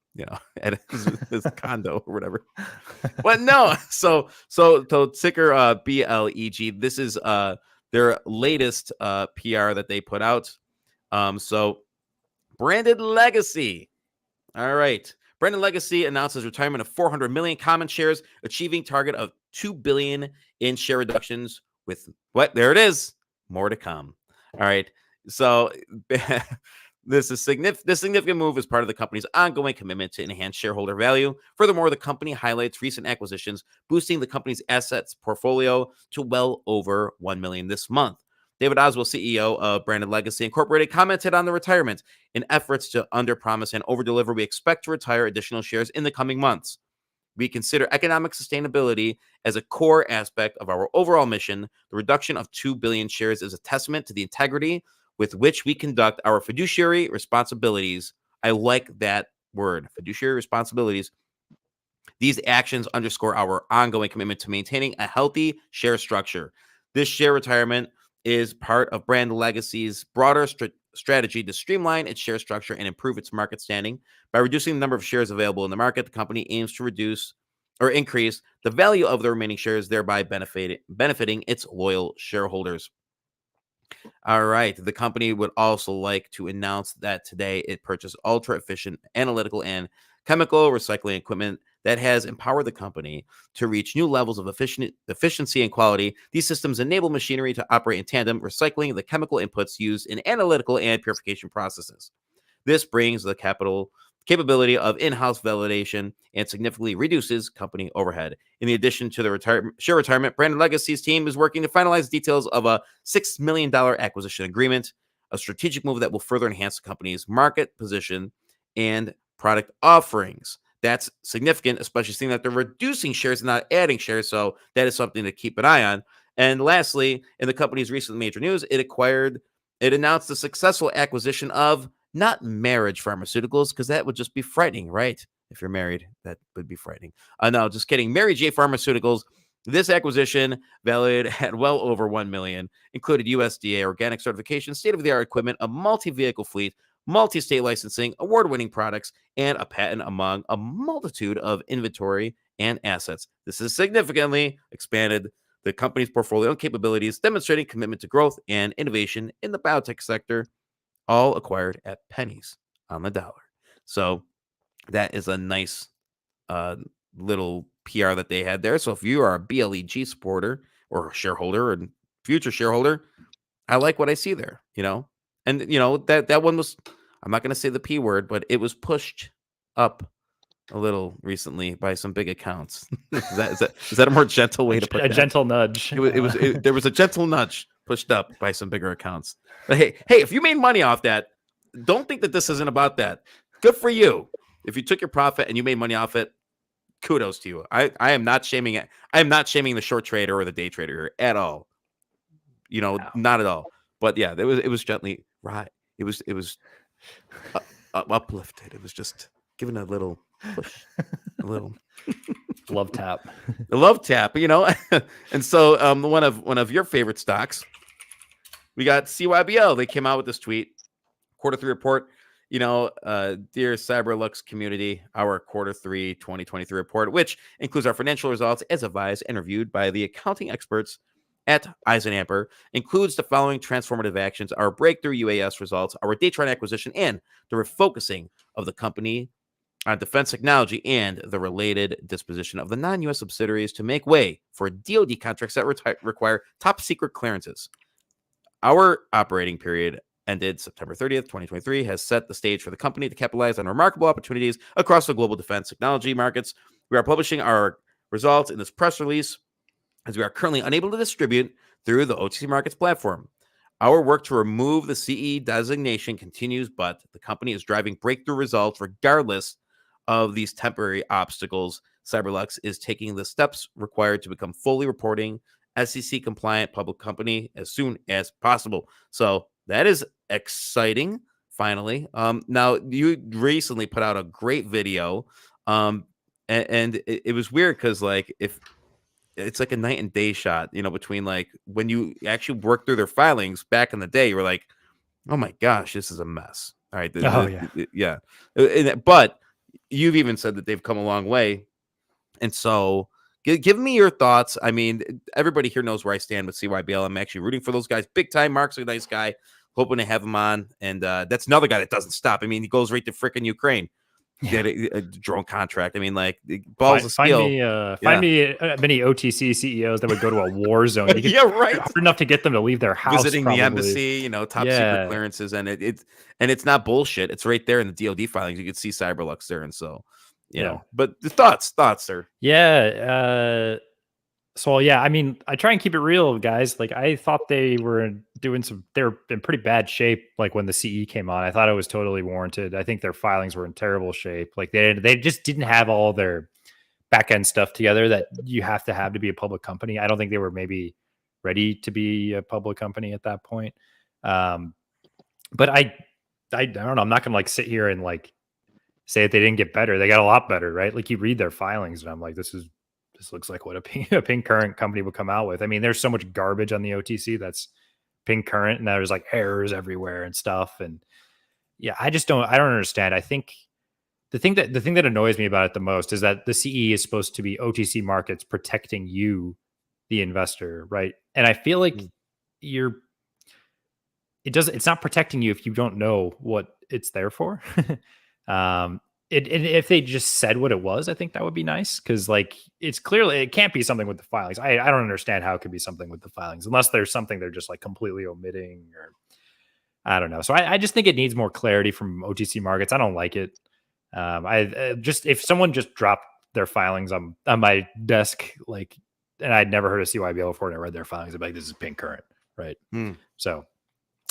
at his condo or whatever. But no, so ticker BLEG. This is their latest PR that they put out. So Branded Legacy. All right. Branded Legacy announces retirement of 400 million common shares, achieving target of 2 billion in share reductions with what? There it is. More to come. All right. So this significant move is part of the company's ongoing commitment to enhance shareholder value. Furthermore, the company highlights recent acquisitions, boosting the company's assets portfolio to well over 1 million this month. David Oswald, CEO of Branded Legacy Incorporated, commented on the retirement. In efforts to underpromise and overdeliver, we expect to retire additional shares in the coming months. We consider economic sustainability as a core aspect of our overall mission. The reduction of 2 billion shares is a testament to the integrity with which we conduct our fiduciary responsibilities. I like that word, fiduciary responsibilities. These actions underscore our ongoing commitment to maintaining a healthy share structure. This share retirement is part of Brand Legacy's broader strategy to streamline its share structure and improve its market standing. By reducing the number of shares available in the market, the company aims to reduce or increase the value of the remaining shares, thereby benefiting its loyal shareholders. All right. The company would also like to announce that today it purchased ultra-efficient analytical and chemical recycling equipment that has empowered the company to reach new levels of efficiency and quality. These systems enable machinery to operate in tandem, recycling the chemical inputs used in analytical and purification processes. This brings the capability of in-house validation and significantly reduces company overhead. In addition to the share retirement, Brandon Legacy's team is working to finalize details of a $6 million acquisition agreement, a strategic move that will further enhance the company's market position and product offerings. That's significant, especially seeing that they're reducing shares and not adding shares. So that is something to keep an eye on. And lastly, in the company's recent major news, it announced the successful acquisition of not Marriage Pharmaceuticals, because that would just be frightening, right? If you're married, that would be frightening. No, just kidding. Mary J Pharmaceuticals. This acquisition, valued at well over $1 million, included USDA organic certification, state-of-the-art equipment, a multi-vehicle fleet, multi-state licensing, award-winning products, and a patent among a multitude of inventory and assets. This has significantly expanded the company's portfolio and capabilities, demonstrating commitment to growth and innovation in the biotech sector, all acquired at pennies on the dollar. So that is a nice little PR that they had there. So if you are a BLEG supporter or a shareholder and future shareholder, I like what I see there, And that one was, I'm not going to say the P word, but it was pushed up a little recently by some big accounts. is that a more gentle way to put it?
A gentle nudge.
There was a gentle nudge pushed up by some bigger accounts. But hey, if you made money off that, don't think that this isn't about that. Good for you. If you took your profit and you made money off it, kudos to you. I am not shaming it. I am not shaming the short trader or the day trader here at all. Not at all. But yeah, it was gently right. It was uplifted. It was just given a little push, a little
love tap.
The love tap, And so one of your favorite stocks, we got CYBL. They came out with this tweet, Q3 report. Dear CyberLux community, our Q3 2023 report, which includes our financial results as advised and reviewed by the accounting experts at Eisenamper, includes the following transformative actions: our breakthrough UAS results, our Datron acquisition, and the refocusing of the company on defense technology and the related disposition of the non-U.S. subsidiaries to make way for DoD contracts that require top secret clearances. Our operating period ended September 30th, 2023, has set the stage for the company to capitalize on remarkable opportunities across the global defense technology markets. We are publishing our results in this press release as we are currently unable to distribute through the OTC Markets platform. Our work to remove the CE designation continues, but the company is driving breakthrough results regardless of these temporary obstacles. CyberLux is taking the steps required to become fully reporting SEC compliant public company as soon as possible. So that is exciting. Finally, now you recently put out a great video, and it was weird because if it's like a night and day shot, between when you actually work through their filings back in the day, you were like, oh my gosh, this is a mess. All right, yeah. But you've even said that they've come a long way, and so give me your thoughts. I mean, everybody here knows where I stand with CYBL. I'm actually rooting for those guys big time. Mark's a nice guy. Hoping to have him on. And that's another guy that doesn't stop. I mean, he goes right to freaking Ukraine. Get a drone contract. I mean, balls of steel.
Find me many OTC CEOs that would go to a war zone.
Yeah, right.
Hard enough to get them to leave their house.
Visiting the embassy, top secret clearances, and it's not bullshit. It's right there in the DoD filings. You can see CyberLux there, and so know. But the thoughts, sir.
Yeah. So yeah, I mean, I try and keep it real, guys. I thought they were they're in pretty bad shape. When the CE came on, I thought it was totally warranted. I think their filings were in terrible shape. They just didn't have all their back end stuff together that you have to be a public company. I don't think they were maybe ready to be a public company at that point. But I don't know. I'm not gonna sit here and say that they didn't get better. They got a lot better, right? You read their filings, and I'm like, this looks like what a pink current company would come out with. I mean, there's so much garbage on the OTC that's pink current, and there's errors everywhere and stuff. And yeah, I don't understand. I think the thing that annoys me about it the most is that the CE is supposed to be OTC markets protecting you, the investor, right? And I feel like it's not protecting you if you don't know what it's there for. if they just said what it was, I think that would be nice, because like it's clearly it can't be something with the filings. I don't understand how it could be something with the filings unless there's something they're just like completely omitting, or I don't know. So I just think it needs more clarity from OTC markets. I don't like it. I just, if someone just dropped their filings on my desk, like, and I'd never heard of CYBL before and I read their filings, I'd be like, this is pink current, right? So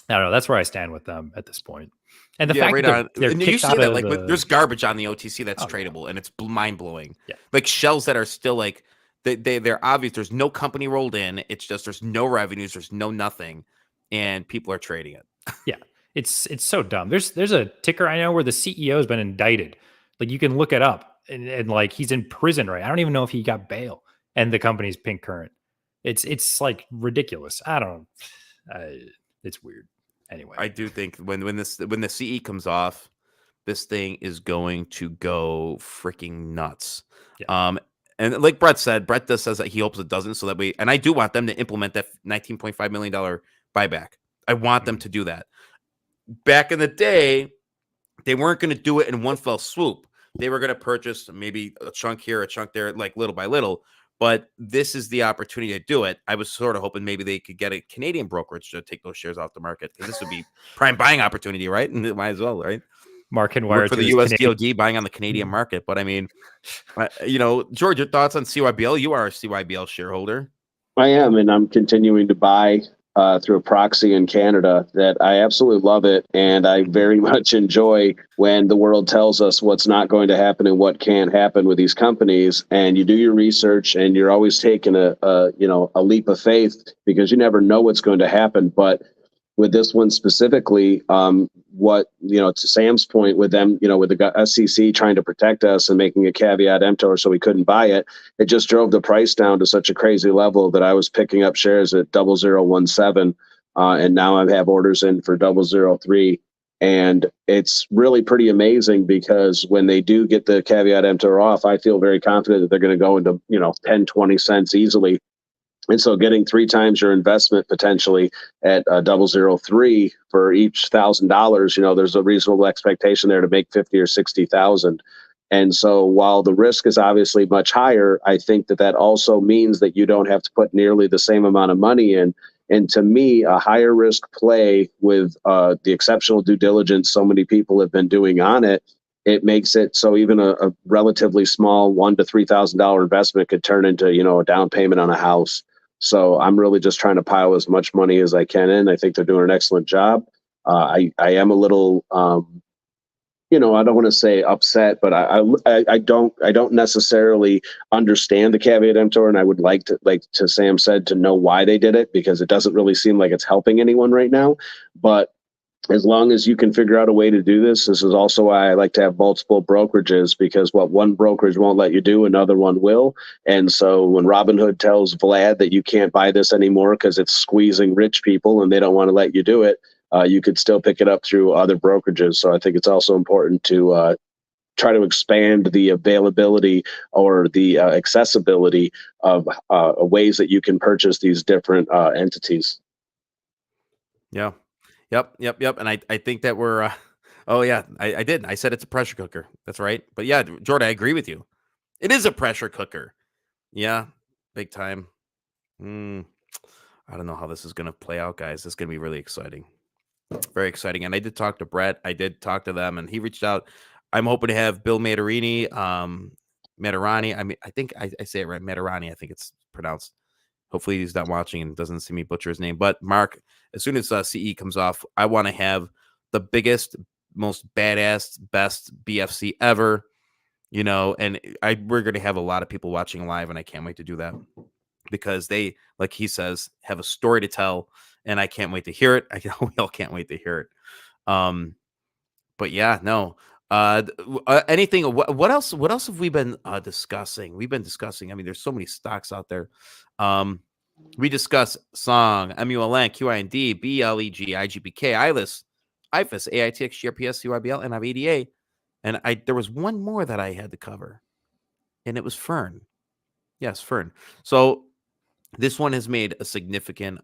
I don't know. That's where I stand with them at this point. And the fact
right
that they're
and you
kicked
see
out
that
of
like
the,
there's garbage on the OTC that's
Oh, yeah.
tradable, and it's mind blowing.
Yeah.
Like shells that are still like they're obvious. There's no company rolled in. It's just there's no revenues. There's no nothing, and people are trading it.
yeah, it's so dumb. There's a ticker I know where the CEO has been indicted. Like you can look it up, and like he's in prison, right? I don't even know if he got bail, and the company's pink current. It's like ridiculous. I don't. It's weird. Anyway,
I do think when the CE comes off, this thing is going to go freaking nuts.
Yeah.
And like Brett said, Brett does says that he hopes it doesn't, so that we, and I do want them to implement that $19.5 million buyback. I want them to do that. Back in the day, they weren't going to do it in one fell swoop. They were going to purchase maybe a chunk here, a chunk there, like little by little. But this is the opportunity to do it. I was sort of hoping maybe they could get a Canadian brokerage to take those shares off the market, because this would be prime buying opportunity, right? And it might as well, right?
Mark can wire
Work for the US DOD buying on the Canadian market. But I mean, George, your thoughts on CYBL? You are a CYBL shareholder.
I am, and I'm continuing to buy through a proxy in Canada. That I absolutely love it, and I very much enjoy when the world tells us what's not going to happen and what can't happen with these companies. And you do your research, and you're always taking a leap of faith, because you never know what's going to happen. But with this one specifically, to Sam's point, with them, with the SEC trying to protect us and making a caveat emptor so we couldn't buy it, it just drove the price down to such a crazy level that I was picking up shares at 0017, and now I have orders in for 003. And it's really pretty amazing, because when they do get the caveat emptor off, I feel very confident that they're going to go into 10, 20 cents easily. And so getting 3 times your investment potentially at 003 for each $1,000, there's a reasonable expectation there to make 50 or 60,000. And so while the risk is obviously much higher, I think that also means that you don't have to put nearly the same amount of money in. And to me, a higher risk play with the exceptional due diligence so many people have been doing on it, it makes it so even a relatively small $1,000 to $3,000 investment could turn into, a down payment on a house. So I'm really just trying to pile as much money as I can in. I think they're doing an excellent job. I am a little, I don't want to say upset, but I don't necessarily understand the caveat emptor, and I would like to Sam said, to know why they did it, because it doesn't really seem like it's helping anyone right now. But as long as you can figure out a way to do this is also why I like to have multiple brokerages, because what one brokerage won't let you do, another one will. And so when Robinhood tells Vlad that you can't buy this anymore because it's squeezing rich people and they don't want to let you do it, you could still pick it up through other brokerages. So I think it's also important to try to expand the availability or the accessibility of ways that you can purchase these different entities.
Yeah. Yep. And I think that we're, I did. I said it's a pressure cooker. That's right. But yeah, Jordan, I agree with you. It is a pressure cooker. Yeah, big time. I don't know how this is going to play out, guys. This is going to be really exciting. Very exciting. And I did talk to Brett. I did talk to them, and he reached out. I'm hoping to have Bill Materani. I mean, I think I say it right. Materani, I think it's pronounced. Hopefully he's not watching and doesn't see me butcher his name. But Mark, as soon as CE comes off, I want to have the biggest, most badass, best BFC ever, and we're going to have a lot of people watching live, and I can't wait to do that, because they, like he says, have a story to tell, and I can't wait to hear it. We all can't wait to hear it. But yeah, no. Anything? What else? What else have we been discussing? We've been discussing. I mean, there's so many stocks out there. We discuss Song, MULN, QIND, BLEG, IGPK, ILUS, IFUS, AITX, GRPS, CYBL, and IVDA. And there was one more that I had to cover, and it was Fern. Yes, Fern. So this one has made a significant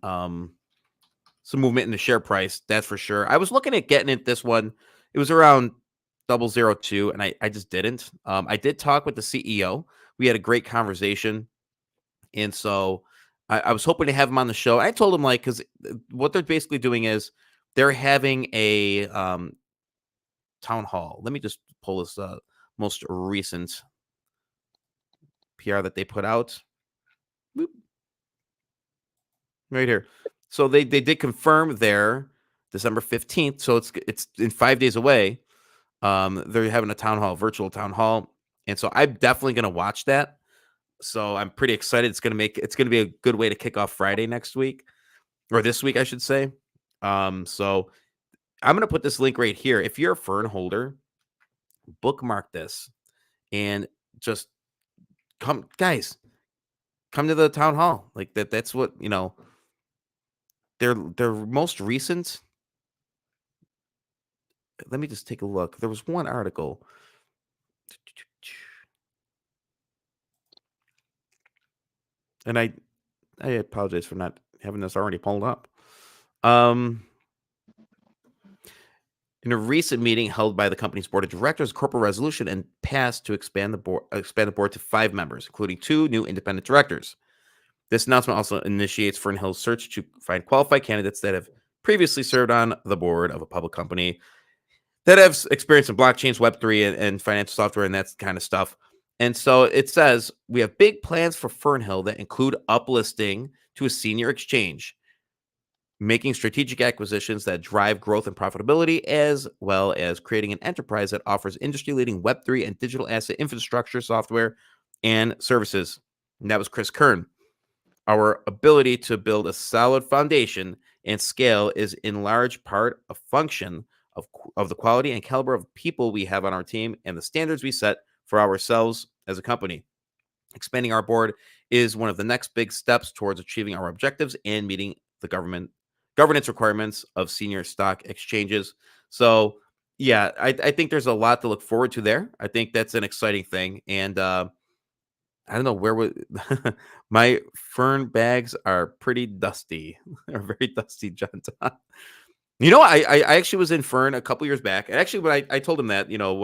some movement in the share price. That's for sure. I was looking at getting it. This one, it was around 002, and I just didn't. I did talk with the CEO. We had a great conversation, and so I was hoping to have him on the show. I told him, like, because what they're basically doing is they're having a town hall. Let me just pull this most recent PR that they put out. Boop. Right here. So they did confirm there December 15th. So it's in 5 days away. They're having a town hall, virtual town hall. And so I'm definitely going to watch that. So I'm pretty excited. It's going to be a good way to kick off Friday next week, or this week, I should say. So I'm going to put this link right here. If you're a Fern holder, bookmark this and just come, guys, come to the town hall. Like that's what, you know, their most recent. Let me just take a look. There was one article. And I apologize for not having this already pulled up. In a recent meeting held by the company's board of directors, corporate resolution and passed to expand the board to 5 members, including 2 new independent directors. This announcement also initiates Fern Hill's search to find qualified candidates that have previously served on the board of a public company that have experience in blockchains, Web3, and financial software, and that kind of stuff. And so it says, we have big plans for Fern Hill that include uplisting to a senior exchange, making strategic acquisitions that drive growth and profitability, as well as creating an enterprise that offers industry-leading Web3 and digital asset infrastructure, software, and services. And that was Chris Kern. Our ability to build a solid foundation and scale is in large part a function of the quality and caliber of people we have on our team and the standards we set for ourselves as a company. Expanding our board is one of the next big steps towards achieving our objectives and meeting the governance requirements of senior stock exchanges. So, yeah, I think there's a lot to look forward to there. I think that's an exciting thing. And I don't know where my Fern bags are pretty dusty. They're very dusty, John. You know, I actually was in Fern a couple years back. And actually, when I told him that, you know,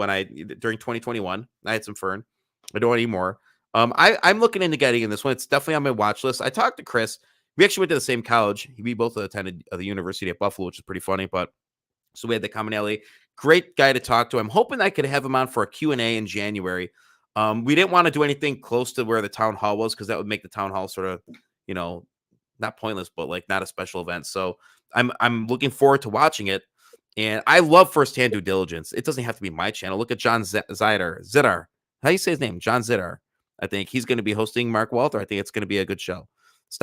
during 2021, I had some Fern. I don't anymore. I'm looking into getting in this one. It's definitely on my watch list. I talked to Chris. We actually went to the same college. We both attended the University at Buffalo, which is pretty funny. But so we had the commonality. Great guy to talk to. I'm hoping I could have him on for a Q&A in January. We didn't want to do anything close to where the town hall was, because that would make the town hall sort of, you know, not pointless, but like not a special event. So I'm looking forward to watching it. And I love firsthand due diligence. It doesn't have to be my channel. Look at John Zidar. How do you say his name? John Zidar. I think he's going to be hosting Mark Walter. I think it's going to be a good show. The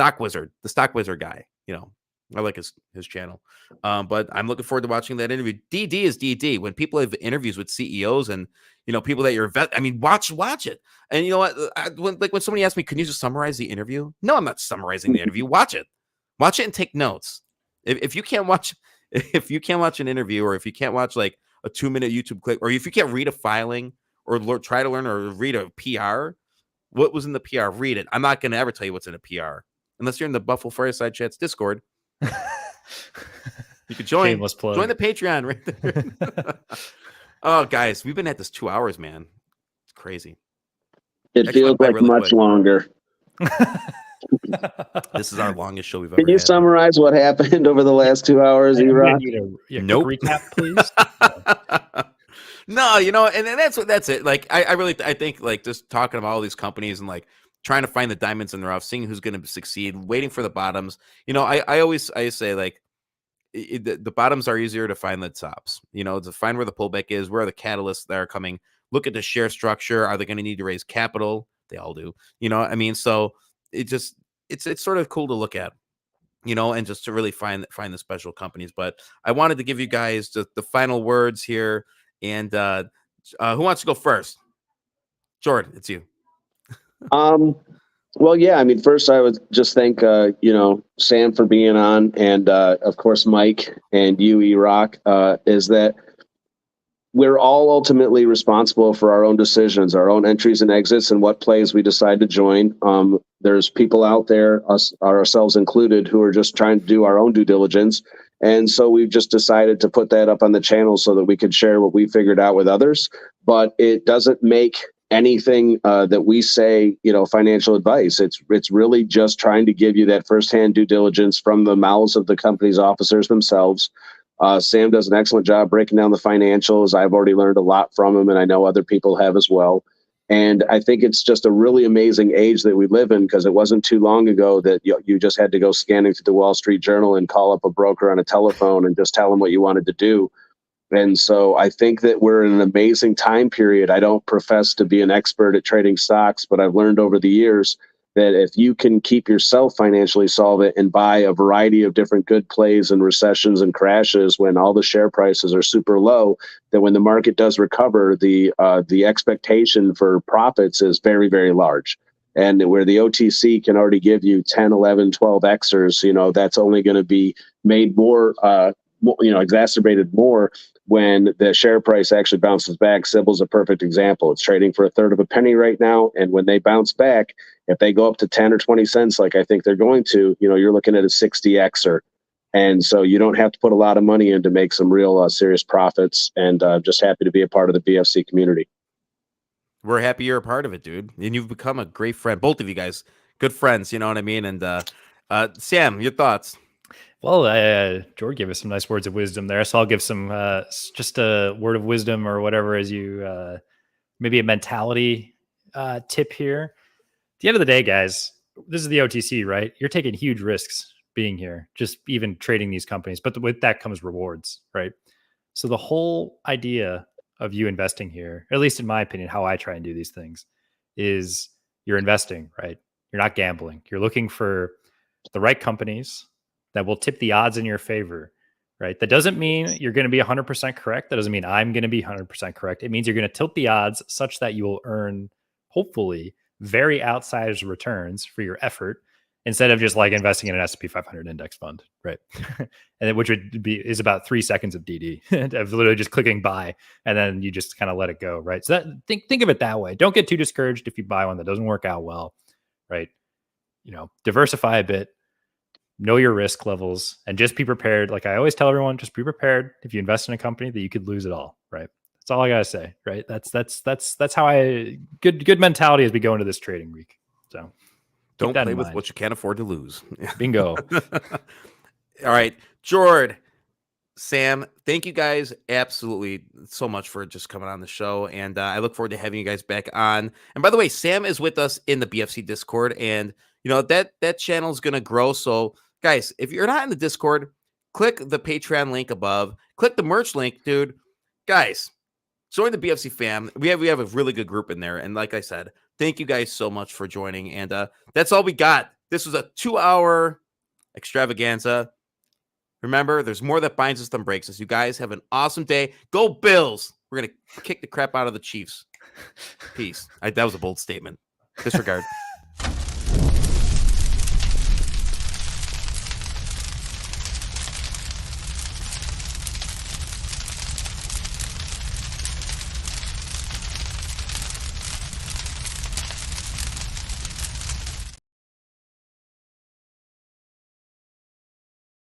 Stock Wizard guy. You know, I like his channel. But I'm looking forward to watching that interview. DD is DD. When people have interviews with CEOs and, you know, people that you're watch it. And you know what? When somebody asks me, can you just summarize the interview? No, I'm not summarizing the interview. Watch it and take notes. If you can't watch an interview, or if you can't watch like a 2-minute YouTube clip, or if you can't read a filing or try to learn or read a PR, what was in the PR, read it. I'm not going to ever tell you what's in a PR unless you're in the Buffalo Fireside Chats Discord. You could join the Patreon right there. Oh, guys, we've been at this 2 hours, man. It's crazy.
It feels like really much longer.
This is our longest show we've ever had.
Can you summarize what happened over the last 2 hours, E-Rock?
Nope. Recap, please.
No, you know, and that's it. Like, I think like just talking about all these companies and like trying to find the diamonds in the rough, seeing who's going to succeed, waiting for the bottoms. You know, I say like the bottoms are easier to find than tops. You know, to find where the pullback is, where are the catalysts that are coming. Look at the share structure. Are they going to need to raise capital? They all do. You know, I mean, so it's sort of cool to look at, you know, and just to really find the special companies. But I wanted to give you guys the final words here. And who wants to go first? Jordan, it's you.
Well, yeah, I mean, first I would just thank, you know, Sam for being on, and of course, Mike and you, E-Rock, is that we're all ultimately responsible for our own decisions, our own entries and exits, and what plays we decide to join. There's people out there, ourselves included, who are just trying to do our own due diligence And so we've just decided to put that up on the channel so that we could share what we figured out with others. But it doesn't make anything that we say, financial advice. It's really just trying to give you that firsthand due diligence from the mouths of the company's officers themselves. Sam does an excellent job breaking down the financials. I've already learned a lot from him, and I know other people have as well. And I think it's just a really amazing age that we live in, because it wasn't too long ago that you just had to go scanning through the Wall Street Journal and call up a broker on a telephone and just tell them what you wanted to do. And so I think that we're in an amazing time period. I don't profess to be an expert at trading stocks, but I've learned over the years that if you can keep yourself financially solvent and buy a variety of different good plays and recessions and crashes when all the share prices are super low, that when the market does recover, the expectation for profits is very, very large. And where the OTC can already give you 10, 11, 12 Xers, that's only going to be made more, exacerbated more when the share price actually bounces back. CYBL's a perfect example. It's trading for 1/3 of a penny right now. And when they bounce back, if they go up to 10 or 20 cents, like I think they're going to, you're looking at a 60 Xer. And so you don't have to put a lot of money in to make some real serious profits. And just happy to be a part of the BFC community.
We're happy you're a part of it, dude. And you've become a great friend. Both of you guys, good friends, you know what I mean? And Sam, your thoughts?
Well, George gave us some nice words of wisdom there, so I'll give some just a word of wisdom or whatever as you maybe a mentality tip here. At the end of the day, guys, this is the OTC, right? You're taking huge risks being here, just even trading these companies, but with that comes rewards, right? So the whole idea of you investing here, at least in my opinion, how I try and do these things, is you're investing, right? You're not gambling. You're looking for the right companies that will tip the odds in your favor, right? That doesn't mean you're going to be 100% correct. That doesn't mean I'm going to be 100% correct. It means you're going to tilt the odds such that you will earn, hopefully, very outsized returns for your effort, instead of just like investing in an S&P 500 index fund, right? And which is about 3 seconds of DD of literally just clicking buy, and then you just kind of let it go, right? So think of it that way. Don't get too discouraged if you buy one that doesn't work out well, right? Diversify a bit. Know your risk levels and just be prepared. Like I always tell everyone, just be prepared if you invest in a company that you could lose it all, right? That's all I gotta say, right? That's how good mentality as we go into this trading week. So
don't play with what you can't afford to lose.
Bingo.
All right, Jord, Sam, thank you guys absolutely so much for just coming on the show, and I look forward to having you guys back on. And by the way, Sam is with us in the BFC Discord, and that channel is gonna grow. So guys, if you're not in the Discord, click the Patreon link above, click the merch link, dude. Guys, join the BFC fam. We have a really good group in there. And like I said, thank you guys so much for joining. And that's all we got. This was a 2-hour extravaganza. Remember, there's more that binds us than breaks us. You guys have an awesome day. Go Bills. We're going to kick the crap out of the Chiefs. Peace. That was a bold statement. Disregard.